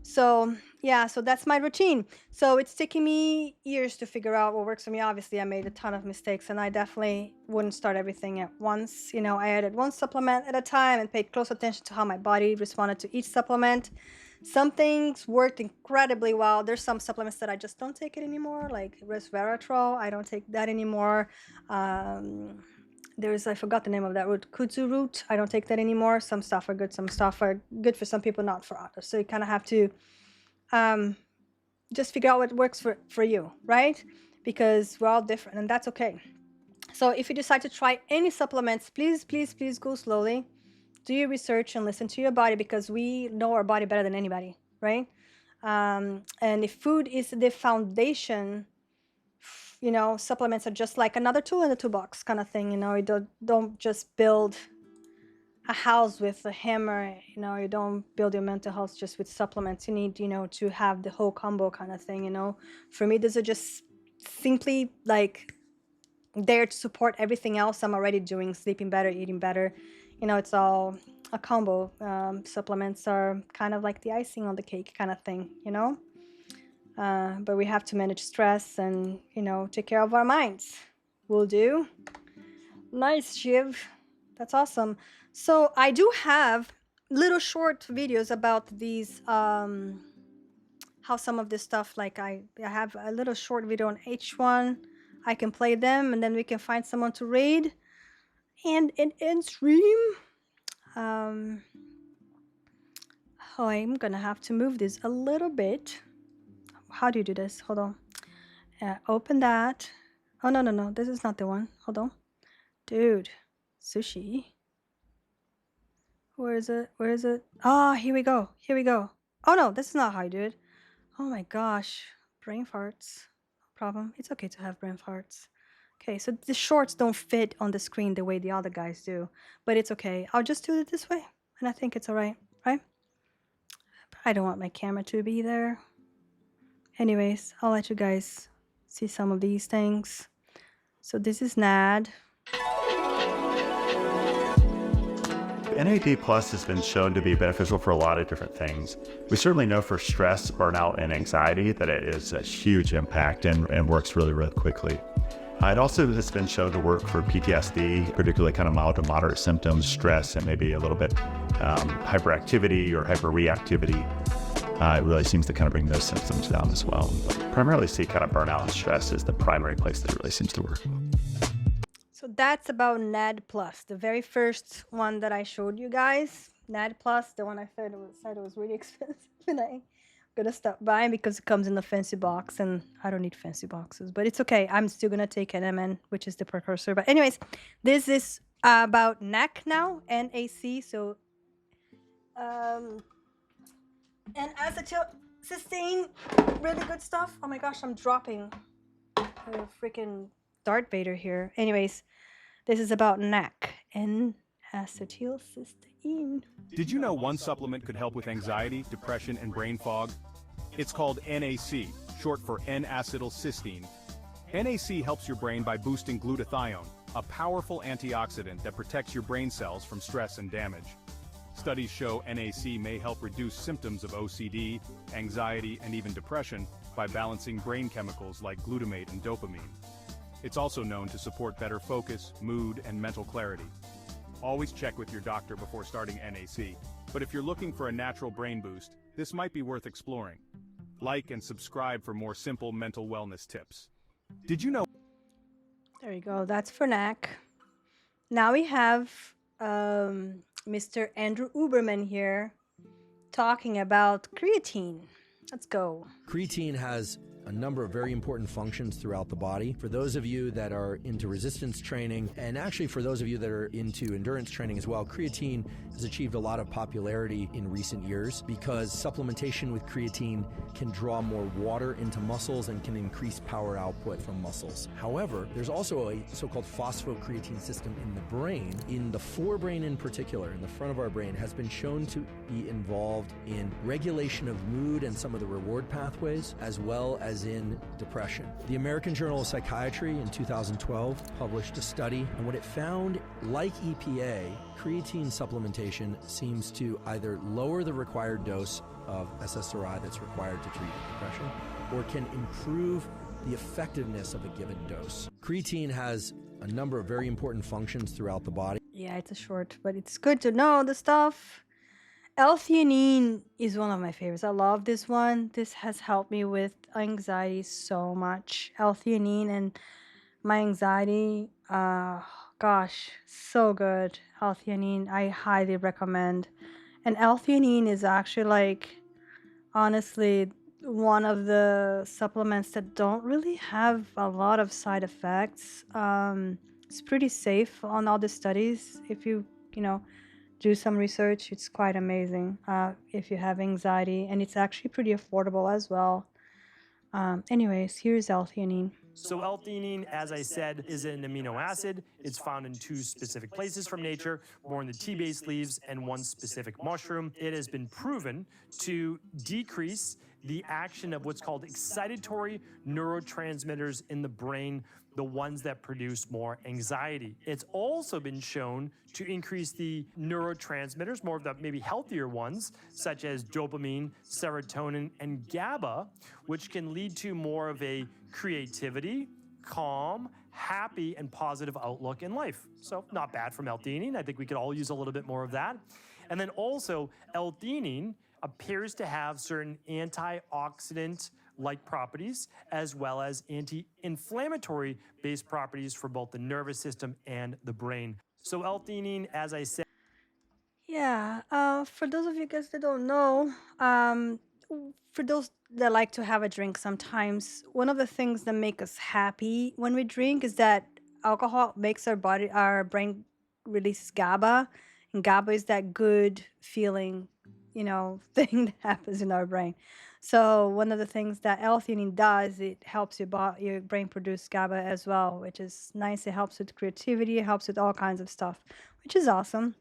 So yeah, so that's my routine. So it's taking me years to figure out what works for me. Obviously, I made a ton of mistakes and I definitely wouldn't start everything at once. You know, I added one supplement at a time and paid close attention to how my body responded to each supplement. Some things worked incredibly well. There's some supplements that I just don't take it anymore, like resveratrol. I don't take that anymore. I forgot the name of that root, kudzu root. I don't take that anymore. Some stuff are good, some stuff are good for some people, not for others. So you kind of have to just figure out what works for you, right? Because we're all different and that's okay. So if you decide to try any supplements, please go slowly. Do your research and listen to your body because we know our body better than anybody, right? And if food is the foundation, you know, supplements are just like another tool in the toolbox kind of thing. You know, you don't just build a house with a hammer. You know, you don't build your mental health just with supplements. You need, you know, to have the whole combo kind of thing. You know, for me, these are just simply like there to support everything else I'm already doing, sleeping better, eating better. You know, it's all a combo. Supplements are kind of like the icing on the cake kind of thing, you know? But we have to manage stress and, you know, take care of our minds. Will do. Nice, Shiv. That's awesome. So I do have little short videos about these, how some of this stuff, like I have a little short video on each one. I can play them and then we can find someone to raid and stream. I'm gonna have to move this a little bit. How do you do this? Hold on. Open that. Oh, no. This is not the one. Hold on. Dude. Sushi. Where is it? Ah, here we go. Oh, no. This is not how you do it. Oh, my gosh. Brain farts. No problem. It's okay to have brain farts. Okay, so the shorts don't fit on the screen the way the other guys do, but it's okay. I'll just do it this way, and I think it's all right, right? I don't want my camera to be there. Anyways, I'll let you guys see some of these things. So this is NAD. NAD Plus has been shown to be beneficial for a lot of different things. We certainly know for stress, burnout, and anxiety that it is a huge impact and works really, really quickly. It also has been shown to work for PTSD, particularly kind of mild to moderate symptoms, stress, and maybe a little bit hyperactivity or hyperreactivity. It really seems to kind of bring those symptoms down as well. But primarily see kind of burnout and stress is the primary place that it really seems to work. So that's about NAD Plus, the very first one that I showed you guys. NAD Plus, the one I said it was really expensive, and I'm gonna stop buying because it comes in a fancy box, and I don't need fancy boxes, but it's okay. I'm still gonna take NMN, which is the precursor. But anyways, this is about NAC now, NAC. So, and acetylcysteine, really good stuff. Oh my gosh, I'm dropping a freaking Darth Vader here. Anyways, this is about NAC and acetylcysteine. Did you know one supplement could help with anxiety, depression, and brain fog? It's called NAC, short for N-acetylcysteine. NAC helps your brain by boosting glutathione, a powerful antioxidant that protects your brain cells from stress and damage. Studies show NAC may help reduce symptoms of OCD, anxiety, and even depression by balancing brain chemicals like glutamate and dopamine. It's also known to support better focus, mood, and mental clarity. Always check with your doctor before starting NAC, but if you're looking for a natural brain boost, this might be worth exploring. Like and subscribe for more simple mental wellness tips. Did you know? There you go. That's for NAC. Now we have Mr. Andrew Uberman here talking about creatine. Let's go. Creatine has a number of very important functions throughout the body. For those of you that are into resistance training, and actually for those of you that are into endurance training as well, creatine has achieved a lot of popularity in recent years because supplementation with creatine can draw more water into muscles and can increase power output from muscles. However, there's also a so-called phosphocreatine system in the brain, in the forebrain in particular, in the front of our brain, has been shown to be involved in regulation of mood and some of the reward pathways, as well as in depression. The American Journal of Psychiatry in 2012 published a study, and what it found, like EPA, creatine supplementation seems to either lower the required dose of SSRI that's required to treat depression, or can improve the effectiveness of a given dose. Creatine has a number of very important functions throughout the body. Yeah, it's a short, but it's good to know the stuff. L-theanine is one of my favorites. I love this one. This has helped me with anxiety so much. L-theanine and my anxiety, gosh, so good. L-theanine, I highly recommend. And L-theanine is actually like, honestly, one of the supplements that don't really have a lot of side effects. It's pretty safe on all the studies. If you do some research, it's quite amazing if you have anxiety, and it's actually pretty affordable as well. Anyways, here's L-theanine. So L-theanine, as I said, is an amino acid. It's found in 2 specific places from nature, more in the tea-based leaves and 1 specific mushroom. It has been proven to decrease the action of what's called excitatory neurotransmitters in the brain, the ones that produce more anxiety. It's also been shown to increase the neurotransmitters, more of the maybe healthier ones, such as dopamine, serotonin, and GABA, which can lead to more of a creativity, calm, happy, and positive outlook in life. So not bad from L-theanine. I think we could all use a little bit more of that. And then also L-theanine appears to have certain antioxidant-like properties as well as anti-inflammatory based properties for both the nervous system and the brain. So L-theanine, as I said. Yeah, for those of you guys that don't know, for those that like to have a drink sometimes, one of the things that make us happy when we drink is that alcohol makes our brain release GABA, and GABA is that good feeling, thing that happens in our brain. So one of the things that L-theanine does, it helps your brain produce GABA as well, which is nice. It helps with creativity, it helps with all kinds of stuff, which is awesome.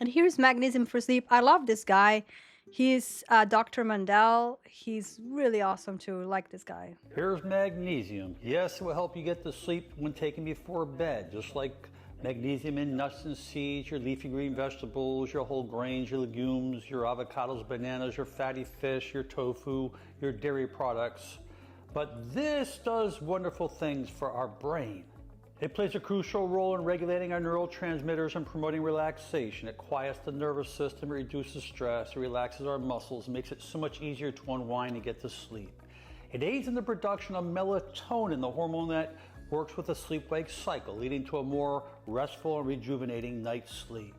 And here's magnesium for sleep. I love this guy. He's Dr. Mandel. He's really awesome too. Like this guy. Here's magnesium. Yes, it will help you get to sleep when taken before bed, just like magnesium in nuts and seeds, your leafy green vegetables, your whole grains, your legumes, your avocados, bananas, your fatty fish, your tofu, your dairy products. But this does wonderful things for our brain. It plays a crucial role in regulating our neurotransmitters and promoting relaxation. It quiets the nervous system, it reduces stress, it relaxes our muscles, makes it so much easier to unwind and get to sleep. It aids in the production of melatonin, the hormone that works with the sleep-wake cycle, leading to a more restful and rejuvenating night's sleep.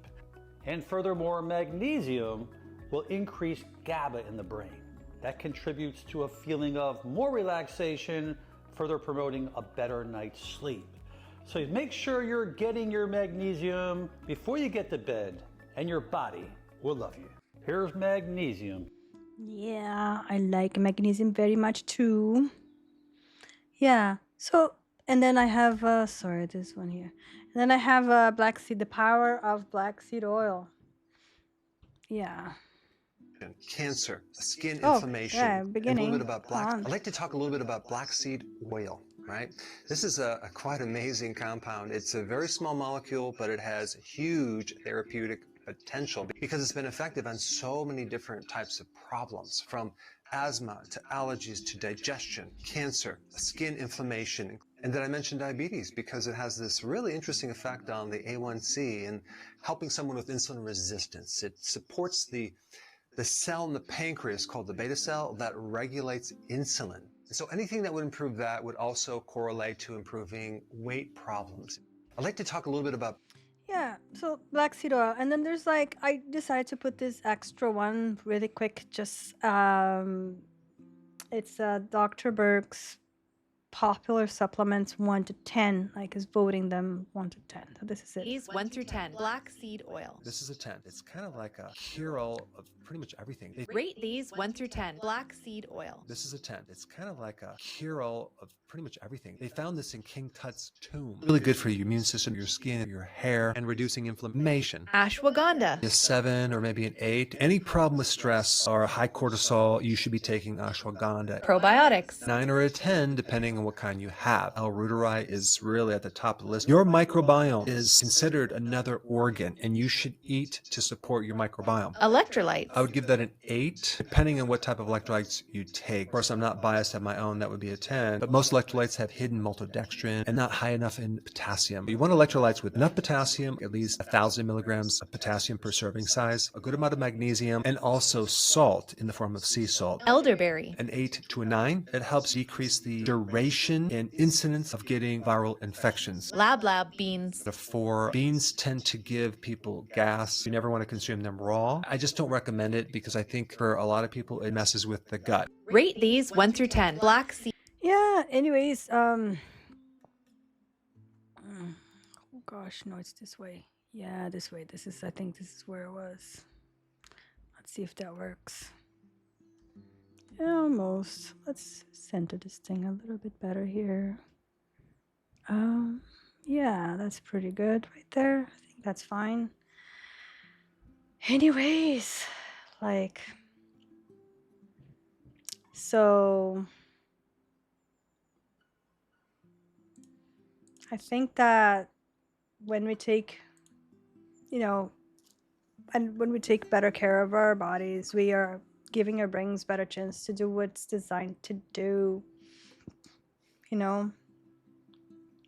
And furthermore, magnesium will increase GABA in the brain. That contributes to a feeling of more relaxation, further promoting a better night's sleep. So make sure you're getting your magnesium before you get to bed, and your body will love you. Here's magnesium. Yeah, I like magnesium very much too. Yeah, so, and then I have, sorry, this one here. And then I have black seed, the power of black seed oil. Yeah. Cancer, skin Oh, inflammation, yeah, and a beginning. little bit about black. On. I'd like to talk a little bit about black seed oil, right? This is a quite amazing compound. It's a very small molecule, but it has huge therapeutic potential because it's been effective on so many different types of problems, from asthma to allergies to digestion, cancer, skin inflammation. And then I mentioned diabetes because it has this really interesting effect on the A1C and helping someone with insulin resistance. It supports the cell in the pancreas called the beta cell that regulates insulin. So anything that would improve that would also correlate to improving weight problems. I'd like to talk a little bit about. Yeah, so black seed oil. And then there's like, I decided to put this extra one really quick. Just, it's Dr. Berg's popular supplements 1 to 10, like is voting them 1 to 10. So this is it. These 1 through 10, black seed oil. This is a 10. It's kind of like a hero of pretty much everything. Rate these 1 through 10, black seed oil. This is a 10. It's kind of like a hero of pretty much everything. They found this in King Tut's tomb. Really good for your immune system, your skin, your hair, and reducing inflammation. Ashwagandha. A 7 or maybe an 8. Any problem with stress or high cortisol, you should be taking ashwagandha. Probiotics. 9 or a 10, depending on what kind you have. L-reuteri is really at the top of the list. Your microbiome is considered another organ, and you should eat to support your microbiome. Electrolytes. I would give that an 8, depending on what type of electrolytes you take. Of course, I'm not biased at my own, that would be a 10, but most electrolytes have hidden maltodextrin and not high enough in potassium. You want electrolytes with enough potassium, at least 1,000 milligrams of potassium per serving size, a good amount of magnesium, and also salt in the form of sea salt. Elderberry. An 8 to a 9. It helps decrease the duration and incidence of getting viral infections. Lab beans. A 4. Beans tend to give people gas. You never want to consume them raw. I just don't recommend it because I think for a lot of people it messes with the gut. Rate these 1 through 10, black seed. Yeah, anyways, oh gosh, no, it's this way. Yeah, this way. I think this is where it was. Let's see if that works. Yeah, almost. Let's center this thing a little bit better here. Yeah, that's pretty good right there. I think that's fine. Anyways, like, so I think that when we take, and when we take better care of our bodies, we are giving our brains better chance to do what's designed to do.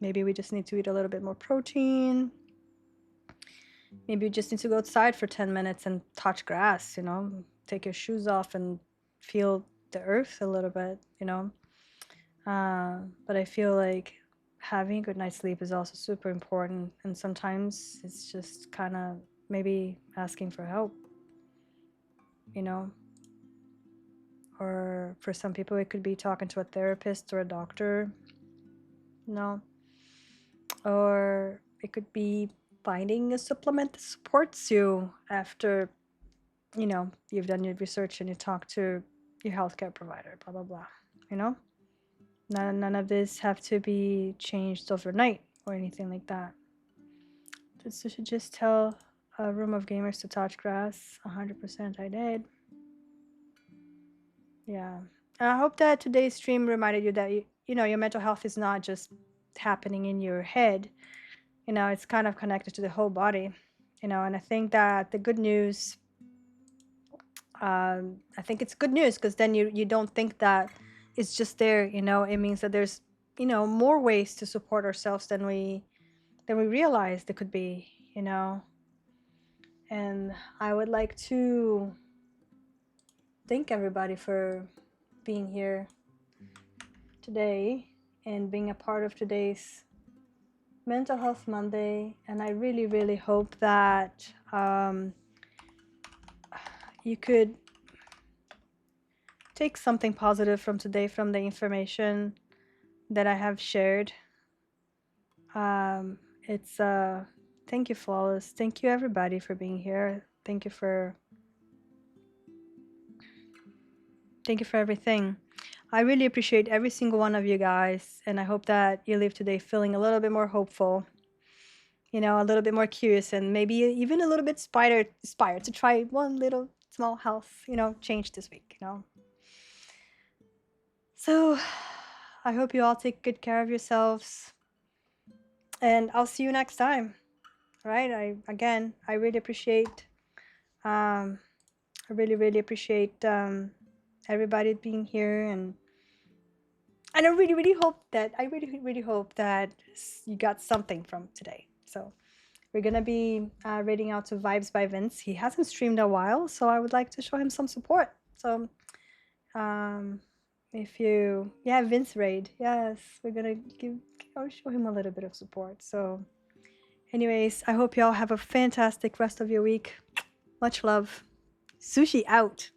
Maybe we just need to eat a little bit more protein. Maybe you just need to go outside for 10 minutes and touch grass, take your shoes off and feel the earth a little bit, But I feel like having a good night's sleep is also super important. And sometimes it's just kind of maybe asking for help, Or for some people, it could be talking to a therapist or a doctor, Or it could be finding a supplement that supports you after, you've done your research and you talk to your healthcare provider, blah, blah, blah. You know? None of this have to be changed overnight or anything like that. You should just tell a room of gamers to touch grass. 100% I did. Yeah. I hope that today's stream reminded you that, you know, your mental health is not just happening in your head. You know, it's kind of connected to the whole body. You know, and I think that the good news, I think it's good news because then you don't think that it's just there, you know. It means that there's, you know, more ways to support ourselves than we realized there could be, you know. And I would like to thank everybody for being here today and being a part of today's Mental Health Monday. And I really, really hope that you could take something positive from today, from the information that I have shared. It's thank you, Flawless. Thank you, everybody, for being here. Thank you for everything. I really appreciate every single one of you guys, and I hope that you leave today feeling a little bit more hopeful, you know, a little bit more curious, and maybe even a little bit inspired to try one little small health, you know, change this week, you know. So I hope you all take good care of yourselves, and I'll see you next time. Right? I really appreciate everybody being here, and I really hope that you got something from today. So we're gonna be raiding out to Vibes by Vince. He hasn't streamed a while, so I would like to show him some support. So if you Vince raid, yes, we're gonna show him a little bit of support. So anyways, I hope y'all have a fantastic rest of your week. Much love. Sushi out.